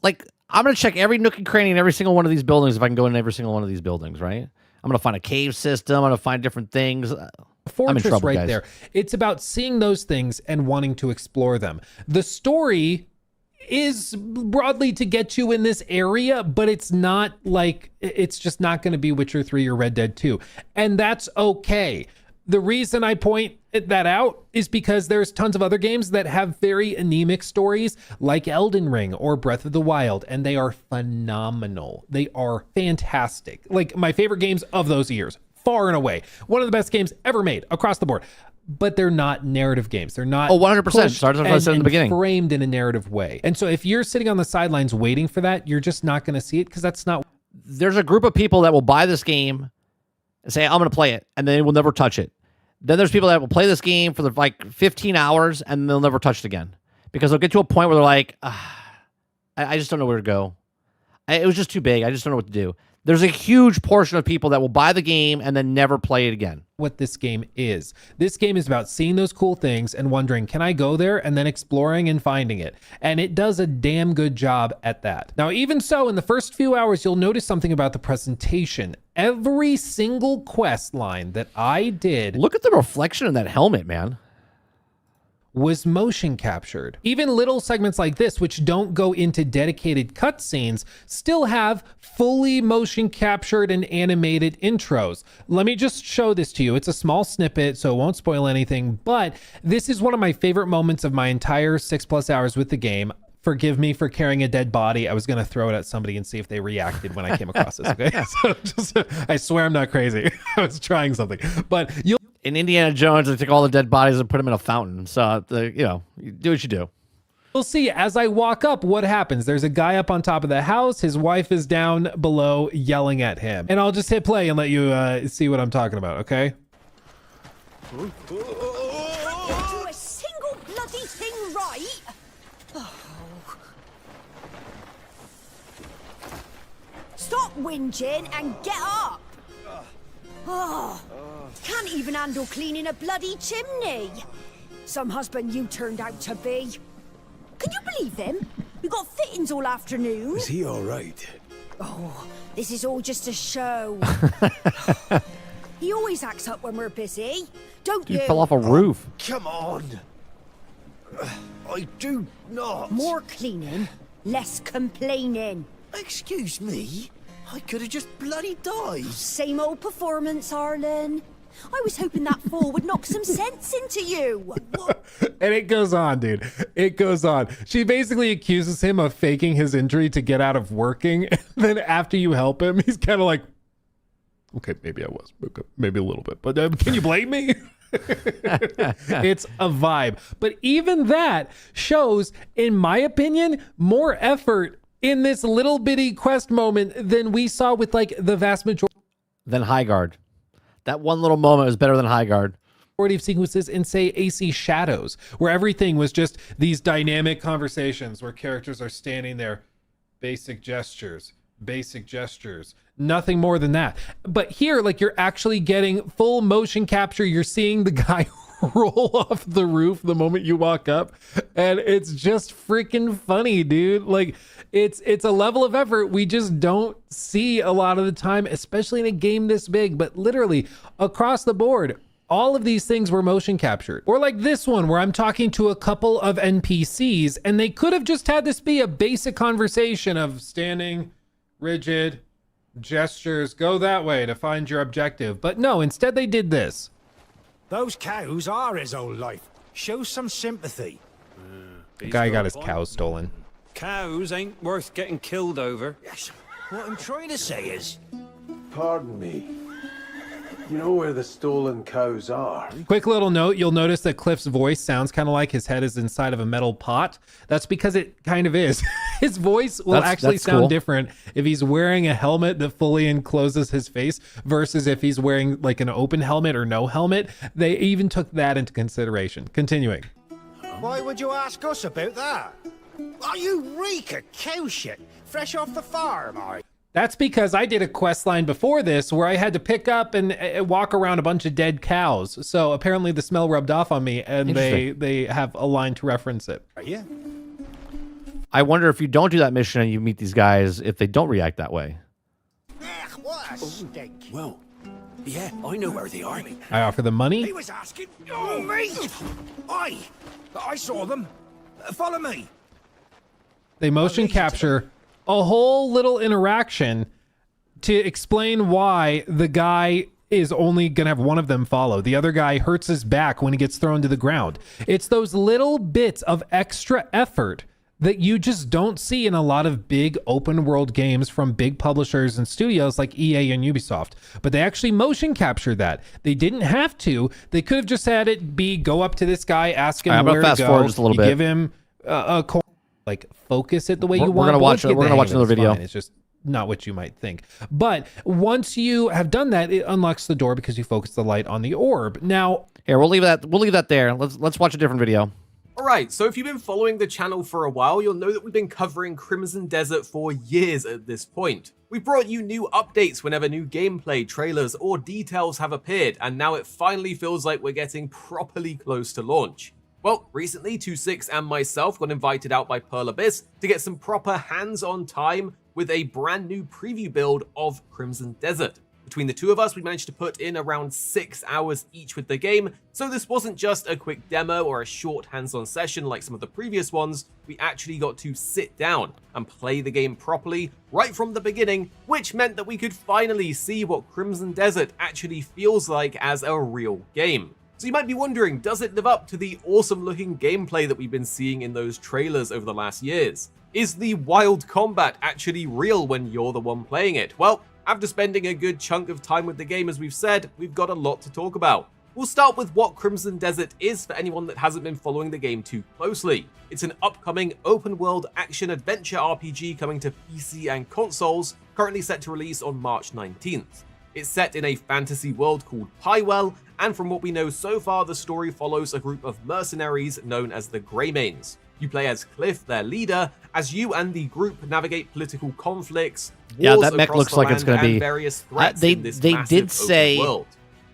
Like, I'm going to check every nook and cranny in every single one of these buildings if I can go in every single one of these buildings, right? I'm going to find a cave system. I'm going to find different things. Fortress trouble, right guys. there. It's about seeing those things and wanting to explore them. The story is broadly to get you in this area, but it's not like, it's just not going to be Witcher 3 or Red Dead 2. And that's okay. The reason I point that out is because there's tons of other games that have very anemic stories like Elden Ring or Breath of the Wild, and they are phenomenal. They are fantastic. Like my favorite games of those years, far and away. One of the best games ever made across the board. But they're not narrative games. They're not 100%. Sorry, what I said in the beginning. Framed in a narrative way. And so if you're sitting on the sidelines waiting for that, you're just not going to see it because that's not... There's a group of people that will buy this game and say, I'm going to play it, and they will never touch it. Then there's people that will play this game for like 15 hours, and they'll never touch it again. Because they'll get to a point where they're like, I just don't know where to go. It was just too big. I just don't know what to do. There's a huge portion of people that will buy the game and then never play it again. What this game is. This game is about seeing those cool things and wondering, can I go there? And then exploring and finding it. And it does a damn good job at that. Now, even so, in the first few hours, you'll notice something about the presentation. Every single quest line that I did... Look at the reflection in that helmet, man. Was motion captured. Even little segments like this, which don't go into dedicated cutscenes, still have fully motion captured and animated intros. Let me just show this to you. It's a small snippet, so it won't spoil anything, but this is one of my favorite moments of my entire 6+ hours with the game. Forgive me for carrying a dead body. I was going to throw it at somebody and see if they reacted when I came across this, okay? So I swear I'm not crazy. I was trying something, but you'll... In Indiana Jones, they took all the dead bodies and put them in a fountain. So, you do what you do. You'll see as I walk up what happens. There's a guy up on top of the house. His wife is down below yelling at him. And I'll just hit play and let you see what I'm talking about, okay? Do a single bloody thing right. Oh. Stop whinging and get up. Oh, can't even handle cleaning a bloody chimney. Some husband you turned out to be. Can you believe him? We got fittings all afternoon. Is he all right? Oh, this is all just a show. He always acts up when we're busy, don't you? You fell off a roof. Come on. I do not. More cleaning, less complaining. Excuse me? I could have just bloody died. Same old performance, Arlen. I was hoping that fall would knock some sense into you. And it goes on, dude. It goes on. She basically accuses him of faking his injury to get out of working. And then after you help him, he's kind of like, okay, maybe I was. Okay, maybe a little bit. But can you blame me? It's a vibe. But even that shows, in my opinion, more effort in this little bitty quest moment than we saw with like the vast majority. Than Highguard. That one little moment was better than Highguard. Of sequences in say AC Shadows, where everything was just these dynamic conversations where characters are standing there, basic gestures, nothing more than that. But here, like, you're actually getting full motion capture. You're seeing the guy roll off the roof the moment you walk up, and it's just freaking funny, dude. Like, it's a level of effort we just don't see a lot of the time, especially in a game this big. But literally across the board, all of these things were motion captured. Or like this one where I'm talking to a couple of NPCs and they could have just had this be a basic conversation of standing, rigid, gestures, go that way to find your objective. But no, instead they did this. Those cows are his old life. Show some sympathy. The guy got his cows stolen. Cows ain't worth getting killed over. Yes. What I'm trying to say is... Pardon me. You know where the stolen cows are? Quick little note, you'll notice that Cliff's voice sounds kind of like his head is inside of a metal pot. That's because it kind of is. His voice will actually sound different if he's wearing a helmet that fully encloses his face versus if he's wearing like an open helmet or no helmet. They even took that into consideration. Continuing. Why would you ask us about that? Oh, you reek of cow shit. Fresh off the farm, are you? That's because I did a quest line before this where I had to pick up and walk around a bunch of dead cows. So apparently the smell rubbed off on me, and they have a line to reference it. Are you? I wonder if you don't do that mission and you meet these guys, if they don't react that way. What a stink. Well, yeah, I know where they are. I offer them money. He was asking. Oh, me! I saw them. Follow me. They motion capture a whole little interaction to explain why the guy is only gonna have one of them follow. The other guy hurts his back when he gets thrown to the ground. It's those little bits of extra effort that you just don't see in a lot of big open world games from big publishers and studios like EA and Ubisoft. But they actually motion capture that. They didn't have to. They could have just had it be go up to this guy, ask him where to fast go. forward just a little you bit. give him a coin, like focus it the way you want. We're gonna watch another video. It's just not what you might think. But once you have done that, it unlocks the door because you focus the light on the orb. Now, here, we'll leave that there. Let's watch a different video. Alright, so if you've been following the channel for a while, you'll know that we've been covering Crimson Desert for years at this point. We brought you new updates whenever new gameplay, trailers, or details have appeared, and now it finally feels like we're getting properly close to launch. Well, recently, 2-6 and myself got invited out by Pearl Abyss to get some proper hands-on time with a brand new preview build of Crimson Desert. Between the two of us, we managed to put in around 6 hours each with the game, so this wasn't just a quick demo or a short hands-on session like some of the previous ones. We actually got to sit down and play the game properly right from the beginning, which meant that we could finally see what Crimson Desert actually feels like as a real game. So you might be wondering, does it live up to the awesome looking gameplay that we've been seeing in those trailers over the last years? Is the wild combat actually real when you're the one playing it? Well, after spending a good chunk of time with the game, as we've said, we've got a lot to talk about. We'll start with what Crimson Desert is for anyone that hasn't been following the game too closely. It's an upcoming open-world action-adventure RPG coming to PC and consoles, currently set to release on March 19th. It's set in a fantasy world called Pywell, and from what we know so far, the story follows a group of mercenaries known as the Greymanes. You play as Cliff, their leader, as you and the group navigate political conflicts, wars that mech looks like it's going to be various threats they in this did massive say open world.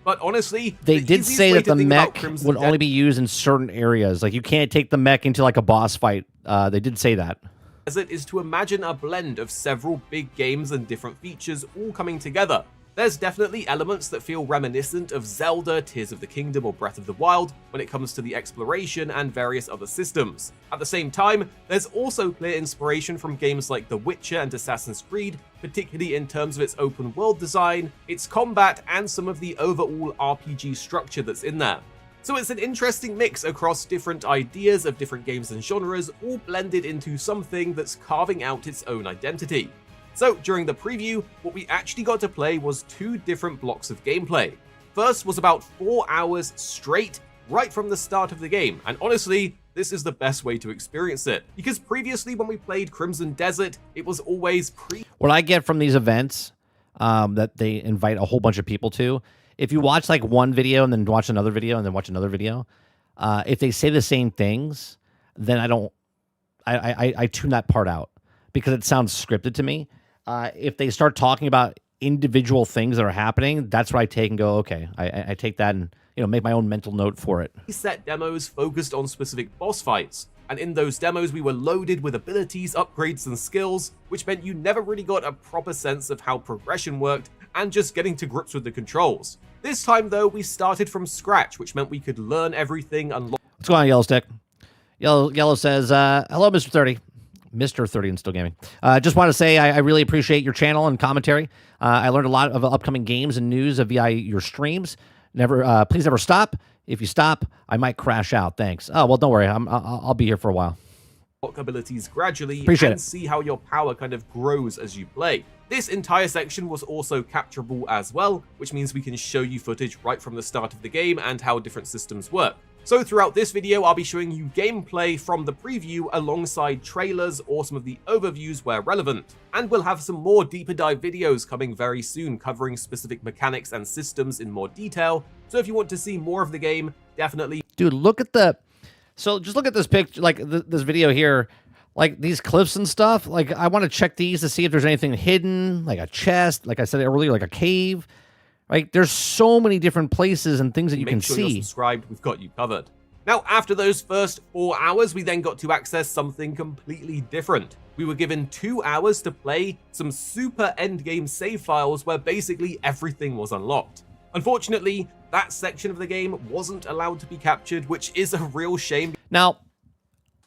But honestly, they did say that the mech Crimson would only be used in certain areas. Like you can't take the mech into like a boss fight. They did say that. Desert is to imagine a blend of several big games and different features all coming together. There's definitely elements that feel reminiscent of Zelda, Tears of the Kingdom, or Breath of the Wild when it comes to the exploration and various other systems. At the same time, there's also clear inspiration from games like The Witcher and Assassin's Creed, particularly in terms of its open world design, its combat, and some of the overall RPG structure that's in there. So it's an interesting mix across different ideas of different games and genres, all blended into something that's carving out its own identity. So during the preview, what we actually got to play was 2 different blocks of gameplay. First was about 4 hours straight, right from the start of the game, and honestly, this is the best way to experience it, because previously when we played Crimson Desert, it was always What I get from these events that they invite a whole bunch of people to, if you watch like one video and then watch another video and then watch another video, if they say the same things, then I tune that part out because it sounds scripted to me. If they start talking about individual things that are happening, that's where I take and go, okay, I take that and make my own mental note for it. Set demos focused on specific boss fights, and in those demos we were loaded with abilities, upgrades, and skills, which meant you never really got a proper sense of how progression worked and just getting to grips with the controls. This time though, we started from scratch, which meant we could learn everything and What's going on, Yellow Stick? Yellow says, hello, Mr. 30. Mr. 30 and Still Gaming. Just want to say I really appreciate your channel and commentary. I learned a lot of upcoming games and news via your streams. Please never stop. If you stop, I might crash out. Thanks. Oh, well, don't worry. I'll be here for a while. abilities gradually Appreciate and it. see how your power kind of grows as you play. This entire section was also capturable as well, which means we can show you footage right from the start of the game and how different systems work. So throughout this video, I'll be showing you gameplay from the preview alongside trailers or some of the overviews where relevant. And we'll have some more deeper dive videos coming very soon covering specific mechanics and systems in more detail. So if you want to see more of the game, definitely... Dude, look at the... So just look at this picture, like this video here. Like these cliffs and stuff, like I want to check these to see if there's anything hidden, like a chest, like I said earlier, like a cave. Like there's so many different places and things that you can Make sure you're see. subscribed, we've got you covered. Now, after those first 4 hours, we then got to access something completely different. We were given 2 hours to play some super endgame save files where basically everything was unlocked. Unfortunately, that section of the game wasn't allowed to be captured, which is a real shame. Now,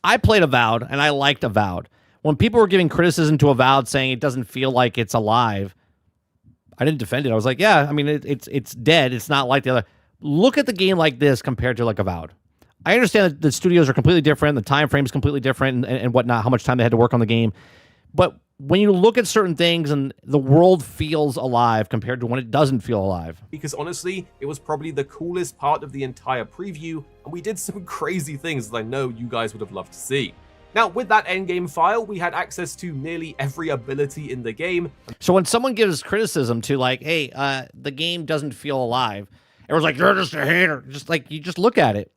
I played Avowed and I liked Avowed. When people were giving criticism to Avowed saying it doesn't feel like it's alive, I didn't defend it. I was like, yeah, I mean, it's dead. It's not like the other. Look at the game like this compared to like Avowed. I understand that the studios are completely different, the time frame is completely different, and whatnot, how much time they had to work on the game. But when you look at certain things and the world feels alive compared to when it doesn't feel alive. Because honestly, it was probably the coolest part of the entire preview, and we did some crazy things that I know you guys would have loved to see. Now, with that endgame file, we had access to nearly every ability in the game. So when someone gives criticism to like, hey, the game doesn't feel alive, everyone's like, you're just a hater. Just like, you just look at it.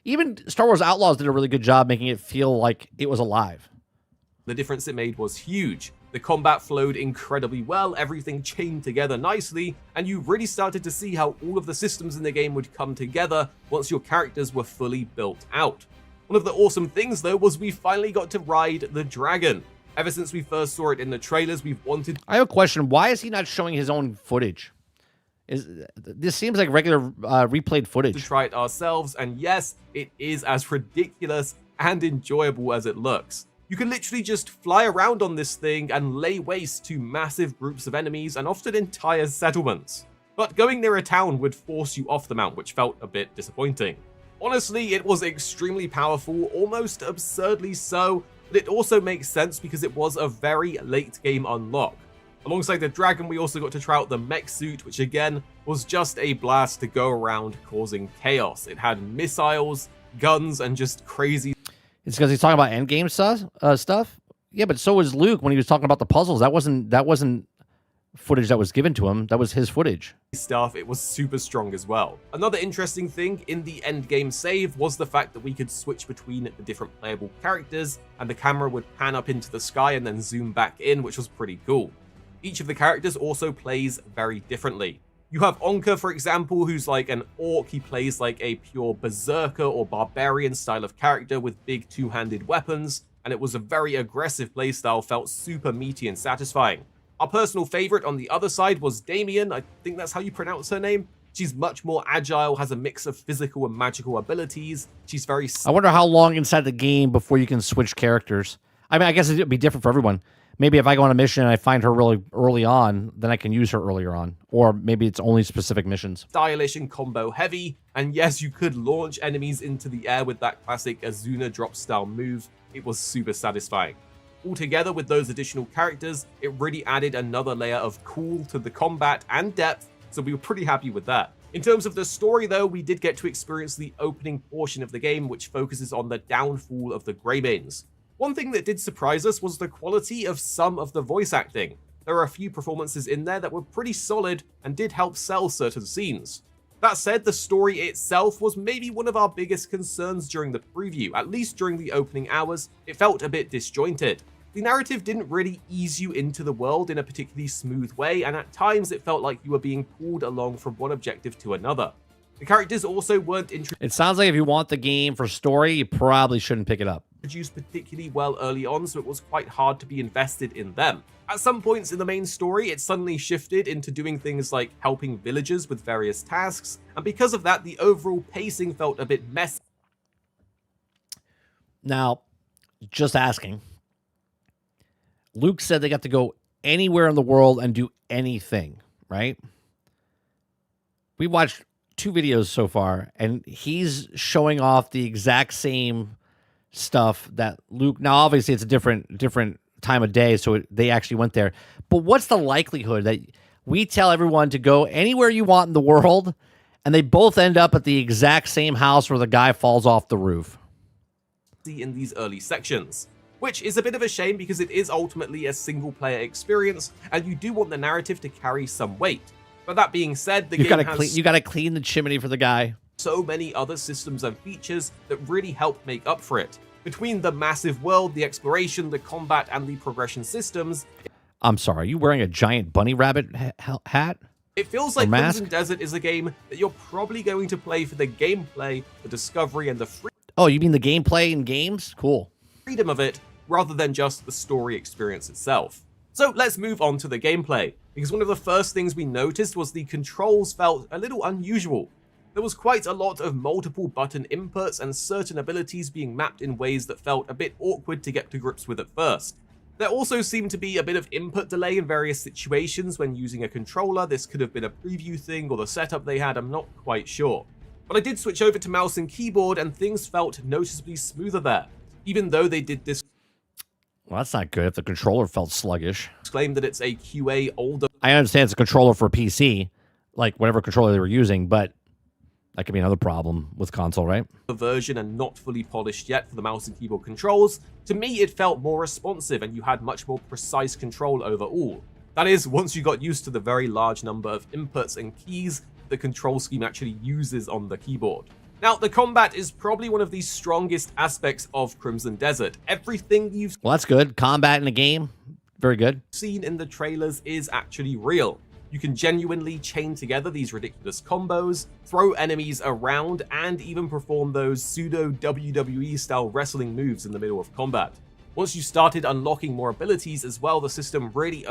Even Star Wars Outlaws did a really good job making it feel like it was alive. The difference it made was huge. The combat flowed incredibly well, everything chained together nicely, and you really started to see how all of the systems in the game would come together once your characters were fully built out. One of the awesome things though was we finally got to ride the dragon. Ever since we first saw it in the trailers, we've wanted... I have a question. Why is he not showing his own footage? This seems like regular replayed footage. To try it ourselves, and yes, it is as ridiculous and enjoyable as it looks. You can literally just fly around on this thing and lay waste to massive groups of enemies and often entire settlements. But going near a town would force you off the mount, which felt a bit disappointing. Honestly, it was extremely powerful, almost absurdly so, but it also makes sense because it was a very late game unlock. Alongside the dragon, we also got to try out the mech suit, which again was just a blast to go around causing chaos. It had missiles, guns, and just crazy. It's because he's talking about endgame stuff. Yeah, but so was Luke when he was talking about the puzzles. That wasn't footage that was given to him. That was his footage. Stuff. It was super strong as well. Another interesting thing in the endgame save was the fact that we could switch between the different playable characters, and the camera would pan up into the sky and then zoom back in, which was pretty cool. Each of the characters also plays very differently. You have Onka, for example, who's like an orc. He plays like a pure berserker or barbarian style of character with big two-handed weapons, and it was a very aggressive playstyle, felt super meaty and satisfying. Our personal favorite on the other side was Damien. I think that's how you pronounce her name. She's much more agile, has a mix of physical and magical abilities. She's very... I wonder how long inside the game before you can switch characters. I mean, I guess it'd be different for everyone. Maybe if I go on a mission and I find her really early on, then I can use her earlier on. Or maybe it's only specific missions. Stylish and combo heavy. And yes, you could launch enemies into the air with that classic Azuna drop style move. It was super satisfying. Altogether, with those additional characters, it really added another layer of cool to the combat and depth, so we were pretty happy with that. In terms of the story though, we did get to experience the opening portion of the game, which focuses on the downfall of the Greymanes. One thing that did surprise us was the quality of some of the voice acting. There are a few performances in there that were pretty solid and did help sell certain scenes. That said, the story itself was maybe one of our biggest concerns during the preview, at least during the opening hours. It felt a bit disjointed. The narrative didn't really ease you into the world in a particularly smooth way, and at times it felt like you were being pulled along from one objective to another. The characters also weren't It sounds like if you want the game for story, you probably shouldn't pick it up. Introduced particularly well early on, so it was quite hard to be invested in them. At some points in the main story, it suddenly shifted into doing things like helping villagers with various tasks, and because of that, the overall pacing felt a bit messy. Now, just asking. Luke said they got to go anywhere in the world and do anything, right? We watched 2 videos so far, and he's showing off the exact same stuff that Luke... Now, obviously, it's a different time of day, so they actually went there. But what's the likelihood that we tell everyone to go anywhere you want in the world, and they both end up at the exact same house where the guy falls off the roof? In these early sections, which is a bit of a shame because it is ultimately a single-player experience, and you do want the narrative to carry some weight. But that being said, the game has... You gotta clean the chimney for the guy. So many other systems and features that really help make up for it. Between the massive world, the exploration, the combat, and the progression systems, I'm sorry, are you wearing a giant bunny rabbit hat? it feels like Crimson Desert is a game that you're probably going to play for the gameplay, the discovery, and the Oh, you mean the gameplay in games? Cool. freedom of it, rather than just the story experience itself. So let's move on to the gameplay, because one of the first things we noticed was the controls felt a little unusual. There was quite a lot of multiple button inputs and certain abilities being mapped in ways that felt a bit awkward to get to grips with at first. There also seemed to be a bit of input delay in various situations when using a controller. This could have been a preview thing or the setup they had, I'm not quite sure. But I did switch over to mouse and keyboard and things felt noticeably smoother there, even though they did this. Well, that's not good if the controller felt sluggish. Claim that it's a QA older. I understand it's a controller for PC, like whatever controller they were using, but that could be another problem with console, right? Version and not fully polished yet for the mouse and keyboard controls. To me, it felt more responsive and you had much more precise control overall. That is, once you got used to the very large number of inputs and keys the control scheme actually uses on the keyboard. Now, the combat is probably one of the strongest aspects of Crimson Desert. Everything you've that's good. Combat in a game, very good. Seen in the trailers is actually real. You can genuinely chain together these ridiculous combos, throw enemies around, and even perform those pseudo WWE style wrestling moves in the middle of combat. Once you started unlocking more abilities as well, the system really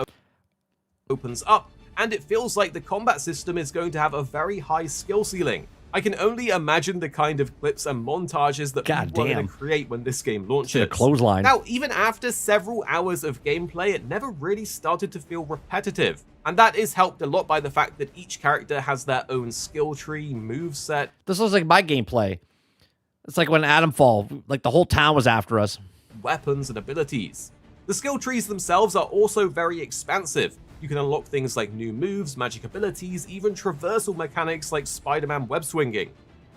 opens up, and it feels like the combat system is going to have a very high skill ceiling. I can only imagine the kind of clips and montages that people are going to create when this game launches. Clothesline. Now, even after several hours of gameplay, it never really started to feel repetitive. And that is helped a lot by the fact that each character has their own skill tree, moveset. This looks like my gameplay. It's like when Adamfall, like the whole town was after us. Weapons and abilities. The skill trees themselves are also very expansive. You can unlock things like new moves, magic abilities, even traversal mechanics like Spider-Man web swinging.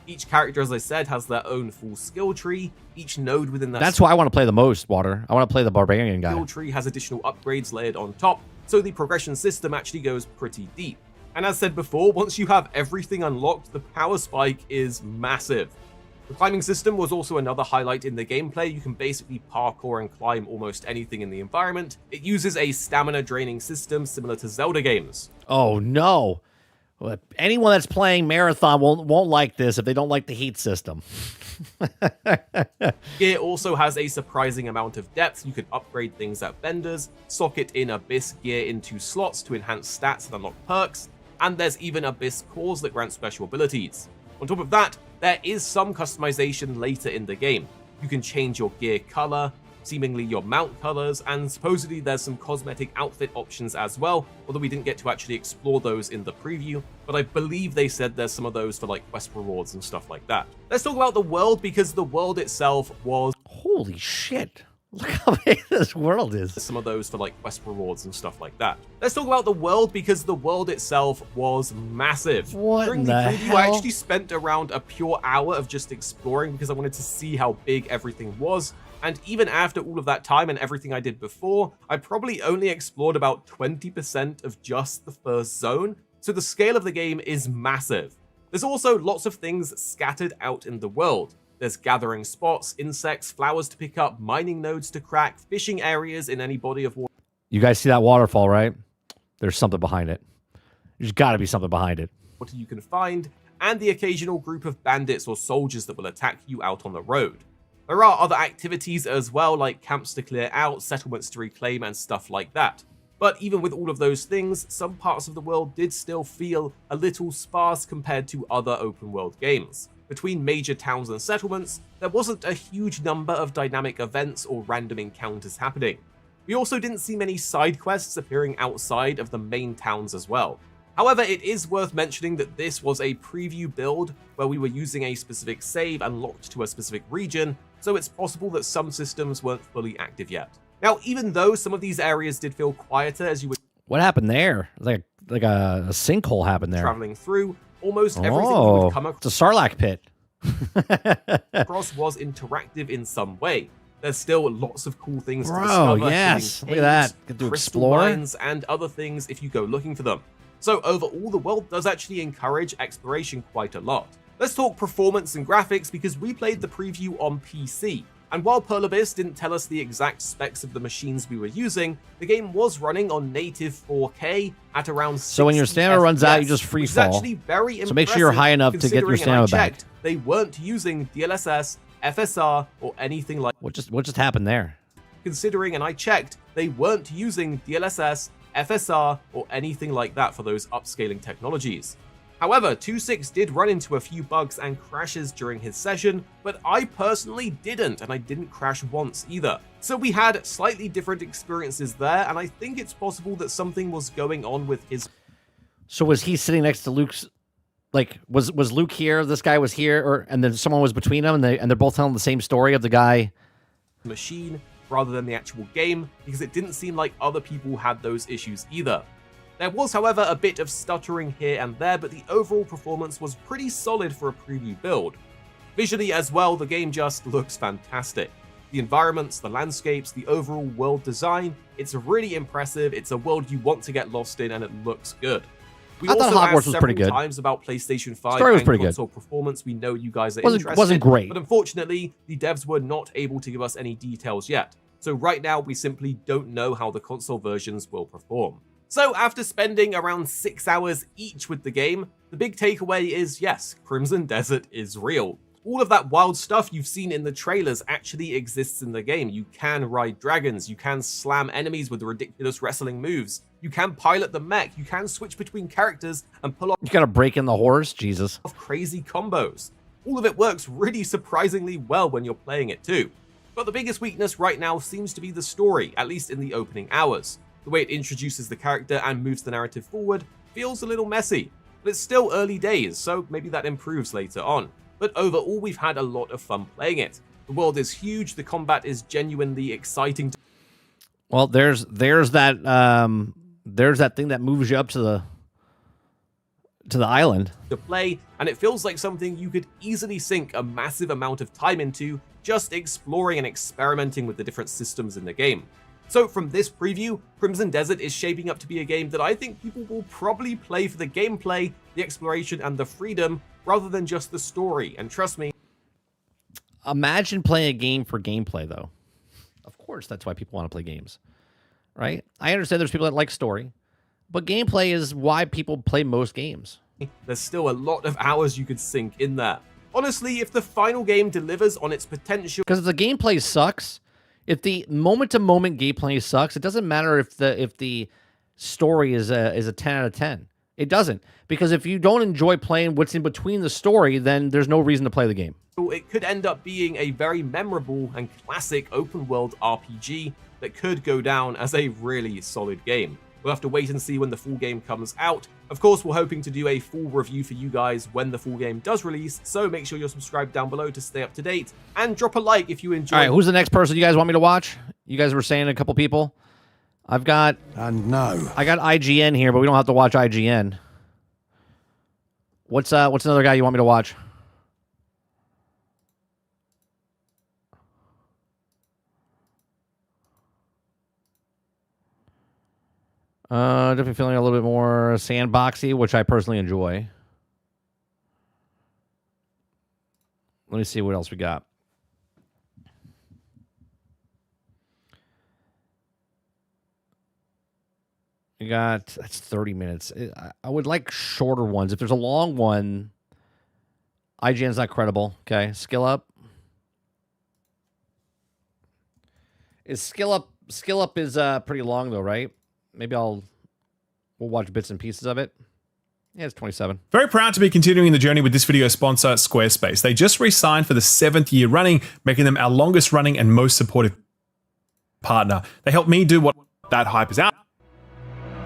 Each character, as I said, has their own full skill tree. Each node within that That's who I want to play the most, Water. I want to play the barbarian guy. Skill tree has additional upgrades layered on top, so the progression system actually goes pretty deep. And as said before, once you have everything unlocked, the power spike is massive. The climbing system was also another highlight in the gameplay. You can basically parkour and climb almost anything in the environment. It uses a stamina draining system similar to Zelda games. Oh no. Anyone that's playing Marathon won't like this if they don't like the heat system. Gear also has a surprising amount of depth. You can upgrade things at vendors, socket in Abyss gear into slots to enhance stats and unlock perks, and there's even Abyss cores that grant special abilities. On top of that, there is some customization later in the game. You can change your gear color, seemingly your mount colors, and supposedly there's some cosmetic outfit options as well, although we didn't get to actually explore those in the preview, but I believe they said there's some of those for like quest rewards and stuff like that. Let's talk about the world, because the world itself was... Holy shit. Look how big this world is. Some of those for like quest rewards and stuff like that. Let's talk about the world, because the world itself was massive. What During the preview, I actually spent around a pure hour of just exploring because I wanted to see how big everything was. And even after all of that time and everything I did before, I probably only explored about 20% of just the first zone. So the scale of the game is massive. There's also lots of things scattered out in the world. There's gathering spots, insects, flowers to pick up, mining nodes to crack, fishing areas in any body of water. You guys see that waterfall, right? There's something behind it. There's got to be something behind it. What you can find, and the occasional group of bandits or soldiers that will attack you out on the road. There are other activities as well, like camps to clear out, settlements to reclaim, and stuff like that. But even with all of those things, some parts of the world did still feel a little sparse compared to other open world games. Between major towns and settlements, there wasn't a huge number of dynamic events or random encounters happening. We also didn't see many side quests appearing outside of the main towns as well. However, it is worth mentioning that this was a preview build where we were using a specific save and locked to a specific region, so it's possible that some systems weren't fully active yet. Now, even though some of these areas did feel quieter as you were... What happened there? Like a sinkhole happened there. Traveling through, almost everything you would come across. It's a Sarlacc pit. across was interactive in some way. There's still lots of cool things to Bro, discover. yes. Look at that. Get to crystal explore. mines and other things if you go looking for them. So overall, the world does actually encourage exploration quite a lot. Let's talk performance and graphics, because we played the preview on PC, And while Pearl Abyss didn't tell us the exact specs of the machines we were using, the game was running on native 4K at around 60 So when your stamina runs out, you just free fall. Actually very impressive, so make sure you're high enough to get your stamina back. They weren't using DLSS, FSR, or anything like. What just happened there? Considering, and I checked, they weren't using DLSS, FSR, or anything like that for those upscaling technologies. However, 2.6 did run into a few bugs and crashes during his session, but I personally didn't, and I didn't crash once either. So we had slightly different experiences there, and I think it's possible that something was going on with his. So was he sitting next to Luke's? Like, was Luke here? This guy was here, and then someone was between them, and they're both telling the same story of the guy. Machine rather than the actual game, because it didn't seem like other people had those issues either. There was, however, a bit of stuttering here and there, but the overall performance was pretty solid for a preview build. Visually as well, the game just looks fantastic. The environments, the landscapes, the overall world design, it's really impressive, it's a world you want to get lost in, and it looks good. We I thought also Hogwarts asked was pretty several good. times about PlayStation 5 Story was and pretty console performance. We know you guys are interested. Wasn't great. But unfortunately, the devs were not able to give us any details yet. So right now, we simply don't know how the console versions will perform. So after spending around 6 hours each with the game, the big takeaway is yes, Crimson Desert is real. All of that wild stuff you've seen in the trailers actually exists in the game. You can ride dragons, you can slam enemies with ridiculous wrestling moves, you can pilot the mech, you can switch between characters and pull off You gotta break in the horse, Jesus. crazy combos. All of it works really surprisingly well when you're playing it too. But the biggest weakness right now seems to be the story, at least in the opening hours. The way it introduces the character and moves the narrative forward feels a little messy, but it's still early days, so maybe that improves later on. But overall, we've had a lot of fun playing it. The world is huge, the combat is genuinely exciting. Well, there's that thing that moves you up to the island to play, and it feels like something you could easily sink a massive amount of time into, just exploring and experimenting with the different systems in the game. So from this preview, Crimson Desert is shaping up to be a game that I think people will probably play for the gameplay, the exploration, and the freedom, rather than just the story. And trust me, imagine playing a game for gameplay, though. Of course, that's why people want to play games, right? I understand there's people that like story, but gameplay is why people play most games. there's still a lot of hours you could sink in there. Honestly, if the final game delivers on its potential... Because if the gameplay sucks, if the moment-to-moment gameplay sucks, it doesn't matter if the story is a 10 out of 10. It doesn't. Because if you don't enjoy playing what's in between the story, then there's no reason to play the game. It could end up being a very memorable and classic open-world RPG that could go down as a really solid game. We'll have to wait and see when the full game comes out. Of course, we're hoping to do a full review for you guys when the full game does release, so make sure you're subscribed down below to stay up to date, and drop a like if you enjoy. All right, who's the next person you guys want me to watch? You guys were saying a couple people. I've got... no. I got IGN here, but we don't have to watch IGN. What's another guy you want me to watch? Definitely feeling a little bit more sandboxy, which I personally enjoy. Let me see what else we got. We got, that's 30 minutes. I would like shorter ones. If there's a long one, IGN's not credible. Okay, Skill Up. Skill Up is pretty long though, right? Maybe we'll watch bits and pieces of it. Yeah, it's 27. Very proud to be continuing the journey with this video sponsor, Squarespace. They just re-signed for the 7th year running, making them our longest running and most supportive partner. They help me do what that hype is out.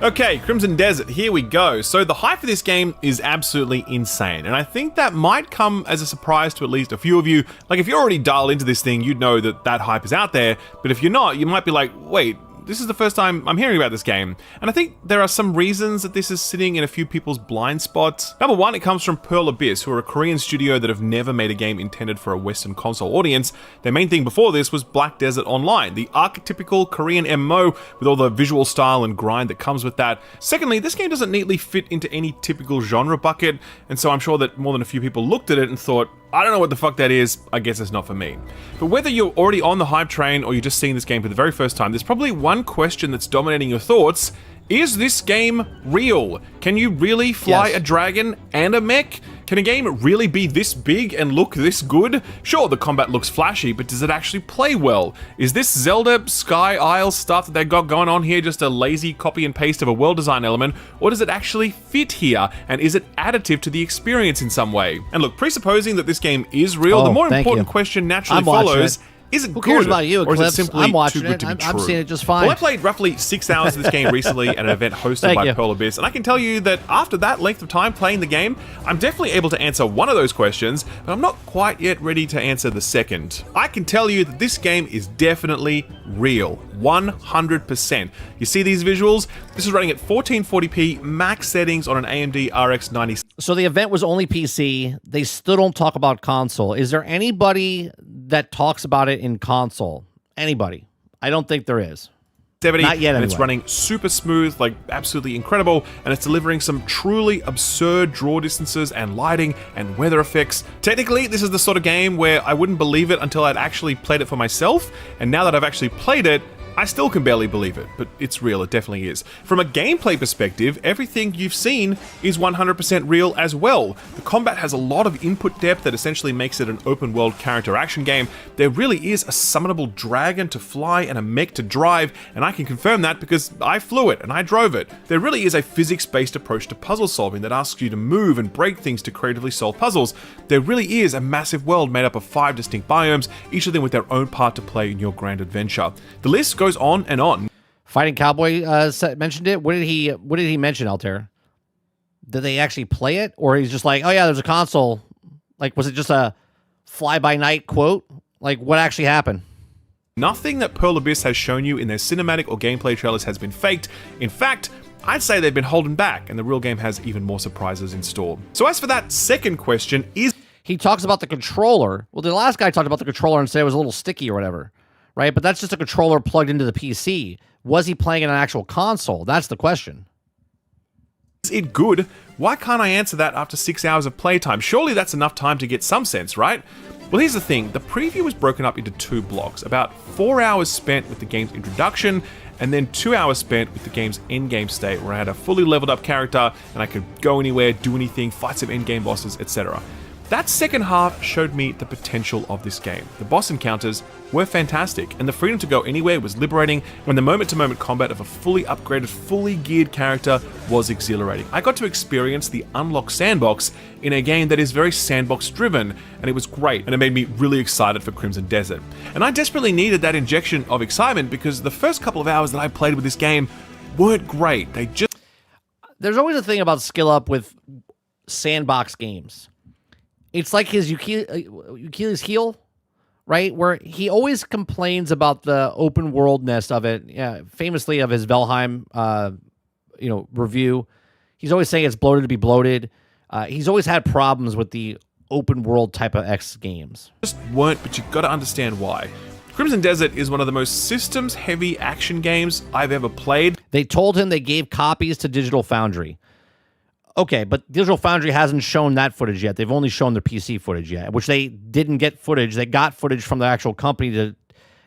Okay, Crimson Desert, here we go. So the hype for this game is absolutely insane, and I think that might come as a surprise to at least a few of you. Like, if you're already dialed into this thing, you'd know that hype is out there, but if you're not, you might be like, wait, this is the first time I'm hearing about this game. And I think there are some reasons that this is sitting in a few people's blind spots. Number one, it comes from Pearl Abyss, who are a Korean studio that have never made a game intended for a Western console audience. Their main thing before this was Black Desert Online, the archetypical Korean MMO with all the visual style and grind that comes with that. Secondly, this game doesn't neatly fit into any typical genre bucket, and so I'm sure that more than a few people looked at it and thought, I don't know what the fuck that is, I guess it's not for me. But whether you're already on the hype train or you're just seeing this game for the very first time, there's probably one question that's dominating your thoughts. Is this game real? Can you really fly a dragon and a mech? Can a game really be this big and look this good? Sure, the combat looks flashy, but does it actually play well? Is this Zelda Sky Isle stuff that they got going on here just a lazy copy and paste of a world design element, or does it actually fit here? And is it additive to the experience in some way? And look, presupposing that this game is real, the more important question naturally follows, is it Who cares good, about you, or is it Eclipse? simply I'm watching too good to be it. true? I'm seeing it just fine. Well, I played roughly 6 hours of this game recently at an event hosted by Pearl Abyss, and I can tell you that after that length of time playing the game, I'm definitely able to answer one of those questions, but I'm not quite yet ready to answer the second. I can tell you that this game is definitely real, 100%. You see these visuals? This is running at 1440p max settings on an AMD RX 90. So the event was only PC. They still don't talk about console. Is there anybody that talks about it in console? Anybody? I don't think there is. 70, Not yet, and it's anyway. running super smooth, like absolutely incredible, and it's delivering some truly absurd draw distances and lighting and weather effects. Technically, this is the sort of game where I wouldn't believe it until I'd actually played it for myself, and now that I've actually played it, I still can barely believe it, but it's real, it definitely is. From a gameplay perspective, everything you've seen is 100% real as well. The combat has a lot of input depth that essentially makes it an open world character action game. There really is a summonable dragon to fly and a mech to drive, and I can confirm that because I flew it and I drove it. There really is a physics-based approach to puzzle solving that asks you to move and break things to creatively solve puzzles. There really is a massive world made up of 5 distinct biomes, each of them with their own part to play in your grand adventure. The list goes on and on. Fighting Cowboy mentioned it. What did he mention, Altair? Did they actually play it, or he's just like, oh yeah, there's a console? Like, was it just a fly-by-night quote? Like, what actually happened? Nothing that Pearl Abyss has shown you in their cinematic or gameplay trailers has been faked. In fact, I'd say they've been holding back, and the real game has even more surprises in store. So as for that second question, he talks about the controller. Well, the last guy talked about the controller and said it was a little sticky or whatever. Right, but that's just a controller plugged into the PC. Was he playing in an actual console? That's the question. Is it good? Why can't I answer that after 6 hours of playtime? Surely that's enough time to get some sense, right? Well, here's the thing. The preview was broken up into 2 blocks. About 4 hours spent with the game's introduction, and then 2 hours spent with the game's endgame state, where I had a fully leveled up character, and I could go anywhere, do anything, fight some endgame bosses, etc. That second half showed me the potential of this game. The boss encounters were fantastic, and the freedom to go anywhere was liberating when the moment-to-moment combat of a fully upgraded, fully geared character was exhilarating. I got to experience the unlock sandbox in a game that is very sandbox-driven, and it was great, and it made me really excited for Crimson Desert. And I desperately needed that injection of excitement because the first couple of hours that I played with this game weren't great. There's always a thing about skill up with sandbox games. It's like his Achilles heel, right? Where he always complains about the open worldness of it. Yeah, famously of his Valheim, review. He's always saying it's bloated to be bloated. He's always had problems with the open world type of X games. Just weren't, but you've got to understand why. Crimson Desert is one of the most systems-heavy action games I've ever played. They told him they gave copies to Digital Foundry. Okay, but Digital Foundry hasn't shown that footage yet. They've only shown their PC footage yet, which they didn't get footage. They got footage from the actual company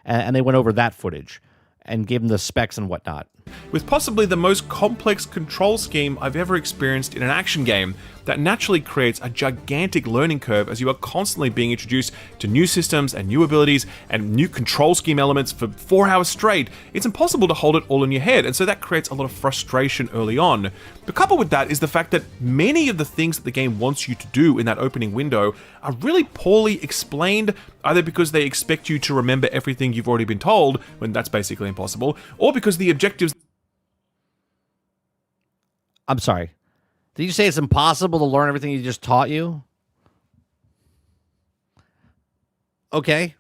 and they went over that footage and gave them the specs and whatnot. With possibly the most complex control scheme I've ever experienced in an action game, that naturally creates a gigantic learning curve as you are constantly being introduced to new systems and new abilities and new control scheme elements for 4 hours straight. It's impossible to hold it all in your head, and so that creates a lot of frustration early on. But coupled with that is the fact that many of the things that the game wants you to do in that opening window are really poorly explained, either because they expect you to remember everything you've already been told, when that's basically impossible, or because the objectives... I'm sorry. Did you say it's impossible to learn everything he just taught you? Okay.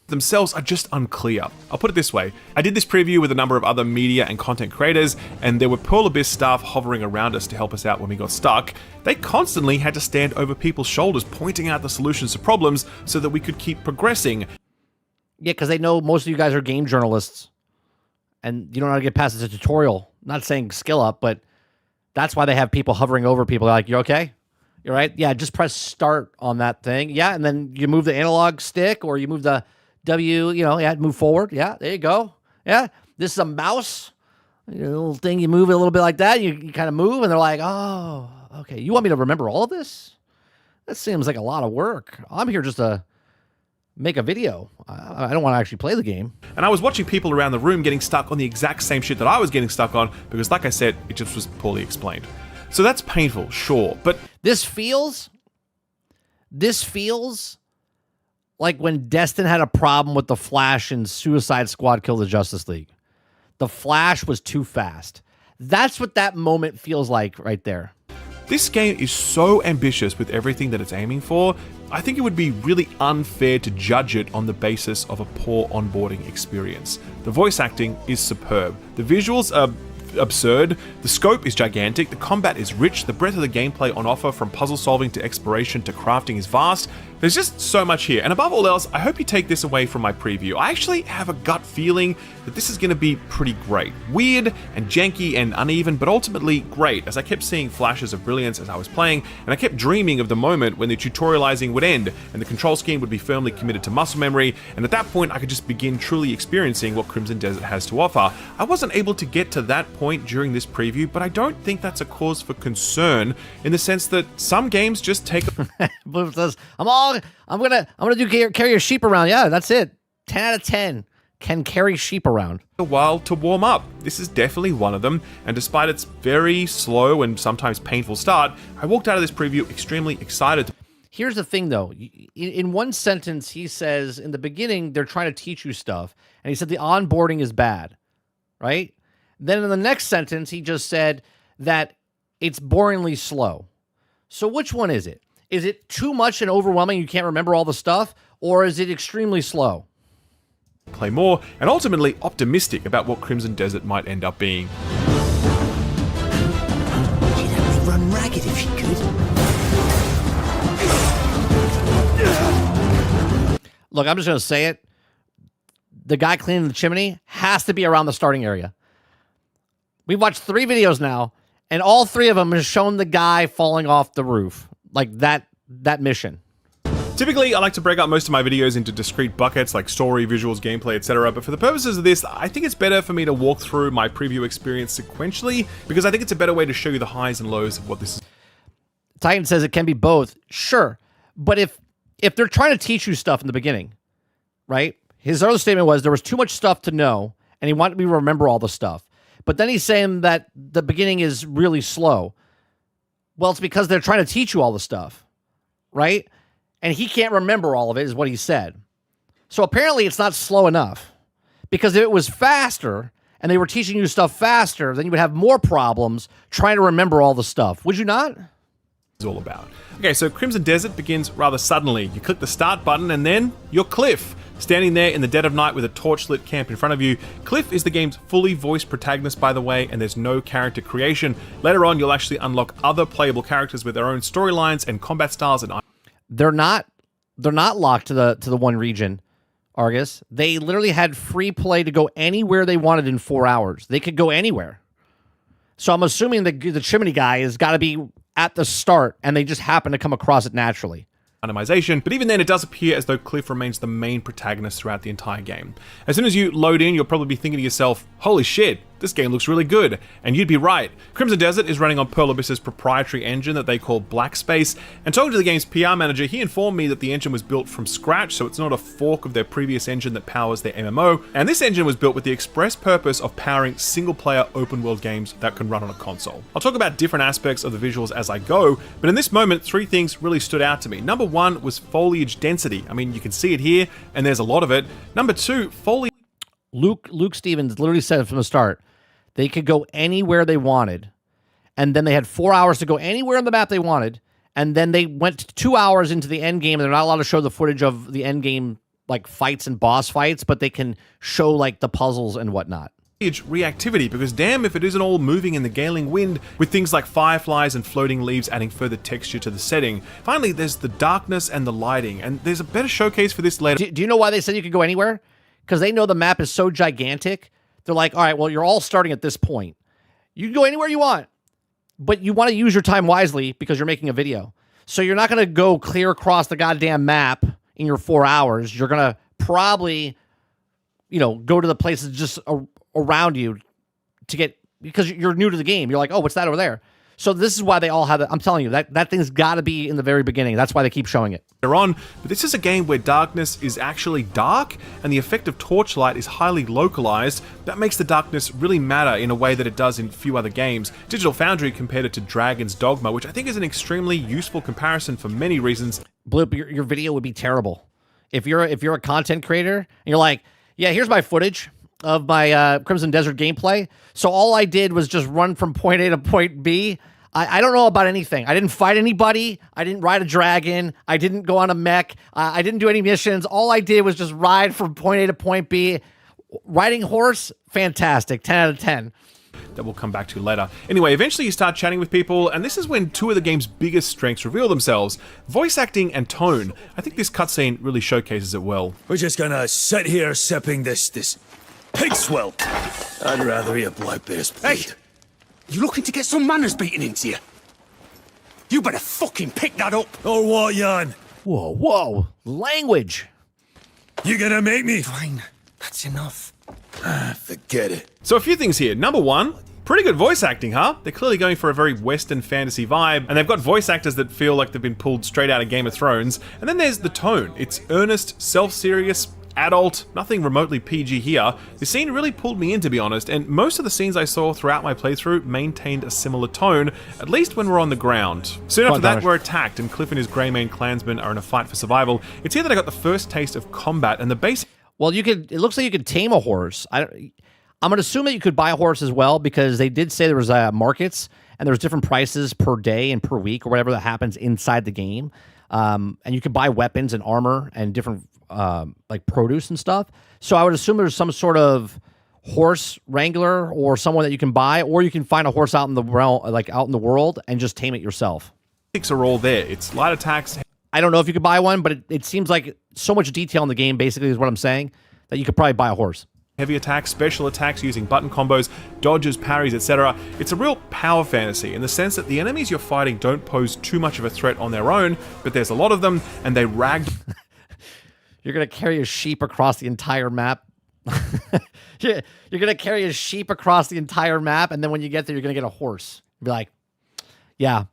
Themselves are just unclear. I'll put it this way. I did this preview with a number of other media and content creators, and there were Pearl Abyss staff hovering around us to help us out when we got stuck. They constantly had to stand over people's shoulders pointing out the solutions to problems so that we could keep progressing. Yeah, because they know most of you guys are game journalists, and you don't know how to get past the tutorial. I'm not saying skill up, but that's why they have people hovering over people. They're like, you okay? You're right. Yeah, just press start on that thing. Yeah, and then you move the analog stick or you move the W, move forward. Yeah, there you go. Yeah, this is a mouse. Little thing, you move it a little bit like that. You kind of move, and they're like, oh, okay. You want me to remember all of this? That seems like a lot of work. I'm here just to make a video. I don't want to actually play the game. And I was watching people around the room getting stuck on the exact same shit that I was getting stuck on because, like I said, it just was poorly explained. So that's painful, sure, but this feels like when Destin had a problem with the Flash in Suicide Squad Kill the Justice League. The Flash was too fast. That's what that moment feels like right there. This game is so ambitious with everything that it's aiming for, I think it would be really unfair to judge it on the basis of a poor onboarding experience. The voice acting is superb. The visuals are absurd, the scope is gigantic, the combat is rich, the breadth of the gameplay on offer from puzzle solving to exploration to crafting is vast. There's just so much here, and above all else, I hope you take this away from my preview. I actually have a gut feeling that this is going to be pretty great. Weird and janky and uneven, but ultimately great, as I kept seeing flashes of brilliance as I was playing, and I kept dreaming of the moment when the tutorializing would end, and the control scheme would be firmly committed to muscle memory, and at that point I could just begin truly experiencing what Crimson Desert has to offer. I wasn't able to get to that point during this preview, but I don't think that's a cause for concern, in the sense that some games just take Blue says, I'm gonna do carry a sheep around. Yeah, that's it. 10 out of 10 can carry sheep around. A while to warm up. This is definitely one of them, and despite its very slow and sometimes painful start, I walked out of this preview extremely excited. Here's the thing though, in one sentence he says in the beginning they're trying to teach you stuff, and he said the onboarding is bad, right? Then in the next sentence he just said that it's boringly slow. So which one is it? Is it too much and overwhelming, you can't remember all the stuff, or is it extremely slow? Play more, and ultimately optimistic about what Crimson Desert might end up being. She'd only run ragged if she could. Look, I'm just going to say it. The guy cleaning the chimney has to be around the starting area. We've watched 3 videos now, and all 3 of them have shown the guy falling off the roof. Like that mission. Typically, I like to break up most of my videos into discrete buckets like story, visuals, gameplay, etc. But for the purposes of this, I think it's better for me to walk through my preview experience sequentially, because I think it's a better way to show you the highs and lows of what this is. Titan says it can be both. Sure. But if they're trying to teach you stuff in the beginning, right? His other statement was there was too much stuff to know, and he wanted me to remember all the stuff. But then he's saying that the beginning is really slow. Well, it's because they're trying to teach you all the stuff, right? And he can't remember all of it, is what he said. So apparently it's not slow enough. Because if it was faster, and they were teaching you stuff faster, then you would have more problems trying to remember all the stuff. Would you not? It's all about. Okay, so Crimson Desert begins rather suddenly. You click the start button, and then you're Cliff, standing there in the dead of night with a torchlit camp in front of you. Cliff is the game's fully voiced protagonist, by the way, and there's no character creation. Later on, you'll actually unlock other playable characters with their own storylines and combat styles. And they're not locked to the one region, Argus. They literally had free play to go anywhere they wanted in 4 hours. They could go anywhere. So I'm assuming the chimney guy has got to be at the start, and they just happen to come across it naturally. Randomization, but even then it does appear as though Cliff remains the main protagonist throughout the entire game. As soon as you load in, you'll probably be thinking to yourself, holy shit, this game looks really good, and you'd be right. Crimson Desert is running on Pearl Abyss's proprietary engine that they call Black Space, and talking to the game's PR manager, he informed me that the engine was built from scratch, so it's not a fork of their previous engine that powers their MMO, and this engine was built with the express purpose of powering single-player open-world games that can run on a console. I'll talk about different aspects of the visuals as I go, but in this moment, 3 things really stood out to me. Number 1 was foliage density. I mean, you can see it here, and there's a lot of it. Number 2, foliage... Luke Stevens literally said from the start, they could go anywhere they wanted, and then they had 4 hours to go anywhere on the map they wanted, and then they went 2 hours into the end game, and they're not allowed to show the footage of the end game, like fights and boss fights, but they can show like the puzzles and whatnot. Reactivity, because damn if it isn't all moving in the galing wind, with things like fireflies and floating leaves adding further texture to the setting. Finally, there's the darkness and the lighting, and there's a better showcase for this later. Do you know why they said you could go anywhere? Because they know the map is so gigantic. They're like, all right, well, you're all starting at this point. You can go anywhere you want, but you want to use your time wisely because you're making a video. So you're not going to go clear across the goddamn map in your 4 hours. You're going to probably, go to the places just around you to get, because you're new to the game. You're like, oh, what's that over there? So this is why they all have it. I'm telling you, that thing's got to be in the very beginning. That's why they keep showing it. They're on, but this is a game where darkness is actually dark, and the effect of torchlight is highly localized. That makes the darkness really matter in a way that it does in few other games. Digital Foundry compared it to Dragon's Dogma, which I think is an extremely useful comparison for many reasons. Bloop, your video would be terrible. If you're a content creator and you're like, yeah, here's my footage of my Crimson Desert gameplay. So all I did was just run from point A to point B. I don't know about anything. I didn't fight anybody. I didn't ride a dragon. I didn't go on a mech. I didn't do any missions. All I did was just ride from point A to point B. Riding horse, fantastic. 10 out of 10. That we'll come back to later. Anyway, eventually you start chatting with people, and this is when two of the game's biggest strengths reveal themselves: voice acting and tone. I think this cutscene really showcases it well. We're just gonna sit here sipping this pig swill. I'd rather eat a blood-based bleed. Hey! You looking to get some manners beaten into you? You better fucking pick that up! Or what, Jan? Whoa. Language! You gonna make me? Fine. That's enough. Forget it. So a few things here. Number one, pretty good voice acting, huh? They're clearly going for a very Western fantasy vibe, and they've got voice actors that feel like they've been pulled straight out of Game of Thrones. And then there's the tone. It's earnest, self-serious, adult, nothing remotely PG here. The scene really pulled me in, to be honest, and most of the scenes I saw throughout my playthrough maintained a similar tone, at least when we're on the ground. Soon after that, we're attacked, and Cliff and his Greymane clansmen are in a fight for survival. It's here that I got the first taste of combat, and the basic... Well, it looks like you could tame a horse. I'm going to assume that you could buy a horse as well, because they did say there was markets, and there's different prices per day and per week, or whatever that happens inside the game. And you can buy weapons and armor and different like produce and stuff. So I would assume there's some sort of horse wrangler or someone that you can buy, or you can find a horse out in the realm, like out in the world, and just tame it yourself. Are all there. It's light attacks. I don't know if you could buy one, but it seems like so much detail in the game, basically, is what I'm saying, that you could probably buy a horse. Heavy attacks, special attacks using button combos, dodges, parries, etc. It's a real power fantasy in the sense that the enemies you're fighting don't pose too much of a threat on their own, but there's a lot of them, and they rag... You're going to carry a sheep across the entire map. You're going to carry a sheep across the entire map, and then when you get there, you're going to get a horse. Be like, yeah,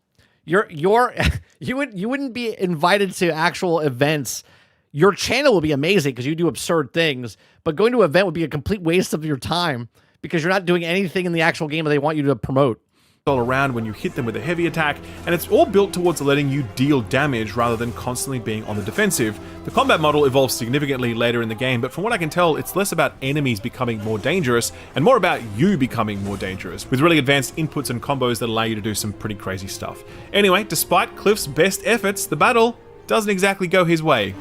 you wouldn't be invited to actual events. Your channel would be amazing because you do absurd things, but going to an event would be a complete waste of your time because you're not doing anything in the actual game that they want you to promote. All around when you hit them with a heavy attack, and it's all built towards letting you deal damage rather than constantly being on the defensive. The combat model evolves significantly later in the game, but from what I can tell, it's less about enemies becoming more dangerous and more about you becoming more dangerous, with really advanced inputs and combos that allow you to do some pretty crazy stuff. Anyway, despite Cliff's best efforts, the battle doesn't exactly go his way.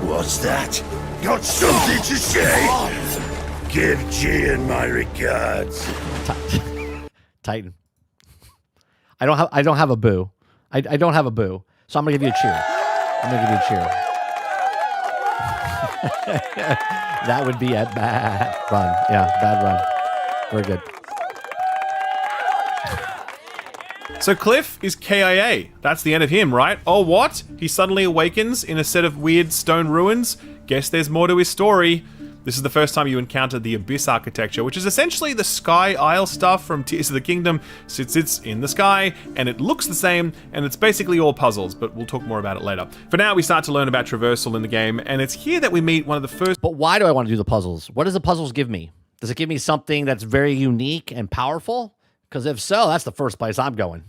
What's that? Got something to say? Give Gian my regards. Titan. I don't have a boo. I don't have a boo. So I'm gonna give you a cheer. I'm gonna give you a cheer. That would be a bad run. Yeah, bad run. Very good. So Cliff is KIA. That's the end of him, right? Oh, what? He suddenly awakens in a set of weird stone ruins? Guess there's more to his story. This is the first time you encounter the Abyss architecture, which is essentially the Sky Isle stuff from Tears of the Kingdom. Sits in the sky, and it looks the same, and it's basically all puzzles, but we'll talk more about it later. For now, we start to learn about traversal in the game, and it's here that we meet one of the first... But why do I want to do the puzzles? What does the puzzles give me? Does it give me something that's very unique and powerful? Because if so, that's the first place I'm going.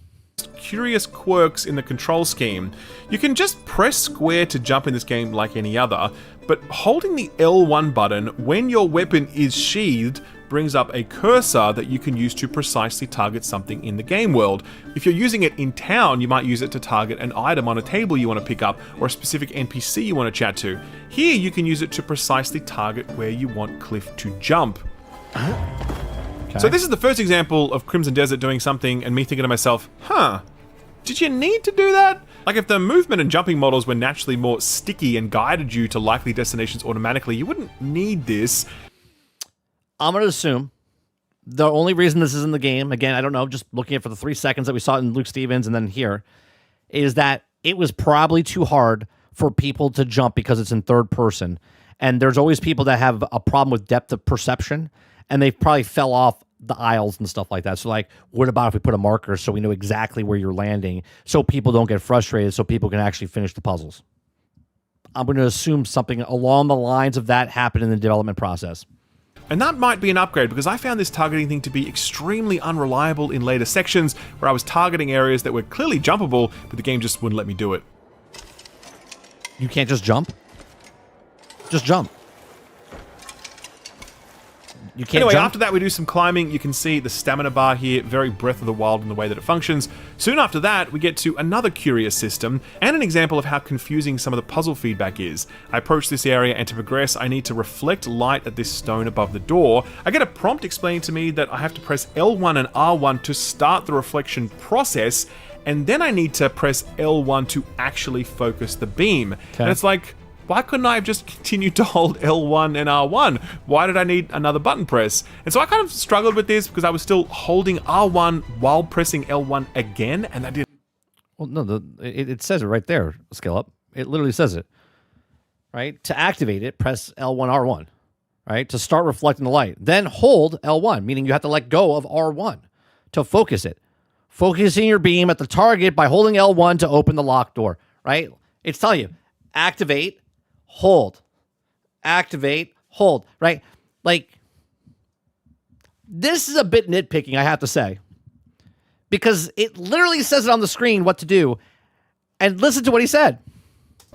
Curious quirks in the control scheme. You can just press square to jump in this game like any other, but holding the L1 button when your weapon is sheathed brings up a cursor that you can use to precisely target something in the game world. If you're using it in town, you might use it to target an item on a table you want to pick up or a specific NPC you want to chat to. Here, you can use it to precisely target where you want Cliff to jump. Okay. So this is the first example of Crimson Desert doing something and me thinking to myself, did you need to do that? Like if the movement and jumping models were naturally more sticky and guided you to likely destinations automatically, you wouldn't need this. I'm going to assume the only reason this is in the game, again, I don't know, just looking at it for the 3 seconds that we saw it in Luke Stevens and then here, is that it was probably too hard for people to jump because it's in third person. And there's always people that have a problem with depth of perception, and they probably fell off the aisles and stuff like that. So like, what about if we put a marker so we know exactly where you're landing so people don't get frustrated, so people can actually finish the puzzles? I'm going to assume something along the lines of that happened in the development process. And that might be an upgrade, because I found this targeting thing to be extremely unreliable in later sections where I was targeting areas that were clearly jumpable, but the game just wouldn't let me do it. You can't just jump? Just jump. You can't anyway, jump? after that we do some climbing. You can see the stamina bar here, very Breath of the Wild in the way that it functions. Soon after that, we get to another curious system, and an example of how confusing some of the puzzle feedback is. I approach this area, and to progress, I need to reflect light at this stone above the door. I get a prompt explaining to me that I have to press L1 and R1 to start the reflection process, and then I need to press L1 to actually focus the beam. And it's like, why couldn't I have just continued to hold L1 and R1? Why did I need another button press? And so I kind of struggled with this because I was still holding R1 while pressing L1 again, and that didn't... Well, no, it says it right there, Skill Up. It literally says it. Right? To activate it, press L1, R1. Right? To start reflecting the light. Then hold L1, meaning you have to let go of R1 to focus it. Focusing your beam at the target by holding L1 to open the locked door. Right? It's telling you, activate, hold, activate, hold, right? Like, this is a bit nitpicking, I have to say, because it literally says it on the screen what to do, and listen to what he said.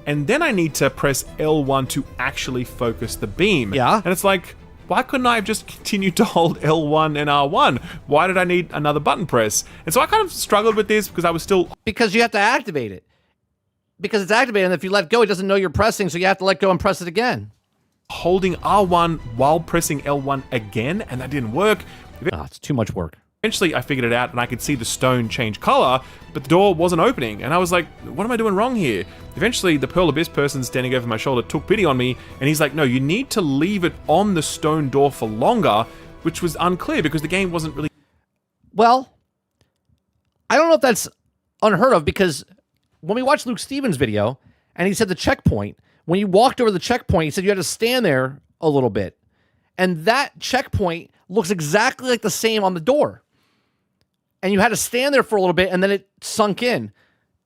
And then I need to press L1 to actually focus the beam. Yeah. And it's like, why couldn't I have just continued to hold L1 and R1? Why did I need another button press? And so I kind of struggled with this because I was still... Because you have to activate it. Because it's activated, and if you let go, it doesn't know you're pressing, so you have to let go and press it again. Holding R1 while pressing L1 again, and that didn't work. It's too much work. Eventually, I figured it out, and I could see the stone change color, but the door wasn't opening, and I was like, what am I doing wrong here? Eventually, the Pearl Abyss person standing over my shoulder took pity on me, and he's like, no, you need to leave it on the stone door for longer, which was unclear because the game wasn't really... Well, I don't know if that's unheard of, because when we watched Luke Stevens' video, and he said the checkpoint, when you walked over the checkpoint, he said you had to stand there a little bit. And that checkpoint looks exactly like the same on the door. And you had to stand there for a little bit, and then it sunk in.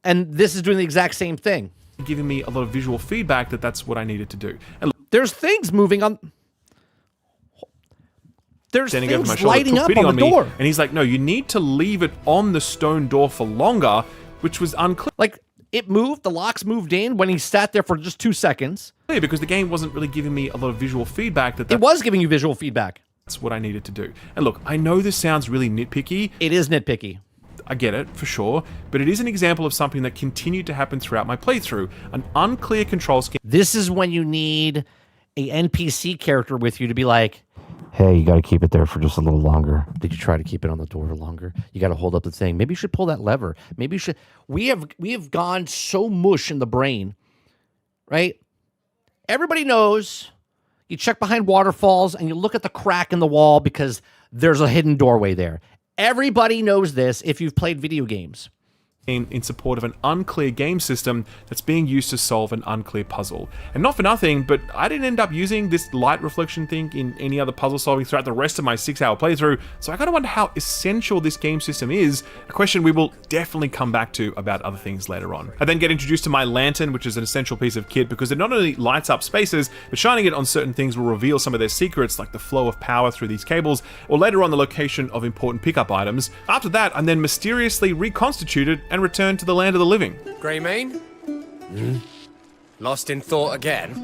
And this is doing the exact same thing. Giving me a lot of visual feedback that that's what I needed to do. And there's things moving on... There's standing over my things shoulder, lighting took up pity on on the me, door. and he's like, no, you need to leave it on the stone door for longer, which was unclear. Like, it moved, the locks moved in when he sat there for just 2 seconds. Because the game wasn't really giving me a lot of visual feedback that it was giving you visual feedback. That's what I needed to do. And look, I know this sounds really nitpicky. It is nitpicky. I get it, for sure, but it is an example of something that continued to happen throughout my playthrough. An unclear control scheme. This is when you need a NPC character with you to be like, hey, you got to keep it there for just a little longer. Did you try to keep it on the door longer? You got to hold up the thing. Maybe you should pull that lever. Maybe you should. We have gone so mush in the brain, right? Everybody knows you check behind waterfalls and you look at the crack in the wall because there's a hidden doorway there. Everybody knows this if you've played video games. In support of an unclear game system that's being used to solve an unclear puzzle. And not for nothing, but I didn't end up using this light reflection thing in any other puzzle solving throughout the rest of my 6-hour playthrough, so I gotta wonder how essential this game system is, a question we will definitely come back to about other things later on. I then get introduced to my lantern, which is an essential piece of kit because it not only lights up spaces, but shining it on certain things will reveal some of their secrets, like the flow of power through these cables, or later on the location of important pickup items. After that, I'm then mysteriously reconstituted and return to the land of the living. Greymane? Lost in thought again?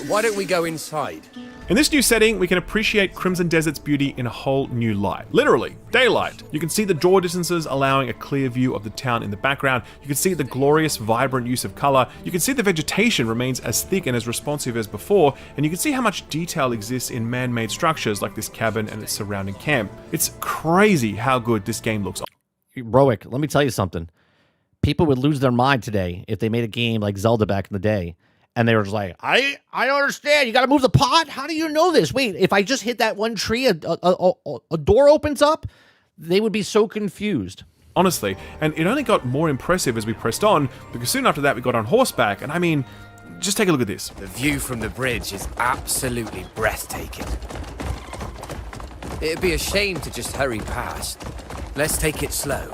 Why don't we go inside? In this new setting, we can appreciate Crimson Desert's beauty in a whole new light. Literally, daylight. You can see the draw distances allowing a clear view of the town in the background. You can see the glorious, vibrant use of color. You can see the vegetation remains as thick and as responsive as before, and you can see how much detail exists in man-made structures like this cabin and its surrounding camp. It's crazy how good this game looks. Roic, let me tell you something. People would lose their mind today if they made a game like Zelda back in the day. And they were just like, I don't understand. You got to move the pot? How do you know this? Wait, if I just hit that one tree, a door opens up? They would be so confused. honestly, and it only got more impressive as we pressed on, because soon after that we got on horseback, and I mean, just take a look at this. The view from the bridge is absolutely breathtaking. It'd be a shame to just hurry past. Let's take it slow.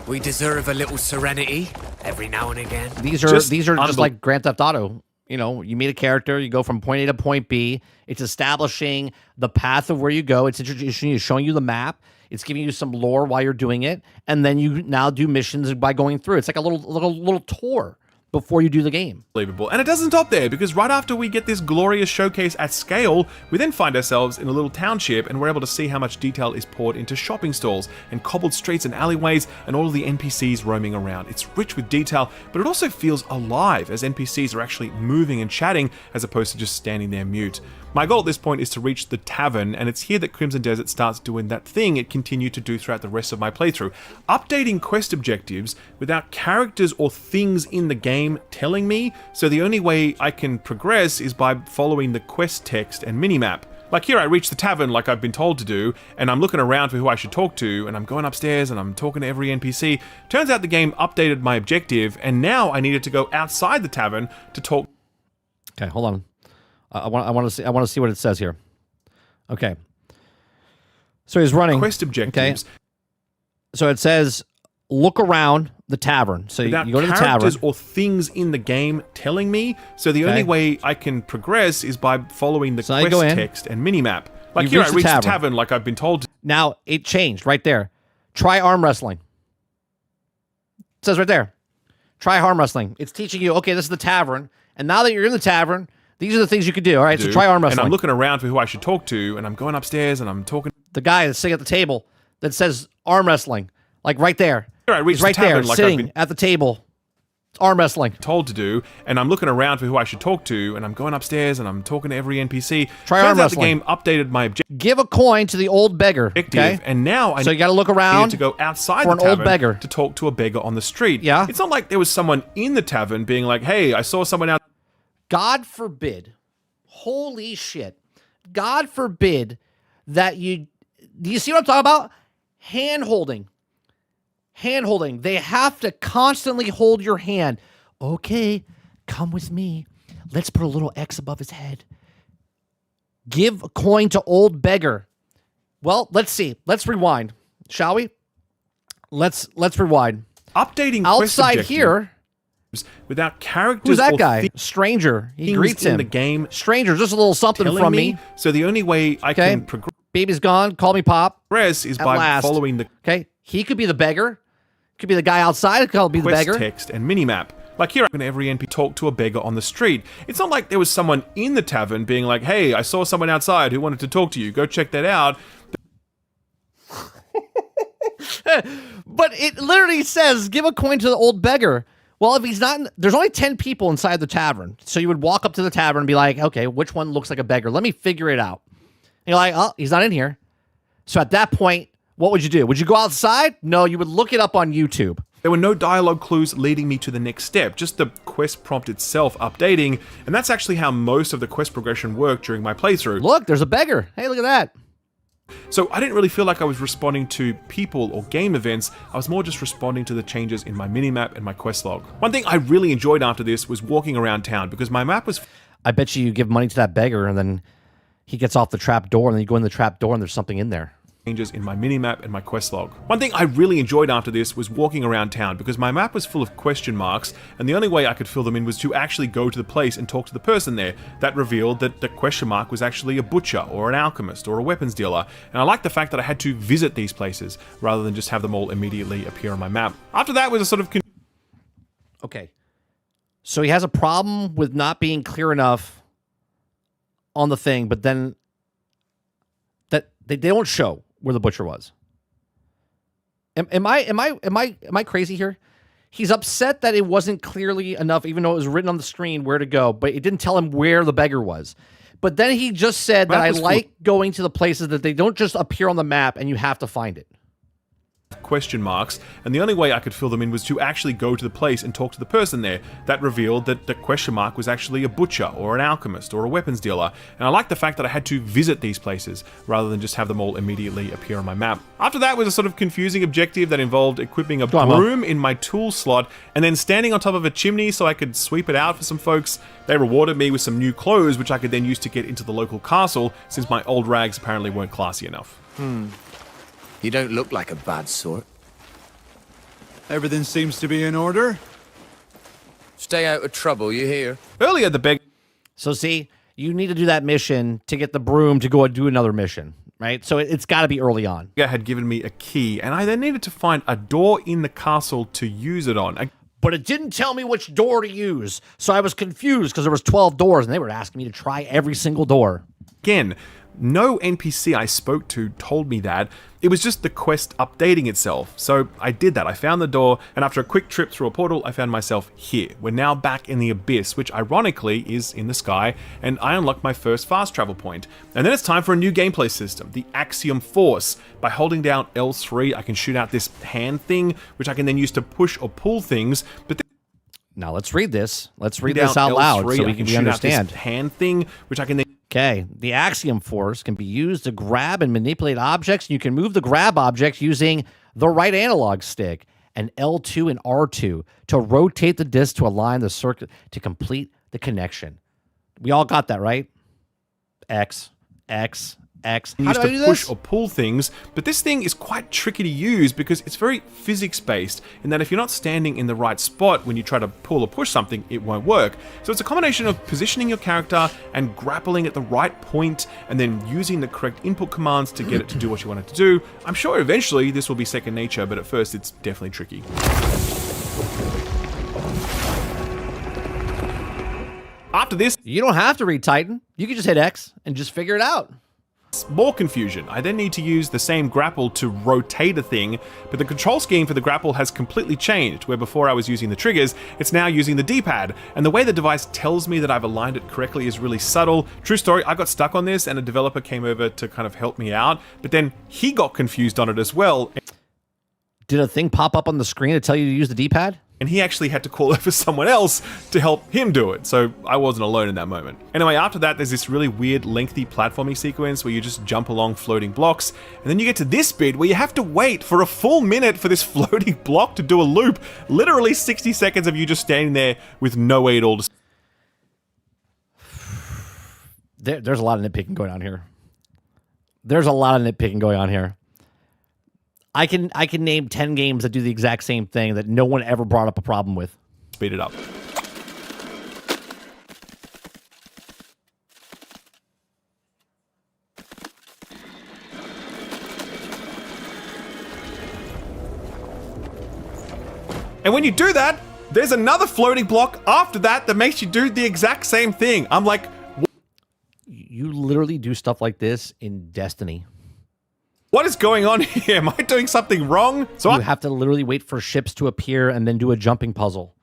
We deserve a little serenity every now and again. These are just like Grand Theft Auto. You know, you meet a character, you go from point A to point B. It's establishing the path of where you go. It's introducing you, showing you the map. It's giving you some lore while you're doing it, and then you now do missions by going through. It's like a little tour before you do the game. Unbelievable. And it doesn't stop there, because right after we get this glorious showcase at scale, we then find ourselves in a little township, and we're able to see how much detail is poured into shopping stalls and cobbled streets and alleyways and all of the NPCs roaming around. It's rich with detail, but it also feels alive as NPCs are actually moving and chatting as opposed to just standing there mute. My goal at this point is to reach the tavern, and it's here that Crimson Desert starts doing that thing it continued to do throughout the rest of my playthrough, updating quest objectives without characters or things in the game telling me, so the only way I can progress is by following the quest text and minimap. Like here I reach the tavern like I've been told to do, and I'm looking around for who I should talk to, and I'm going upstairs and I'm talking to every NPC. Turns out the game updated my objective, and now I needed to go outside the tavern to talk. Okay, hold on. I want to see what it says here. Okay. So he's running Quest objectives. Okay. So it says look around the tavern. So you go to the tavern. Characters or things in the game telling me. So the only way I can progress is by following the quest text and minimap. Like here I reach the tavern like I've been told to. Now it changed right there. Try arm wrestling. It says right there. Try arm wrestling. It's teaching you, okay, this is the tavern. And now that you're in the tavern, these are the things you could do. All right, so try arm wrestling. And I'm looking around for who I should talk to, and I'm going upstairs and I'm talking. The guy that's sitting at the table that says arm wrestling, like right there. Here I reach He's right the tavern there, like sitting I've been at the table. Arm wrestling. Told to do, and I'm looking around for who I should talk to, and I'm going upstairs and I'm talking to every NPC. Try arm wrestling. The game updated my objective. Give a coin to the old beggar. Okay? And now so you got to look around to go outside for the an tavern old beggar to talk to a beggar on the street. Yeah. It's not like there was someone in the tavern being like, "Hey, I saw someone out." God forbid. Holy shit. God forbid that you... Do you see what I'm talking about? Hand-holding. Hand-holding. They have to constantly hold your hand. Okay, come with me. Let's put a little X above his head. Give a coin to old beggar. Well, let's see. Let's rewind. Shall we? Let's rewind. Updating outside here... without characters. Who's that or guy? Stranger. He greets him. In the game. Stranger, just a little something from me. So the only way I can progress. Baby's gone. Call me Pop. Is by following the. Okay. He could be the beggar. Could be the guy outside. Could be the beggar. Text and minimap. Like here, when every NPC talk to a beggar on the street. It's not like there was someone in the tavern being like, "Hey, I saw someone outside who wanted to talk to you. Go check that out." But it literally says, "Give a coin to the old beggar." Well, if he's not, there's only 10 people inside the tavern. So you would walk up to the tavern and be like, okay, which one looks like a beggar? Let me figure it out. And you're like, oh, he's not in here. So at that point, what would you do? Would you go outside? No, you would look it up on YouTube. There were no dialogue clues leading me to the next step, just the quest prompt itself updating. And that's actually how most of the quest progression worked during my playthrough. Look, there's a beggar. Hey, look at that. So I didn't really feel like I was responding to people or game events, I was more just responding to the changes in my minimap and my quest log. One thing I really enjoyed after this was walking around town, because my map was... I bet you give money to that beggar and then he gets off the trap door, and then you go in the trap door and there's something in there. Changes in my minimap and my quest log. One thing I really enjoyed after this was walking around town, because my map was full of question marks, and the only way I could fill them in was to actually go to the place and talk to the person there. That revealed that the question mark was actually a butcher or an alchemist or a weapons dealer, and I liked the fact that I had to visit these places rather than just have them all immediately appear on my map. After that was a sort of... Okay. So he has a problem with not being clear enough on the thing, but then that they don't show where the butcher was. Am I crazy here? He's upset that it wasn't clearly enough, even though it was written on the screen where to go, but it didn't tell him where the beggar was. But then he just said that I like going to the places that they don't just appear on the map and you have to find it. question marks, and the only way I could fill them in was to actually go to the place and talk to the person there. That revealed that the question mark was actually a butcher or an alchemist or a weapons dealer, and I liked the fact that I had to visit these places rather than just have them all immediately appear on my map. After that was a sort of confusing objective that involved equipping a broom in my tool slot and then standing on top of a chimney so I could sweep it out for some folks. They rewarded me with some new clothes which I could then use to get into the local castle since my old rags apparently weren't classy enough. You don't look like a bad sort. Everything seems to be in order. Stay out of trouble, you hear? Earlier, the beg. So see, you need to do that mission to get the broom to go and do another mission, right? So it's got to be early on. Had given me a key, and I then needed to find a door in the castle to use it on. But it didn't tell me which door to use, so I was confused because there was 12 doors, and they were asking me to try every single door. Again, no NPC I spoke to told me that. It was just the quest updating itself. So I did that. I found the door, and after a quick trip through a portal, I found myself here. We're now back in the Abyss, which ironically is in the sky, and I unlocked my first fast travel point. And then it's time for a new gameplay system, the Axiom Force. By holding down L3, I can shoot out this hand thing, which I can then use to push or pull things. But now let's read this. Let's read this out loud so we can understand. This hand thing, which I can then... Okay, the Axiom Force can be used to grab and manipulate objects. You can move the grab object using the right analog stick and L2 and R2 to rotate the disc to align the circuit to complete the connection. We all got that, right? X, X, X. How do I do this? Push or pull things, but this thing is quite tricky to use because it's very physics-based in that if you're not standing in the right spot when you try to pull or push something, it won't work. So it's a combination of positioning your character and grappling at the right point and then using the correct input commands to get it to do what you want it to do. I'm sure eventually this will be second nature, but at first it's definitely tricky. After this... You don't have to read Titan. You can just hit X and just figure it out. More confusion. I then need to use the same grapple to rotate a thing, but the control scheme for the grapple has completely changed, where before I was using the triggers, it's now using the D-pad, and the way the device tells me that I've aligned it correctly is really subtle. True story, I got stuck on this and a developer came over to kind of help me out, but then he got confused on it as well. Did a thing pop up on the screen to tell you to use the D-pad? And he actually had to call over someone else to help him do it, so I wasn't alone in that moment. Anyway, after that, there's this really weird, lengthy platforming sequence where you just jump along floating blocks, and then you get to this bit where you have to wait for a full minute for this floating block to do a loop. Literally 60 seconds of you just standing there with no way at all to... There's a lot of nitpicking going on here. There's a lot of nitpicking going on here. I can name 10 games that do the exact same thing that no one ever brought up a problem with. Speed it up. And when you do that, there's another floating block after that that makes you do the exact same thing. I'm like... You literally do stuff like this in Destiny. What is going on here? Am I doing something wrong? So you have to literally wait for ships to appear and then do a jumping puzzle.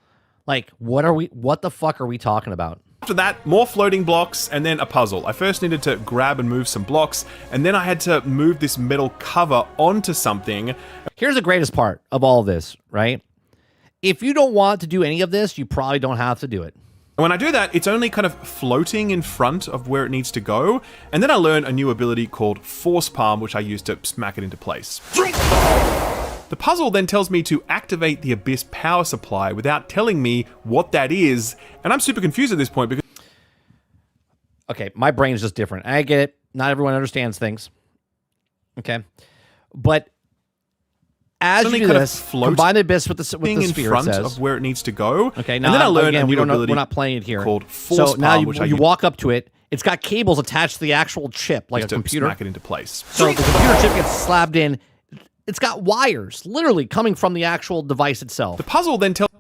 Like, what the fuck are we talking about? After that, more floating blocks and then a puzzle. I first needed to grab and move some blocks, and then I had to move this metal cover onto something. Here's the greatest part of all of this, right? If you don't want to do any of this, you probably don't have to do it. When I do that, it's only kind of floating in front of where it needs to go, and then I learn a new ability called Force Palm, which I use to smack it into place. The puzzle then tells me to activate the Abyss power supply without telling me what that is, and I'm super confused at this point because... Okay, my brain's just different. I get it. Not everyone understands things. Okay. But... as you do this, combine the Abyss with the sphere, in front of where it needs to go. Okay, now and then I learned a new ability we're not playing it here. Called Force So now Palm, you walk up to it. It's got cables attached to the actual chip, like a computer. Smack it into place. So the computer chip gets slapped in. It's got wires, literally coming from the actual device itself. The puzzle then tells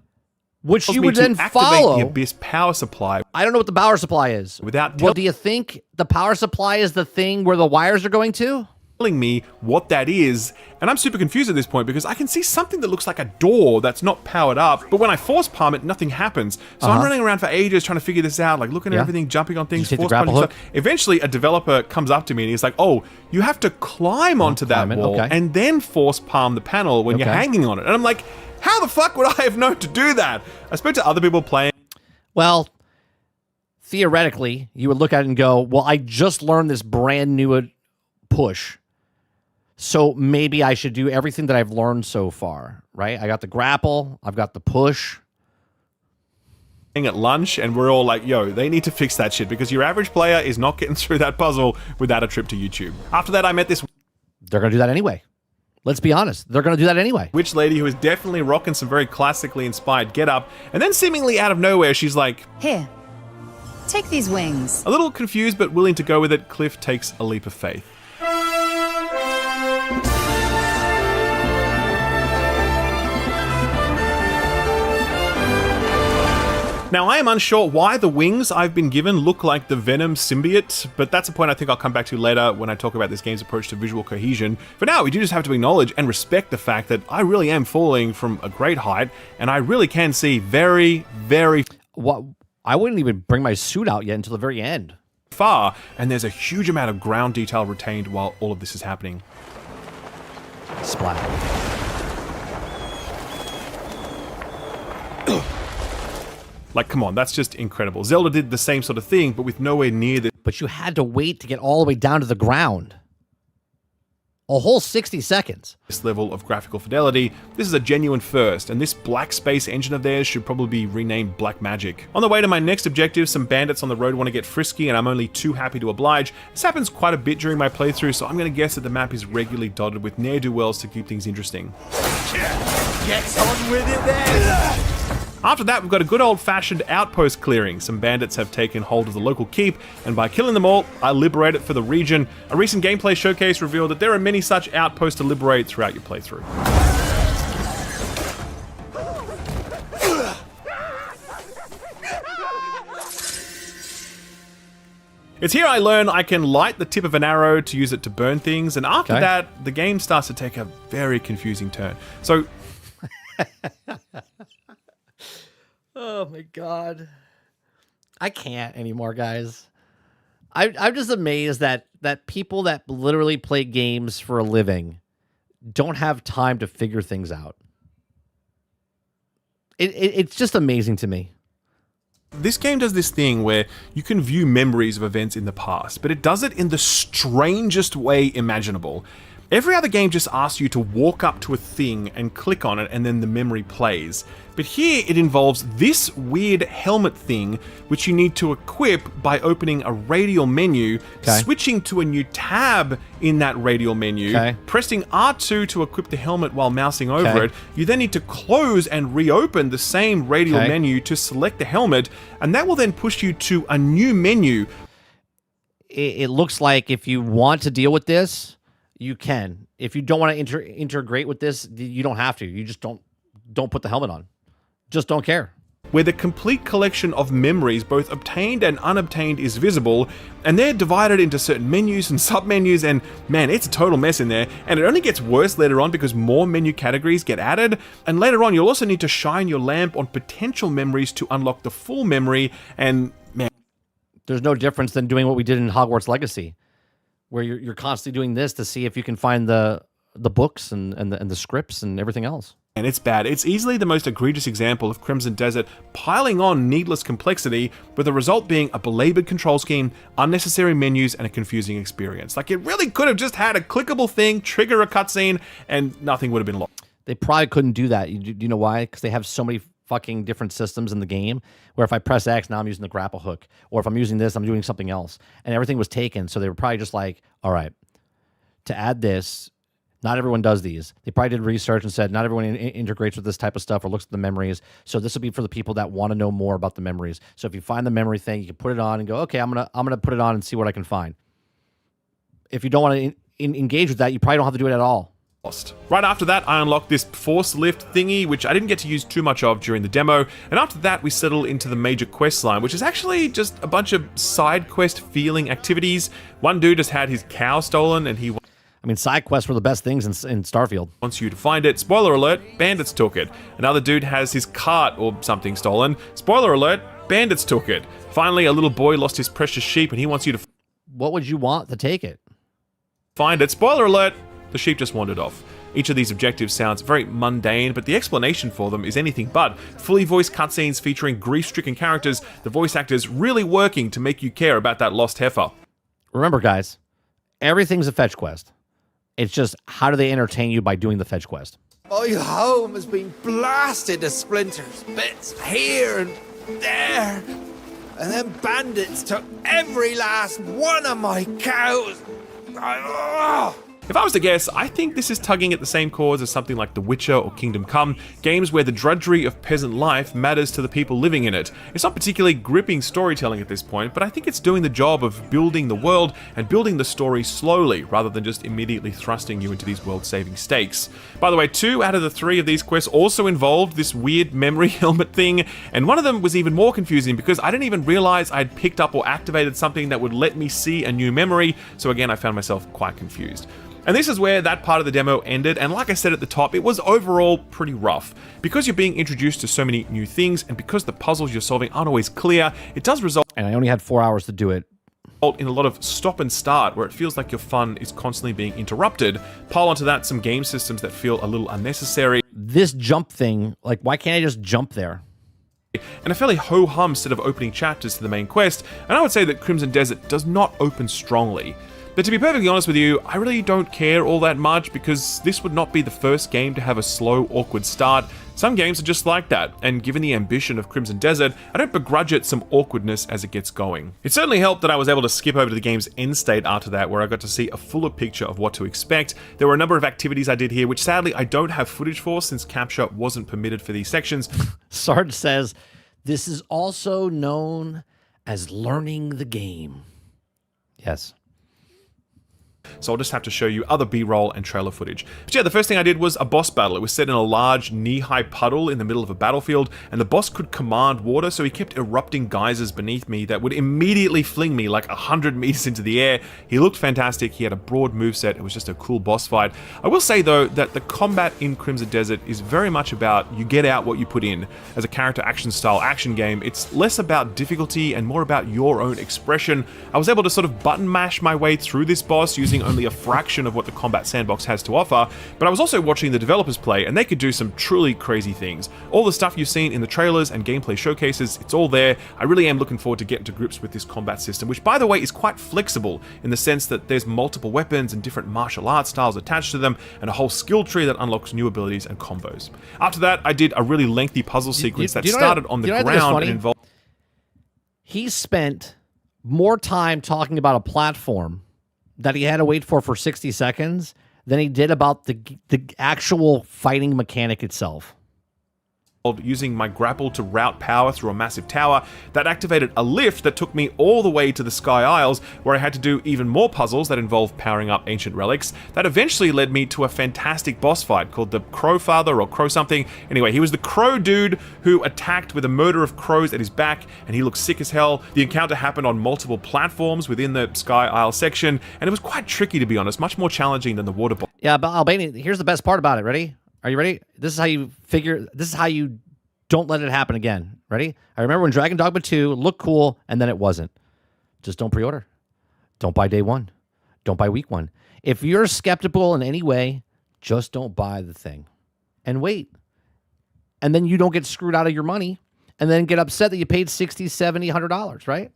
which you me would to then activate follow the Abyss power supply. I don't know what the power supply is. Without well, do you think the power supply is the thing where the wires are going to? telling me what that is, and I'm super confused at this point because I can see something that looks like a door that's not powered up, but when I force palm it, nothing happens. So I'm running around for ages trying to figure this out, like looking at everything, jumping on things, force punching stuff. Eventually, a developer comes up to me and he's like, "Oh, you have to climb onto that wall and then force palm the panel when you're hanging on it." And I'm like, how the fuck would I have known to do that? I spoke to other people playing. Well, theoretically, you would look at it and go, well, I just learned this brand new push. So maybe I should do everything that I've learned so far, right? I got the grapple, I've got the push. At lunch, and we're all like, yo, they need to fix that shit because your average player is not getting through that puzzle without a trip to YouTube. After that, I met this... They're going to do that anyway. Let's be honest. They're going to do that anyway. Witch lady who is definitely rocking some very classically inspired getup, and then seemingly out of nowhere, she's like, "Here, take these wings." A little confused but willing to go with it, Cliff takes a leap of faith. Now, I am unsure why the wings I've been given look like the Venom symbiote, but that's a point I think I'll come back to later when I talk about this game's approach to visual cohesion. For now, we do just have to acknowledge and respect the fact that I really am falling from a great height, and I really can see very, very... What? I wouldn't even bring my suit out yet until the very end. Far, and there's a huge amount of ground detail retained while all of this is happening. Splat. Like, come on, that's just incredible. Zelda did the same sort of thing, but with nowhere near the... But you had to wait to get all the way down to the ground. A whole 60 seconds. This level of graphical fidelity, this is a genuine first, and this black space engine of theirs should probably be renamed Black Magic. On the way to my next objective, some bandits on the road want to get frisky, and I'm only too happy to oblige. This happens quite a bit during my playthrough, so I'm going to guess that the map is regularly dotted with ne'er-do-wells to keep things interesting. Get on with it then! After that, we've got a good old-fashioned outpost clearing. Some bandits have taken hold of the local keep, and by killing them all, I liberate it for the region. A recent gameplay showcase revealed that there are many such outposts to liberate throughout your playthrough. It's here I learn I can light the tip of an arrow to use it to burn things, and after that, the game starts to take a very confusing turn. So... Oh my god. I can't anymore, guys. I'm just amazed that people that literally play games for a living don't have time to figure things out. It's just amazing to me. This game does this thing where you can view memories of events in the past, but it does it in the strangest way imaginable. Every other game just asks you to walk up to a thing and click on it and then the memory plays. But here it involves this weird helmet thing which you need to equip by opening a radial menu, switching to a new tab in that radial menu, pressing R2 to equip the helmet while mousing over it. You then need to close and reopen the same radial menu to select the helmet, and that will then push you to a new menu. It looks like if you want to deal with this, you can. If you don't want to integrate with this, you don't have to. You just don't put the helmet on. Just don't care. Where the complete collection of memories, both obtained and unobtained, is visible, and they're divided into certain menus and submenus, and man, it's a total mess in there, and it only gets worse later on because more menu categories get added, and later on you'll also need to shine your lamp on potential memories to unlock the full memory, and man... There's no difference than doing what we did in Hogwarts Legacy, where you're constantly doing this to see if you can find the books and the scripts and everything else. And it's bad. It's easily the most egregious example of Crimson Desert piling on needless complexity, with the result being a belabored control scheme, unnecessary menus, and a confusing experience. Like, it really could have just had a clickable thing, trigger a cutscene, and nothing would have been lost. They probably couldn't do that. Do you know why? Because they have so many fucking different systems in the game, where if I press X, now I'm using the grapple hook. Or if I'm using this, I'm doing something else. And everything was taken, so they were probably just like, all right, to add this... Not everyone does these. They probably did research and said not everyone integrates with this type of stuff or looks at the memories. So this will be for the people that want to know more about the memories. So if you find the memory thing, you can put it on and go, okay, I'm gonna put it on and see what I can find. If you don't want to engage with that, you probably don't have to do it at all. Right after that, I unlocked this force lift thingy, which I didn't get to use too much of during the demo. And after that, we settle into the major quest line, which is actually just a bunch of side quest feeling activities. One dude just had his cow stolen and he... I mean, side quests were the best things in Starfield. Wants you to find it. Spoiler alert, bandits took it. Another dude has his cart or something stolen. Spoiler alert, bandits took it. Finally, a little boy lost his precious sheep and he wants you to... What would you want to take it? Find it. Spoiler alert, the sheep just wandered off. Each of these objectives sounds very mundane, but the explanation for them is anything but. Fully voiced cutscenes featuring grief-stricken characters, the voice actors really working to make you care about that lost heifer. Remember, guys, everything's a fetch quest. It's just, how do they entertain you by doing the fetch quest? My home has been blasted to splinters, bits here and there. And then bandits took every last one of my cows. If I was to guess, I think this is tugging at the same cause as something like The Witcher or Kingdom Come, games where the drudgery of peasant life matters to the people living in it. It's not particularly gripping storytelling at this point, but I think it's doing the job of building the world and building the story slowly, rather than just immediately thrusting you into these world-saving stakes. By the way, 2 out of the 3 of these quests also involved this weird memory helmet thing, and one of them was even more confusing because I didn't even realize I'd picked up or activated something that would let me see a new memory, so again I found myself quite confused. And this is where that part of the demo ended, and like I said at the top, it was overall pretty rough. Because you're being introduced to so many new things, and because the puzzles you're solving aren't always clear, it does result... And I only had 4 hours to do it. ...in a lot of stop and start, where it feels like your fun is constantly being interrupted. Pile onto that some game systems that feel a little unnecessary. This jump thing, like, why can't I just jump there? And a fairly ho-hum set of opening chapters to the main quest, and I would say that Crimson Desert does not open strongly. But to be perfectly honest with you, I really don't care all that much because this would not be the first game to have a slow, awkward start. Some games are just like that, and given the ambition of Crimson Desert, I don't begrudge it some awkwardness as it gets going. It certainly helped that I was able to skip over to the game's end state after that, where I got to see a fuller picture of what to expect. There were a number of activities I did here, which sadly I don't have footage for since capture wasn't permitted for these sections. Sarge says, this is also known as learning the game. Yes. So I'll just have to show you other B-roll and trailer footage. But yeah, the first thing I did was a boss battle. It was set in a large, knee-high puddle in the middle of a battlefield, and the boss could command water, so he kept erupting geysers beneath me that would immediately fling me like 100 meters into the air. He looked fantastic, he had a broad moveset, it was just a cool boss fight. I will say though, that the combat in Crimson Desert is very much about you get out what you put in. As a character action style action game, it's less about difficulty and more about your own expression. I was able to sort of button mash my way through this boss using only a fraction of what the combat sandbox has to offer, but I was also watching the developers play and they could do some truly crazy things. All the stuff you've seen in the trailers and gameplay showcases, it's all there. I really am looking forward to getting to grips with this combat system, which by the way is quite flexible in the sense that there's multiple weapons and different martial arts styles attached to them and a whole skill tree that unlocks new abilities and combos. After that, I did a really lengthy puzzle sequence that started on the ground and involved... He spent more time talking about a platform that he had to wait for 60 seconds than he did about the actual fighting mechanic itself. Using my grapple to route power through a massive tower that activated a lift that took me all the way to the Sky Isles, where I had to do even more puzzles that involved powering up ancient relics. That eventually led me to a fantastic boss fight called the Crow Father or Crow something. Anyway, he was the crow dude who attacked with a murder of crows at his back, and he looked sick as hell. The encounter happened on multiple platforms within the Sky Isle section, and it was quite tricky, to be honest, much more challenging than the water boss. Yeah, but Albania, here's the best part about it. Ready? Are you ready? This is how you don't let it happen again. Ready? I remember when Dragon Dogma 2 looked cool and then it wasn't. Just don't pre-order. Don't buy day one. Don't buy week one. If you're skeptical in any way, just don't buy the thing and wait. And then you don't get screwed out of your money and then get upset that you paid $60, $70, $100, right?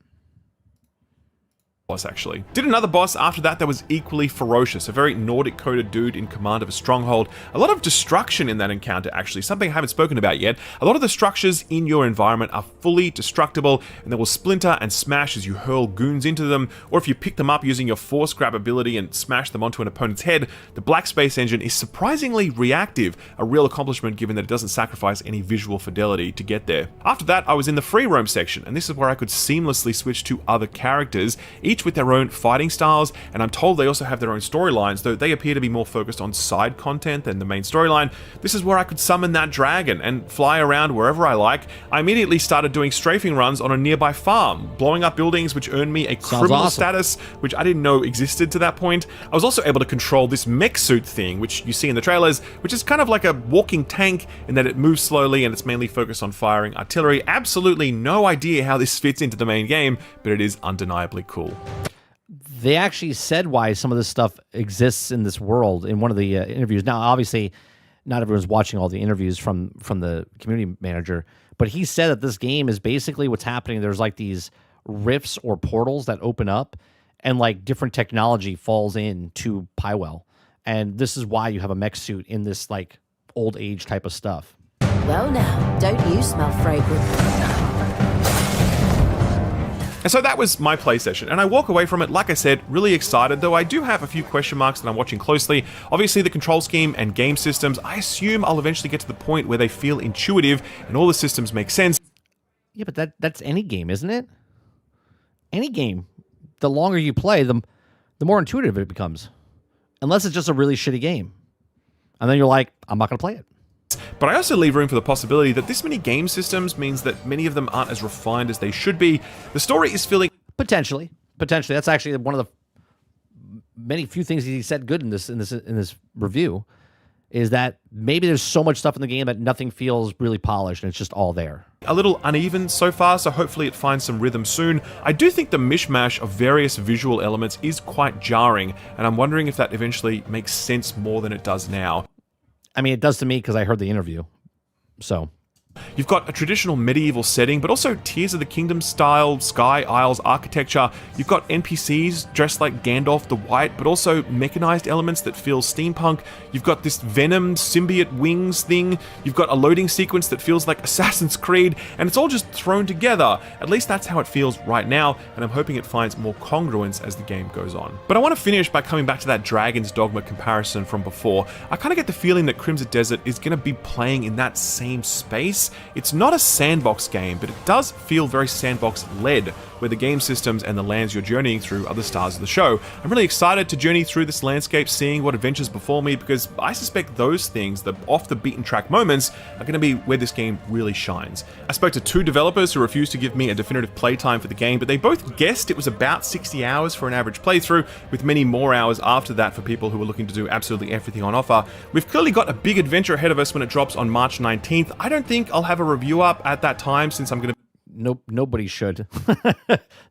Boss actually. Did another boss after that was equally ferocious, a very Nordic coded dude in command of a stronghold. A lot of destruction in that encounter actually, something I haven't spoken about yet. A lot of the structures in your environment are fully destructible and they will splinter and smash as you hurl goons into them, or if you pick them up using your force grab ability and smash them onto an opponent's head. The Black Space engine is surprisingly reactive, a real accomplishment given that it doesn't sacrifice any visual fidelity to get there. After that I was in the free roam section, and this is where I could seamlessly switch to other characters. each with their own fighting styles, and I'm told they also have their own storylines, though they appear to be more focused on side content than the main storyline. This is where I could summon that dragon and fly around wherever I like. I immediately started doing strafing runs on a nearby farm, blowing up buildings which earned me a criminal status, which I didn't know existed to that point. I was also able to control this mech suit thing, which you see in the trailers, which is kind of like a walking tank in that it moves slowly and it's mainly focused on firing artillery. Absolutely no idea how this fits into the main game, but it is undeniably cool. They actually said why some of this stuff exists in this world in one of the interviews. Now, obviously, not everyone's watching all the interviews from the community manager, but he said that this game is basically what's happening. There's like these rifts or portals that open up, and like different technology falls into Pywell. And this is why you have a mech suit in this like old age type of stuff. Well now, don't you smell fragrant? And so that was my play session, and I walk away from it, like I said, really excited, though I do have a few question marks that I'm watching closely. Obviously, the control scheme and game systems, I assume I'll eventually get to the point where they feel intuitive and all the systems make sense. Yeah, but that's any game, isn't it? Any game. The longer you play, the more intuitive it becomes. Unless it's just a really shitty game. And then you're like, I'm not going to play it. But I also leave room for the possibility that this many game systems means that many of them aren't as refined as they should be. The story is feeling... Potentially. That's actually one of the many few things he said good in this review, is that maybe there's so much stuff in the game that nothing feels really polished and it's just all there. A little uneven so far, so hopefully it finds some rhythm soon. I do think the mishmash of various visual elements is quite jarring, and I'm wondering if that eventually makes sense more than it does now. I mean, it does to me because I heard the interview. So... You've got a traditional medieval setting, but also Tears of the Kingdom style Sky Isles architecture. You've got NPCs dressed like Gandalf the White, but also mechanized elements that feel steampunk. You've got this Venom symbiote wings thing. You've got a loading sequence that feels like Assassin's Creed, and it's all just thrown together. At least that's how it feels right now, and I'm hoping it finds more congruence as the game goes on. But I want to finish by coming back to that Dragon's Dogma comparison from before. I kind of get the feeling that Crimson Desert is going to be playing in that same space. It's not a sandbox game, but it does feel very sandbox-led, where the game systems and the lands you're journeying through are the stars of the show. I'm really excited to journey through this landscape, seeing what adventures befall me, because I suspect those things, the off-the-beaten-track moments, are going to be where this game really shines. I spoke to 2 developers who refused to give me a definitive playtime for the game, but they both guessed it was about 60 hours for an average playthrough, with many more hours after that for people who are looking to do absolutely everything on offer. We've clearly got a big adventure ahead of us when it drops on March 19th. I don't think I'll have a review up at that time, since I'm going to... Nope, nobody should.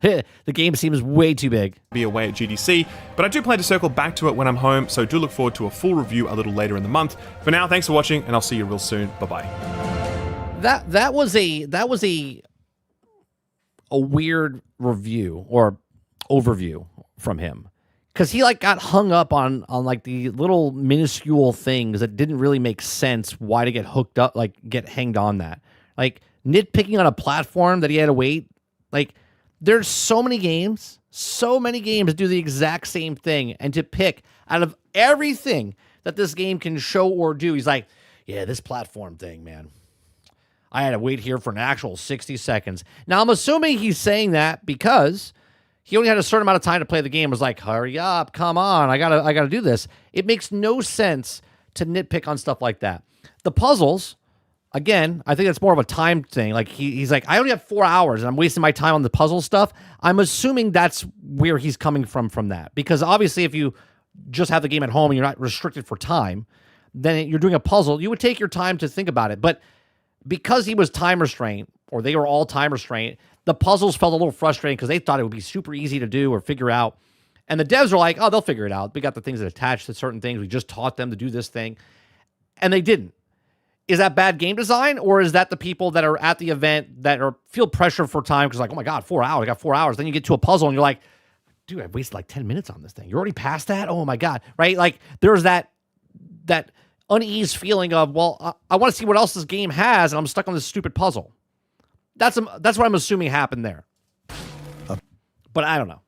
The game seems way too big. Be away at GDC, but I do plan to circle back to it when I'm home, so do look forward to a full review a little later in the month. For now, thanks for watching, and I'll see you real soon. Bye-bye. That was a weird review or overview from him, because he like got hung up on like the little minuscule things that didn't really make sense. Why to get hooked up, like get hanged on that, like nitpicking on a platform that he had to wait. Like there's so many games do the exact same thing, and to pick out of everything that this game can show or do, he's like, yeah, this platform thing, man, I had to wait here for an actual 60 seconds. Now, I'm assuming he's saying that because he only had a certain amount of time to play the game. It was like, hurry up, come on, I gotta do this. It makes no sense to nitpick on stuff like that. The puzzles, again, I think it's more of a time thing. Like he's like, I only have 4 hours and I'm wasting my time on the puzzle stuff. I'm assuming that's where he's coming from that. Because obviously if you just have the game at home and you're not restricted for time, then you're doing a puzzle, you would take your time to think about it. But because he was time restrained, or they were all time restrained, the puzzles felt a little frustrating because they thought it would be super easy to do or figure out. And the devs are like, oh, they'll figure it out. We got the things that attach to certain things. We just taught them to do this thing. And they didn't. Is that bad game design, or is that the people that are at the event that feel pressure for time because like, oh my God, 4 hours, I got 4 hours. Then you get to a puzzle and you're like, dude, I wasted like 10 minutes on this thing. You're already past that? Oh my God, right? Like there's that unease feeling of, well, I want to see what else this game has, and I'm stuck on this stupid puzzle. That's what I'm assuming happened there. But I don't know.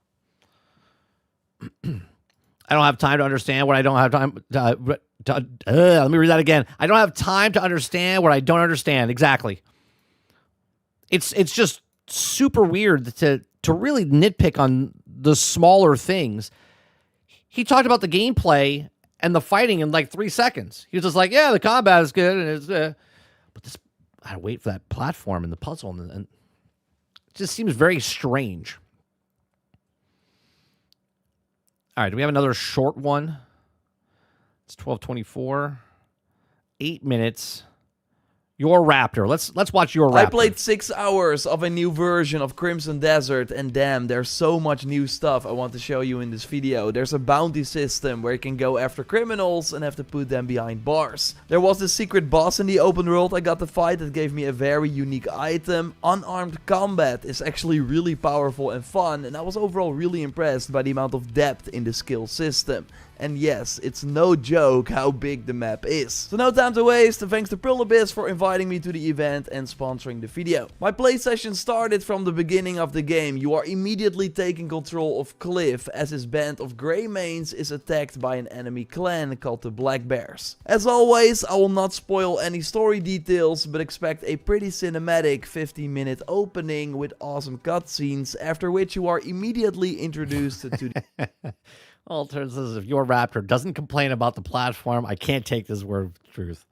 I don't have time to understand what I don't have time to let me read that again. I don't have time to understand what I don't understand. Exactly. It's just super weird to to really nitpick on the smaller things. He talked about the gameplay and the fighting in like 3 seconds. He was just like, yeah, the combat is good. And it's, but this, I had to wait for that platform and the puzzle. And it just seems very strange. All right, do we have another short one? It's 12:24. 8 minutes. Your Raptor. Let's watch your Raptor. I played 6 hours of a new version of Crimson Desert, and damn, there's so much new stuff I want to show you in this video. There's a bounty system where you can go after criminals and have to put them behind bars. There was this secret boss in the open world I got to fight that gave me a very unique item. Unarmed combat is actually really powerful and fun, and I was overall really impressed by the amount of depth in the skill system. And yes, it's no joke how big the map is. So no time to waste, and thanks to Pearl Abyss for inviting me to the event and sponsoring the video. My play session started from the beginning of the game. You are immediately taking control of Cliff as his band of grey mains is attacked by an enemy clan called the Black Bears. As always, I will not spoil any story details, but expect a pretty cinematic 15-minute opening with awesome cutscenes, after which you are immediately introduced to the... Alter says, if your Raptor doesn't complain about the platform, I can't take this word of truth.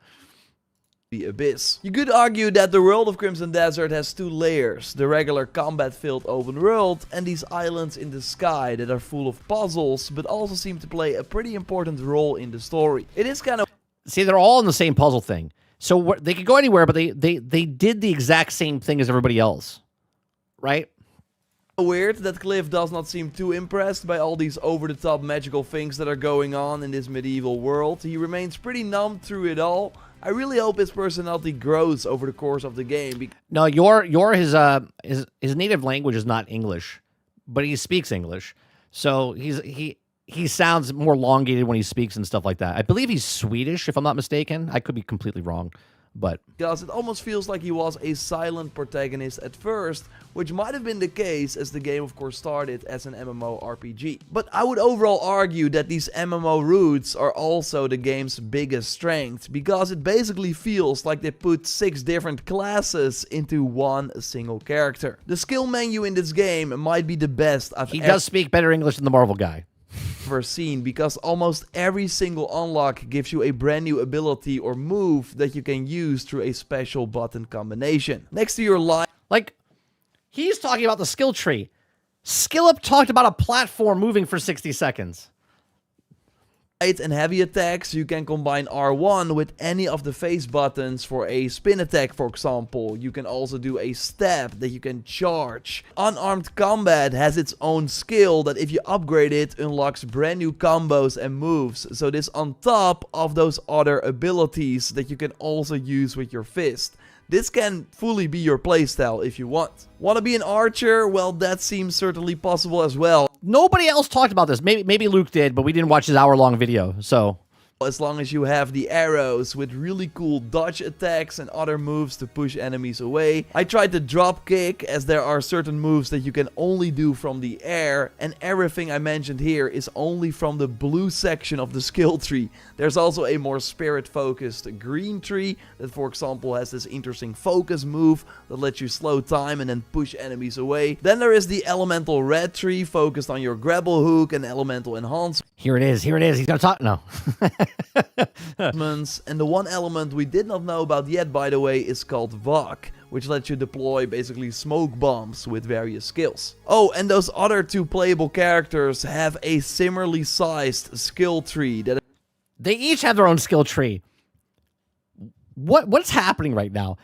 The Abyss. You could argue that the world of Crimson Desert has 2 layers, the regular combat-filled open world and these islands in the sky that are full of puzzles, but also seem to play a pretty important role in the story. It is kind of... See, they're all in the same puzzle thing. So they could go anywhere, but they did the exact same thing as everybody else, right? Weird that Cliff does not seem too impressed by all these over-the-top magical things that are going on in this medieval world. He remains pretty numb through it all. I really hope his personality grows over the course of the game. No, his native language is not English, but he speaks English. So he sounds more elongated when he speaks and stuff like that. I believe he's Swedish, if I'm not mistaken. I could be completely wrong. But because it almost feels like he was a silent protagonist at first, which might have been the case as the game of course started as an MMORPG. But I would overall argue that these MMO roots are also the game's biggest strength, because it basically feels like they put 6 different classes into one single character. The skill menu in this game might be the best I've ever... He does speak better English than the Marvel guy. Seen, because almost every single unlock gives you a brand new ability or move that you can use through a special button combination. Next to your life, like, he's talking about the skill tree. Skillup talked about a platform moving for 60 seconds. And heavy attacks, you can combine R1 with any of the face buttons for a spin attack, for example. You can also do a stab that you can charge. Unarmed combat has its own skill that if you upgrade it unlocks brand new combos and moves. So this on top of those other abilities that you can also use with your fist. This can fully be your playstyle if you want. Want to be an archer? Well, that seems certainly possible as well. Nobody else talked about this. Maybe Luke did, but we didn't watch his hour-long video, so... As long as you have the arrows with really cool dodge attacks and other moves to push enemies away. I tried the drop kick, as there are certain moves that you can only do from the air, and everything I mentioned here is only from the blue section of the skill tree. There's also a more spirit focused green tree that, for example, has this interesting focus move that lets you slow time and then push enemies away. Then there is the elemental red tree focused on your grapple hook and elemental enhancement. Here it is, he's gonna talk now. And the one element we did not know about yet, by the way, is called VOC, which lets you deploy basically smoke bombs with various skills. Oh, and those other 2 playable characters have a similarly sized skill tree that... They each have their own skill tree. What's happening right now?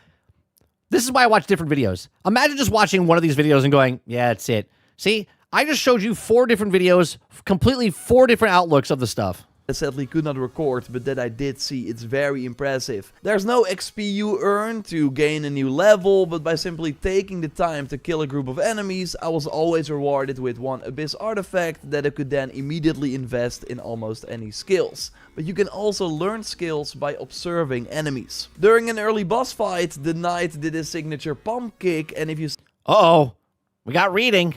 This is why I watch different videos. Imagine just watching one of these videos and going, yeah, that's it. See, I just showed you 4 different videos, completely 4 different outlooks of the stuff. I sadly could not record, but that I did see. It's very impressive. There's no XP you earn to gain a new level, but by simply taking the time to kill a group of enemies, I was always rewarded with 1 Abyss artifact that I could then immediately invest in almost any skills. But you can also learn skills by observing enemies. During an early boss fight, the knight did his signature pump kick, and if you... Uh-oh, we got reading.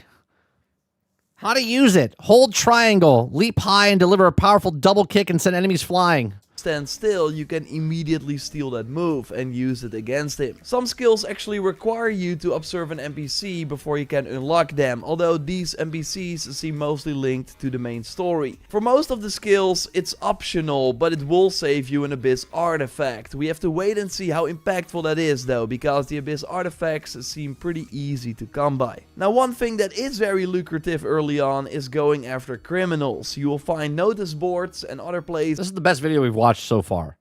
How to use it. Hold triangle, leap high and deliver a powerful double kick and send enemies flying. stands still, you can immediately steal that move and use it against him. Some skills actually require you to observe an NPC before you can unlock them, although these NPCs seem mostly linked to the main story. For most of the skills, it's optional, but it will save you an Abyss artifact. We have to wait and see how impactful that is though, because the Abyss artifacts seem pretty easy to come by. Now, one thing that is very lucrative early on is going after criminals. You will find notice boards and other places. This is the best video we've watched so far.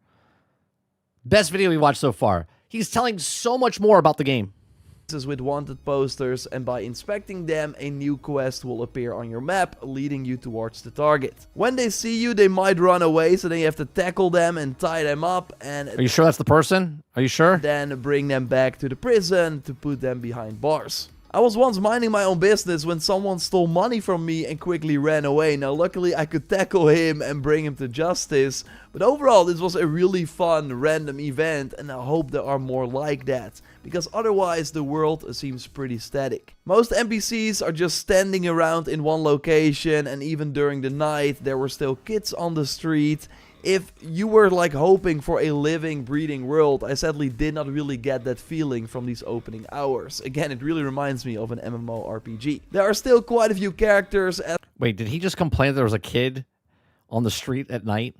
Best video we watched so far. He's telling so much more about the game. With wanted posters, and by inspecting them, a new quest will appear on your map, leading you towards the target. When they see you, they might run away, so then you have to tackle them and tie them up. And are you sure that's the person? Are you sure? Then bring them back to the prison to put them behind bars. I was once minding my own business when someone stole money from me and quickly ran away. Now luckily I could tackle him and bring him to justice, but overall this was a really fun random event, and I hope there are more like that, because otherwise the world seems pretty static. Most NPCs are just standing around in one location, and even during the night there were still kids on the street. If you were like hoping for a living, breathing world, I sadly did not really get that feeling from these opening hours. Again, it really reminds me of an MMORPG. There are still quite a few characters. Wait, did he just complain that there was a kid on the street at night?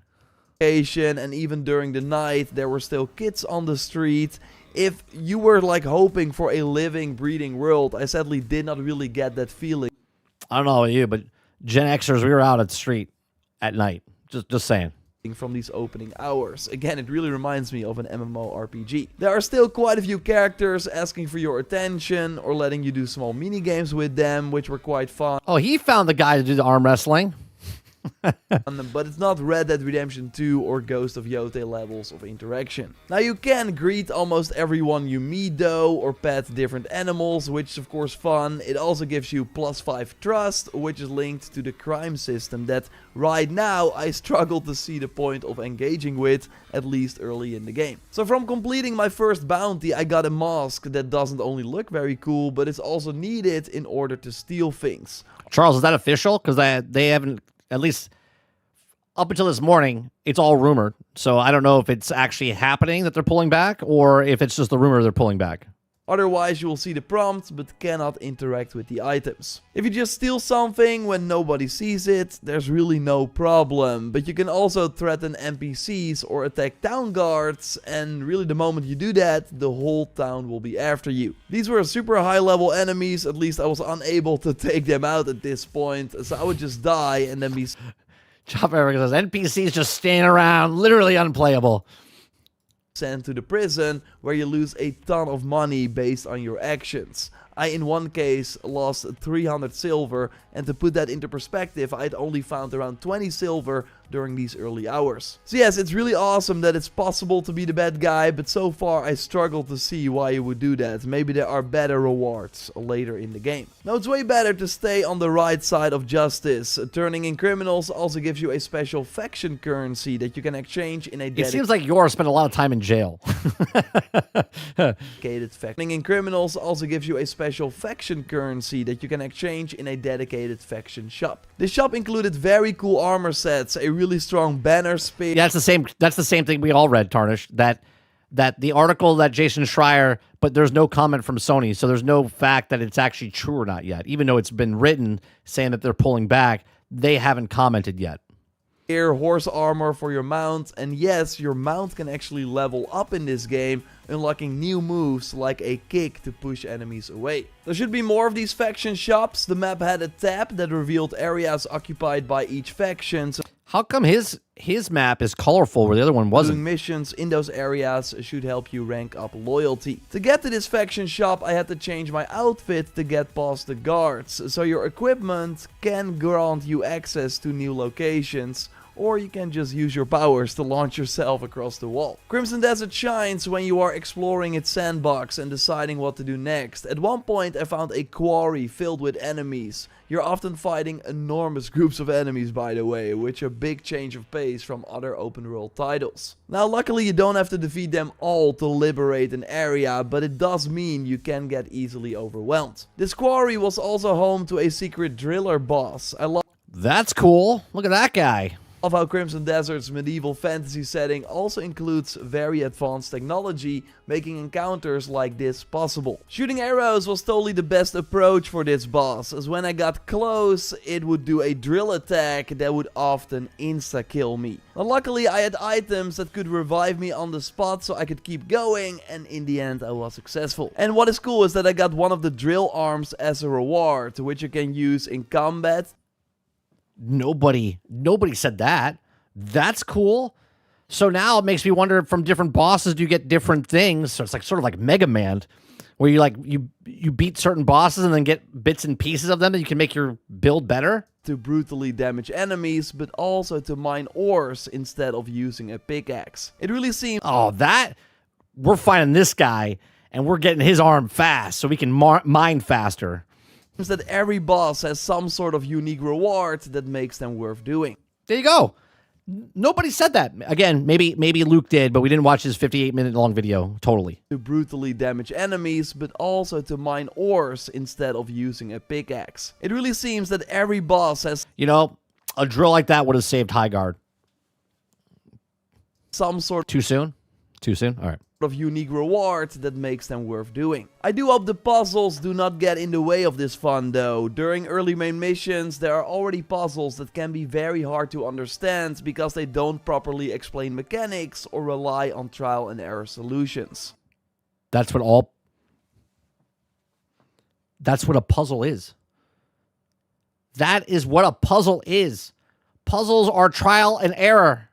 And even during the night, there were still kids on the street. If you were like hoping for a living, breathing world, I sadly did not really get that feeling. I don't know about you, but Gen Xers, we were out at the street at night. Just saying. From these opening hours. Again, it really reminds me of an MMORPG. There are still quite a few characters asking for your attention or letting you do small mini games with them, which were quite fun. Oh, he found the guy to do the arm wrestling. But it's not Red Dead Redemption 2 or Ghost of Yotei levels of interaction. Now you can greet almost everyone you meet though, or pet different animals, which is of course fun. It also gives you +5 trust, which is linked to the crime system that right now I struggle to see the point of engaging with, at least early in the game. So from completing my first bounty, I got a mask that doesn't only look very cool, but it's also needed in order to steal things. Charles, is that official? Because they haven't, at least up until this morning, it's all rumored. So I don't know if it's actually happening that they're pulling back, or if it's just the rumor they're pulling back. Otherwise, you will see the prompt, but cannot interact with the items. If you just steal something when nobody sees it, there's really no problem. But you can also threaten NPCs or attack town guards, and really the moment you do that, the whole town will be after you. These were super high level enemies, at least I was unable to take them out at this point, so I would just die and then be... Chop Eric says, NPCs just standing around, literally unplayable. Sent to the prison, where you lose a ton of money based on your actions. I, in one case, lost 300 silver, and to put that into perspective, I'd only found around 20 silver during these early hours. So yes, it's really awesome that it's possible to be the bad guy, but so far I struggle to see why you would do that. Maybe there are better rewards later in the game. Now it's way better to stay on the right side of justice. Turning in criminals also gives you a special faction currency that you can exchange in a It seems like yours spent a lot of time in jail. Turning in criminals also gives you a special faction currency that you can exchange in a dedicated faction shop. This shop included very cool armor sets, a really strong banner spear. Yeah, that's the same thing we all read, Tarnish. That the article that Jason Schreier, but there's no comment from Sony, so there's no fact that it's actually true or not yet. Even though it's been written saying that they're pulling back, they haven't commented yet. Horse armor for your mount, and yes, your mount can actually level up in this game, unlocking new moves like a kick to push enemies away. There should be more of these faction shops. The map had a tab that revealed areas occupied by each faction. So how come his map is colorful where the other one wasn't? Doing missions in those areas should help you rank up loyalty. To get to this faction shop, I had to change my outfit to get past the guards, so your equipment can grant you access to new locations, or you can just use your powers to launch yourself across the wall. Crimson Desert shines when you are exploring its sandbox and deciding what to do next. At one point I found a quarry filled with enemies. You're often fighting enormous groups of enemies, by the way, which a big change of pace from other open world titles. Now luckily you don't have to defeat them all to liberate an area, but it does mean you can get easily overwhelmed. This quarry was also home to a secret driller boss. That's cool. Look at that guy. of how Crimson Desert's medieval fantasy setting also includes very advanced technology, making encounters like this possible. Shooting arrows was totally the best approach for this boss, as when I got close, it would do a drill attack that would often insta-kill me. But luckily I had items that could revive me on the spot so I could keep going, and in the end I was successful. And what is cool is that I got one of the drill arms as a reward, which you can use in combat. Nobody said that. That's cool. So now it makes me wonder, from different bosses, do you get different things? So it's like sort of like Mega Man, where you beat certain bosses and then get bits and pieces of them, and you can make your build better. To brutally damage enemies, but also to mine ores instead of using a pickaxe. It really seems... Oh, that... We're finding this guy, and we're getting his arm fast, so we can mine faster. That every boss has some sort of unique reward that makes them worth doing. There you go. Nobody said that. Again, maybe Luke did, but we didn't watch his 58-minute long video. Totally. To brutally damage enemies, but also to mine ores instead of using a pickaxe. It really seems that every boss has... You know, a drill like that would have saved Highguard. Some sort... Too soon? Too soon? All right. Of unique reward that makes them worth doing. I do hope the puzzles do not get in the way of this fun though. During early main missions there are already puzzles that can be very hard to understand because they don't properly explain mechanics or rely on trial and error solutions. That's what a puzzle is. That is what a puzzle is. Puzzles are trial and error.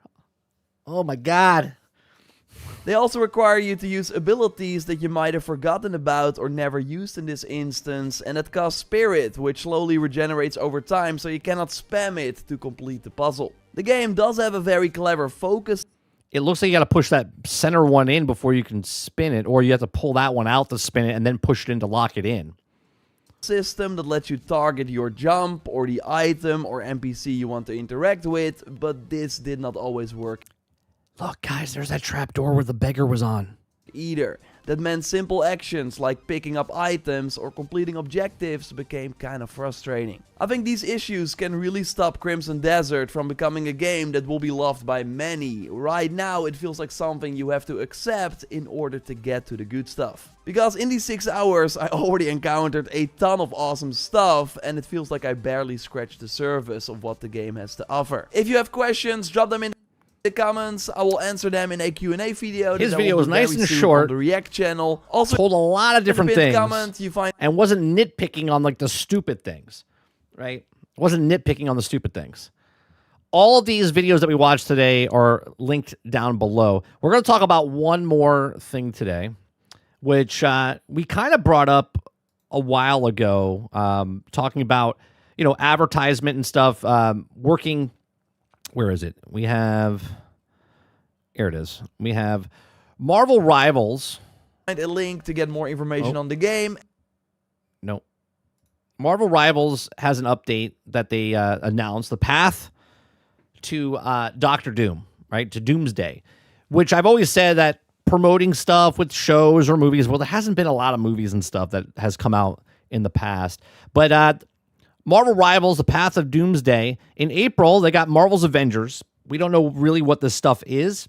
Oh my God. They also require you to use abilities that you might have forgotten about or never used in this instance, and that costs spirit, which slowly regenerates over time, so you cannot spam it to complete the puzzle. The game does have a very clever focus. It looks like you got to push that center one in before you can spin it, or you have to pull that one out to spin it and then push it in to lock it in. System that lets you target your jump or the item or NPC you want to interact with, but this did not always work. Look, guys, there's that trap door where the beggar was on. Either. That meant simple actions like picking up items or completing objectives became kind of frustrating. I think these issues can really stop Crimson Desert from becoming a game that will be loved by many. Right now it feels like something you have to accept in order to get to the good stuff. Because in these 6 hours I already encountered a ton of awesome stuff, and it feels like I barely scratched the surface of what the game has to offer. If you have questions, drop them in the comments. I will answer them in a Q&A video. His video was nice and short. On the React channel. Also told a lot of different things. Comment, you find and wasn't nitpicking on like the stupid things, right? Wasn't nitpicking on the stupid things. All of these videos that we watched today are linked down below. We're going to talk about one more thing today, which we kind of brought up a while ago, talking about, you know, advertisement and stuff, working. Where is it? We have, here it is. We have Marvel Rivals. Find a link to get more information on the game. No. Marvel Rivals has an update that they announced, the path to Doctor Doom, right? To Doomsday, which I've always said that promoting stuff with shows or movies, well, there hasn't been a lot of movies and stuff that has come out in the past. But Marvel Rivals, The Path of Doomsday. In April, they got Marvel's Avengers. We don't know really what this stuff is.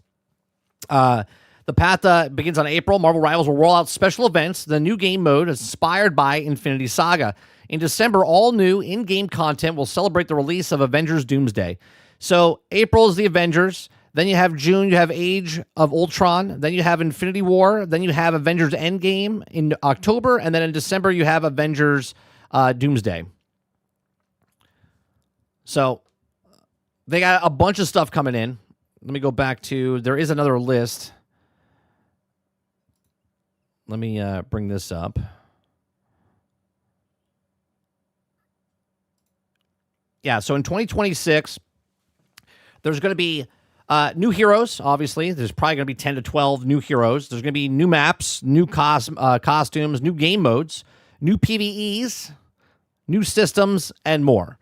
The path begins on April. Marvel Rivals will roll out special events. The new game mode is inspired by Infinity Saga. In December, all new in-game content will celebrate the release of Avengers Doomsday. So April is the Avengers. Then you have June, you have Age of Ultron. Then you have Infinity War. Then you have Avengers Endgame in October. And then in December, you have Avengers Doomsday. So they got a bunch of stuff coming in. Let me go back to, there is another list. Let me bring this up. Yeah, so in 2026, there's going to be new heroes, obviously. There's probably going to be 10 to 12 new heroes. There's going to be new maps, new costumes, new game modes, new PvEs, new systems, and more.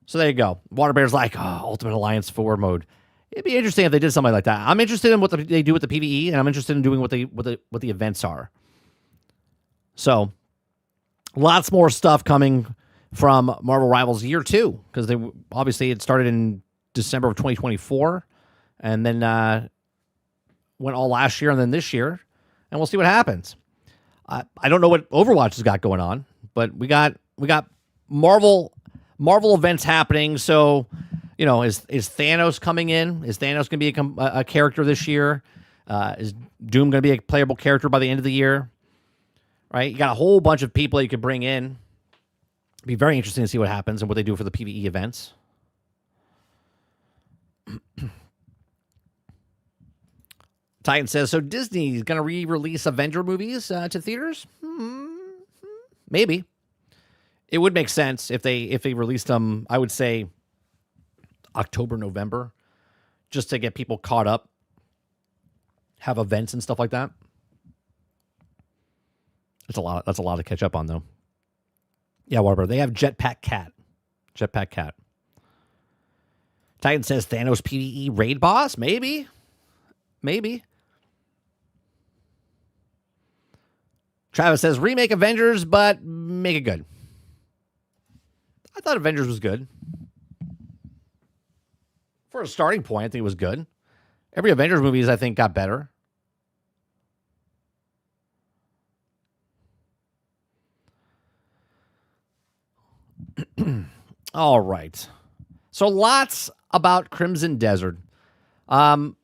So there you go. Water Bear's like, oh, Ultimate Alliance 4 mode. It'd be interesting if they did something like that. I'm interested in what they do with the PvE, and I'm interested in doing what the events are. So, lots more stuff coming from Marvel Rivals Year 2, because they obviously it started in December of 2024, and then went all last year and then this year, and we'll see what happens. I don't know what Overwatch has got going on, but we got Marvel events happening. So, is Thanos coming in? Is Thanos going to be a character this year? Is Doom going to be a playable character by the end of the year? Right? You got a whole bunch of people that you could bring in. It'd be very interesting to see what happens and what they do for the PvE events. Titan says, so Disney's going to re-release Avenger movies to theaters? Maybe. It would make sense if they released them, I would say, October, November, just to get people caught up, have events and stuff like that. That's a lot to catch up on, though. Yeah, whatever. They have Jetpack Cat. Titan says Thanos PvE raid boss? Maybe. Travis says remake Avengers, but make it good. I thought Avengers was good. For a starting point, I think it was good. Every Avengers movies, I think, got better. All right. So lots about Crimson Desert. I'm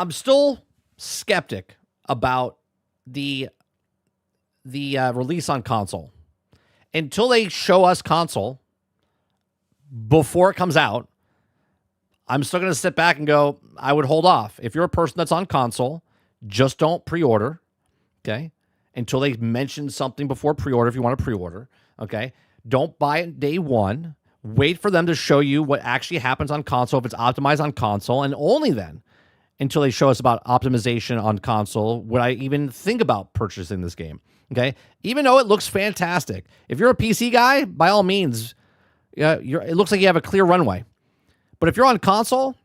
still skeptic about the release on console. Until they show us console before it comes out, I'm still going to sit back and go, I would hold off. If you're a person that's on console, just don't pre-order, okay? Until they mention something before pre-order if you want to pre-order, okay? Don't buy it day one. Wait for them to show you what actually happens on console if it's optimized on console, and only then, until they show us about optimization on console, would I even think about purchasing this game, okay? Even though it looks fantastic. If you're a PC guy, by all means, it looks like you have a clear runway. But if you're on console,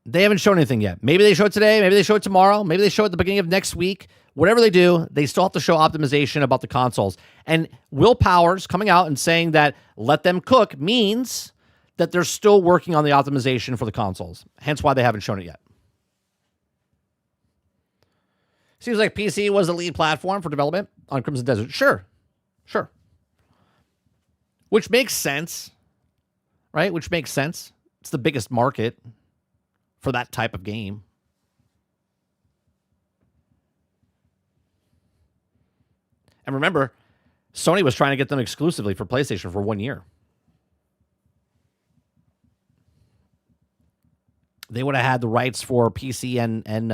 they haven't shown anything yet. Maybe they show it today. Maybe they show it tomorrow. Maybe they show it at the beginning of next week. Whatever they do, they still have to show optimization about the consoles. And Will Powers coming out and saying that let them cook means that they're still working on the optimization for the consoles. Hence why they haven't shown it yet. Seems like PC was the lead platform for development on Crimson Desert. Sure. Which makes sense. Right? Which makes sense. It's the biggest market for that type of game. And remember, Sony was trying to get them exclusively for PlayStation for 1 year. They would have had the rights for PC and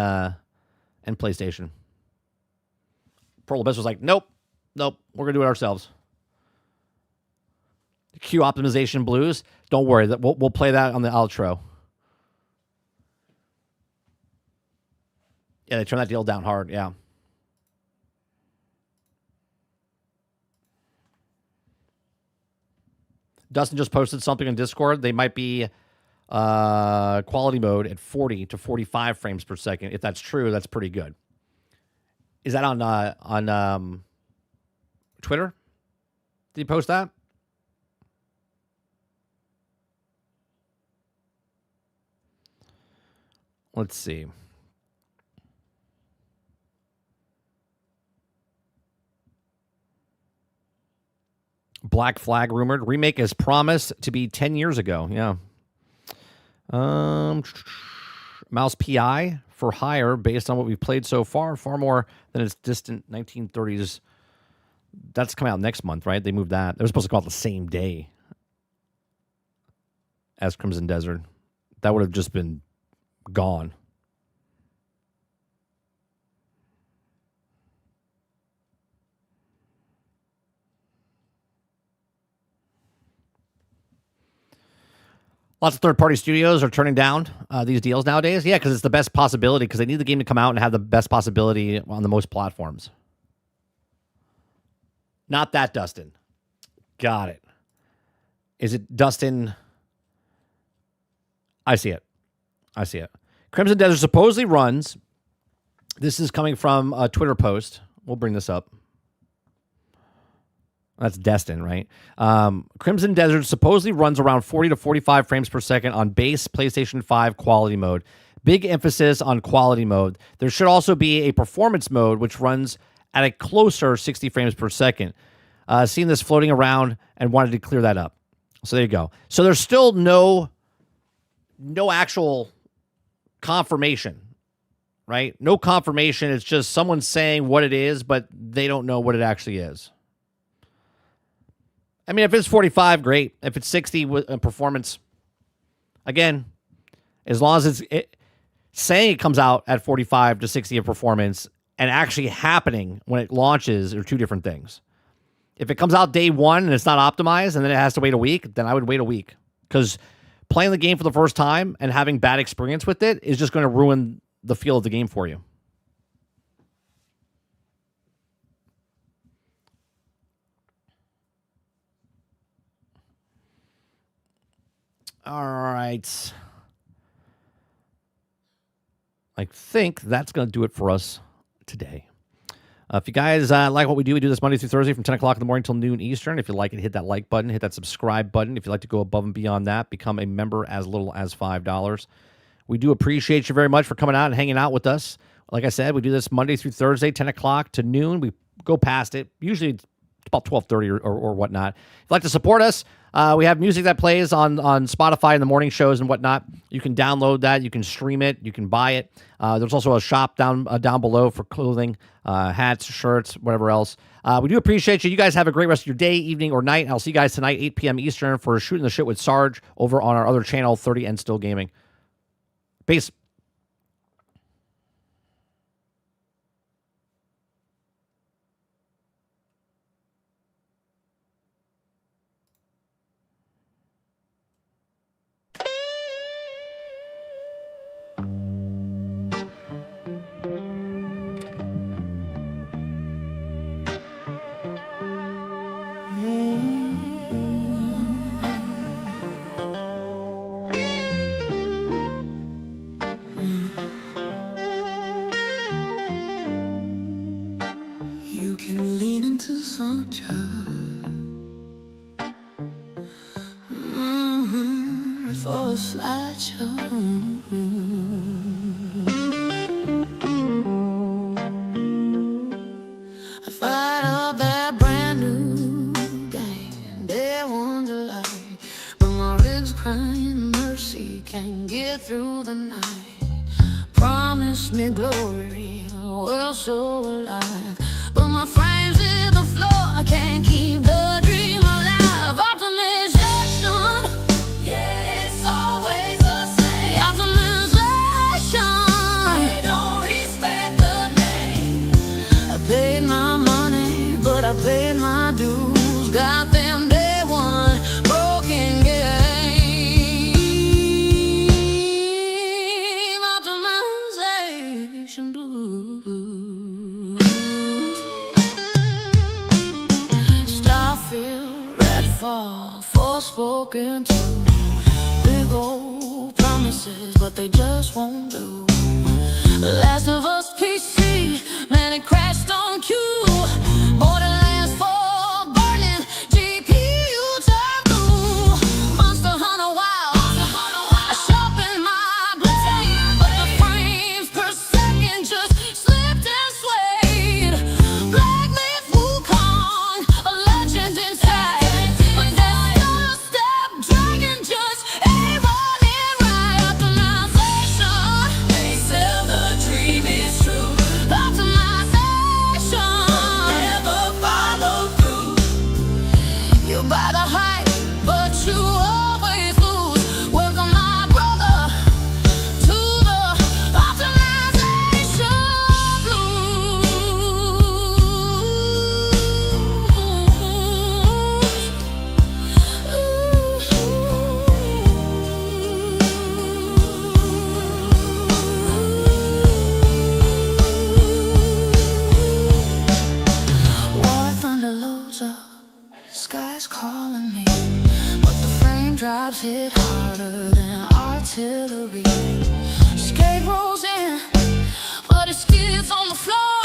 PlayStation. Pearl Abyss was like, nope, we're going to do it ourselves. Q optimization blues. Don't worry, we'll play that on the outro. Yeah, they turned that deal down hard. Yeah. Dustin just posted something on Discord. They might be quality mode at 40 to 45 frames per second. If that's true, that's pretty good. Is that on Twitter? Did you post that? Let's see. Black Flag rumored. Remake is promised to be 10 years ago. Yeah. Mouse PI for hire based on what we've played so far. Far more than its distant 1930s. That's coming out next month, right? They moved that. They were supposed to come out the same day as Crimson Desert. That would have just been gone. Lots of third-party studios are turning down these deals nowadays. Yeah, because it's the best possibility, because they need the game to come out and have the best possibility on the most platforms. Not that, Dustin. Got it. Is it Dustin? I see it. Crimson Desert supposedly runs. This is coming from a Twitter post. We'll bring this up. That's Destin, right? Crimson Desert supposedly runs around 40 to 45 frames per second on base PlayStation 5 quality mode. Big emphasis on quality mode. There should also be a performance mode, which runs at a closer 60 frames per second. Seen this floating around and wanted to clear that up. So there you go. So there's still no actual confirmation, right? No confirmation. It's just someone saying what it is, but they don't know what it actually is. I mean, if it's 45, great. If it's 60 with performance, again, as long as it's saying it comes out at 45 to 60 of performance and actually happening when it launches are two different things. If it comes out day one and it's not optimized and then it has to wait a week, then I would wait a week. Because playing the game for the first time and having bad experience with it is just going to ruin the feel of the game for you. All right. I think that's going to do it for us today. If you guys like what we do this Monday through Thursday from 10 o'clock in the morning till noon Eastern. If you like it, hit that like button, hit that subscribe button. If you'd like to go above and beyond that, become a member as little as $5. We do appreciate you very much for coming out and hanging out with us. Like I said, we do this Monday through Thursday, 10 o'clock to noon. We go past it. Usually it's about 12:30 or whatnot. If you'd like to support us, we have music that plays on Spotify in the morning shows and whatnot. You can download that. You can stream it. You can buy it. There's also a shop down below for clothing, hats, shirts, whatever else. We do appreciate you. You guys have a great rest of your day, evening, or night. I'll see you guys tonight, 8 p.m. Eastern, for Shooting the Shit with Sarge over on our other channel, 30 and Still Gaming. Peace. You can lean into sunshine for a slideshow. I fired up that brand new game, day one's alive, but my rig's crying mercy, can't get through the night. Promise me glory, we're so alive, but my frame's hit the floor, I can't keep the dream alive. Optimization, yeah, it's always the same. Optimization, they don't respect the name. I paid my money, but I paid my dues. Got them day one broken game. Optimization blues. Starfield, Redfall, Forspoken too. Big old promises, but they just won't do. Last of Us PC, man, it crashed on cue. Borderlands 4 burning, GPU turn blue. Monster Hunter Wild, I sharpened my blade, but the frames per second just slipped and swayed. Black Myth Wukong, a legend inside, but that step dragon just ain't running right. Optimization, they sell the dream is true. Optimization, never follow through. You buy the hype, but you always lose. Welcome my brother to the optimization War thunder loads up, sky's calling me, but the frame drops hit harder than artillery. Skate rolls in, but it skids on the floor.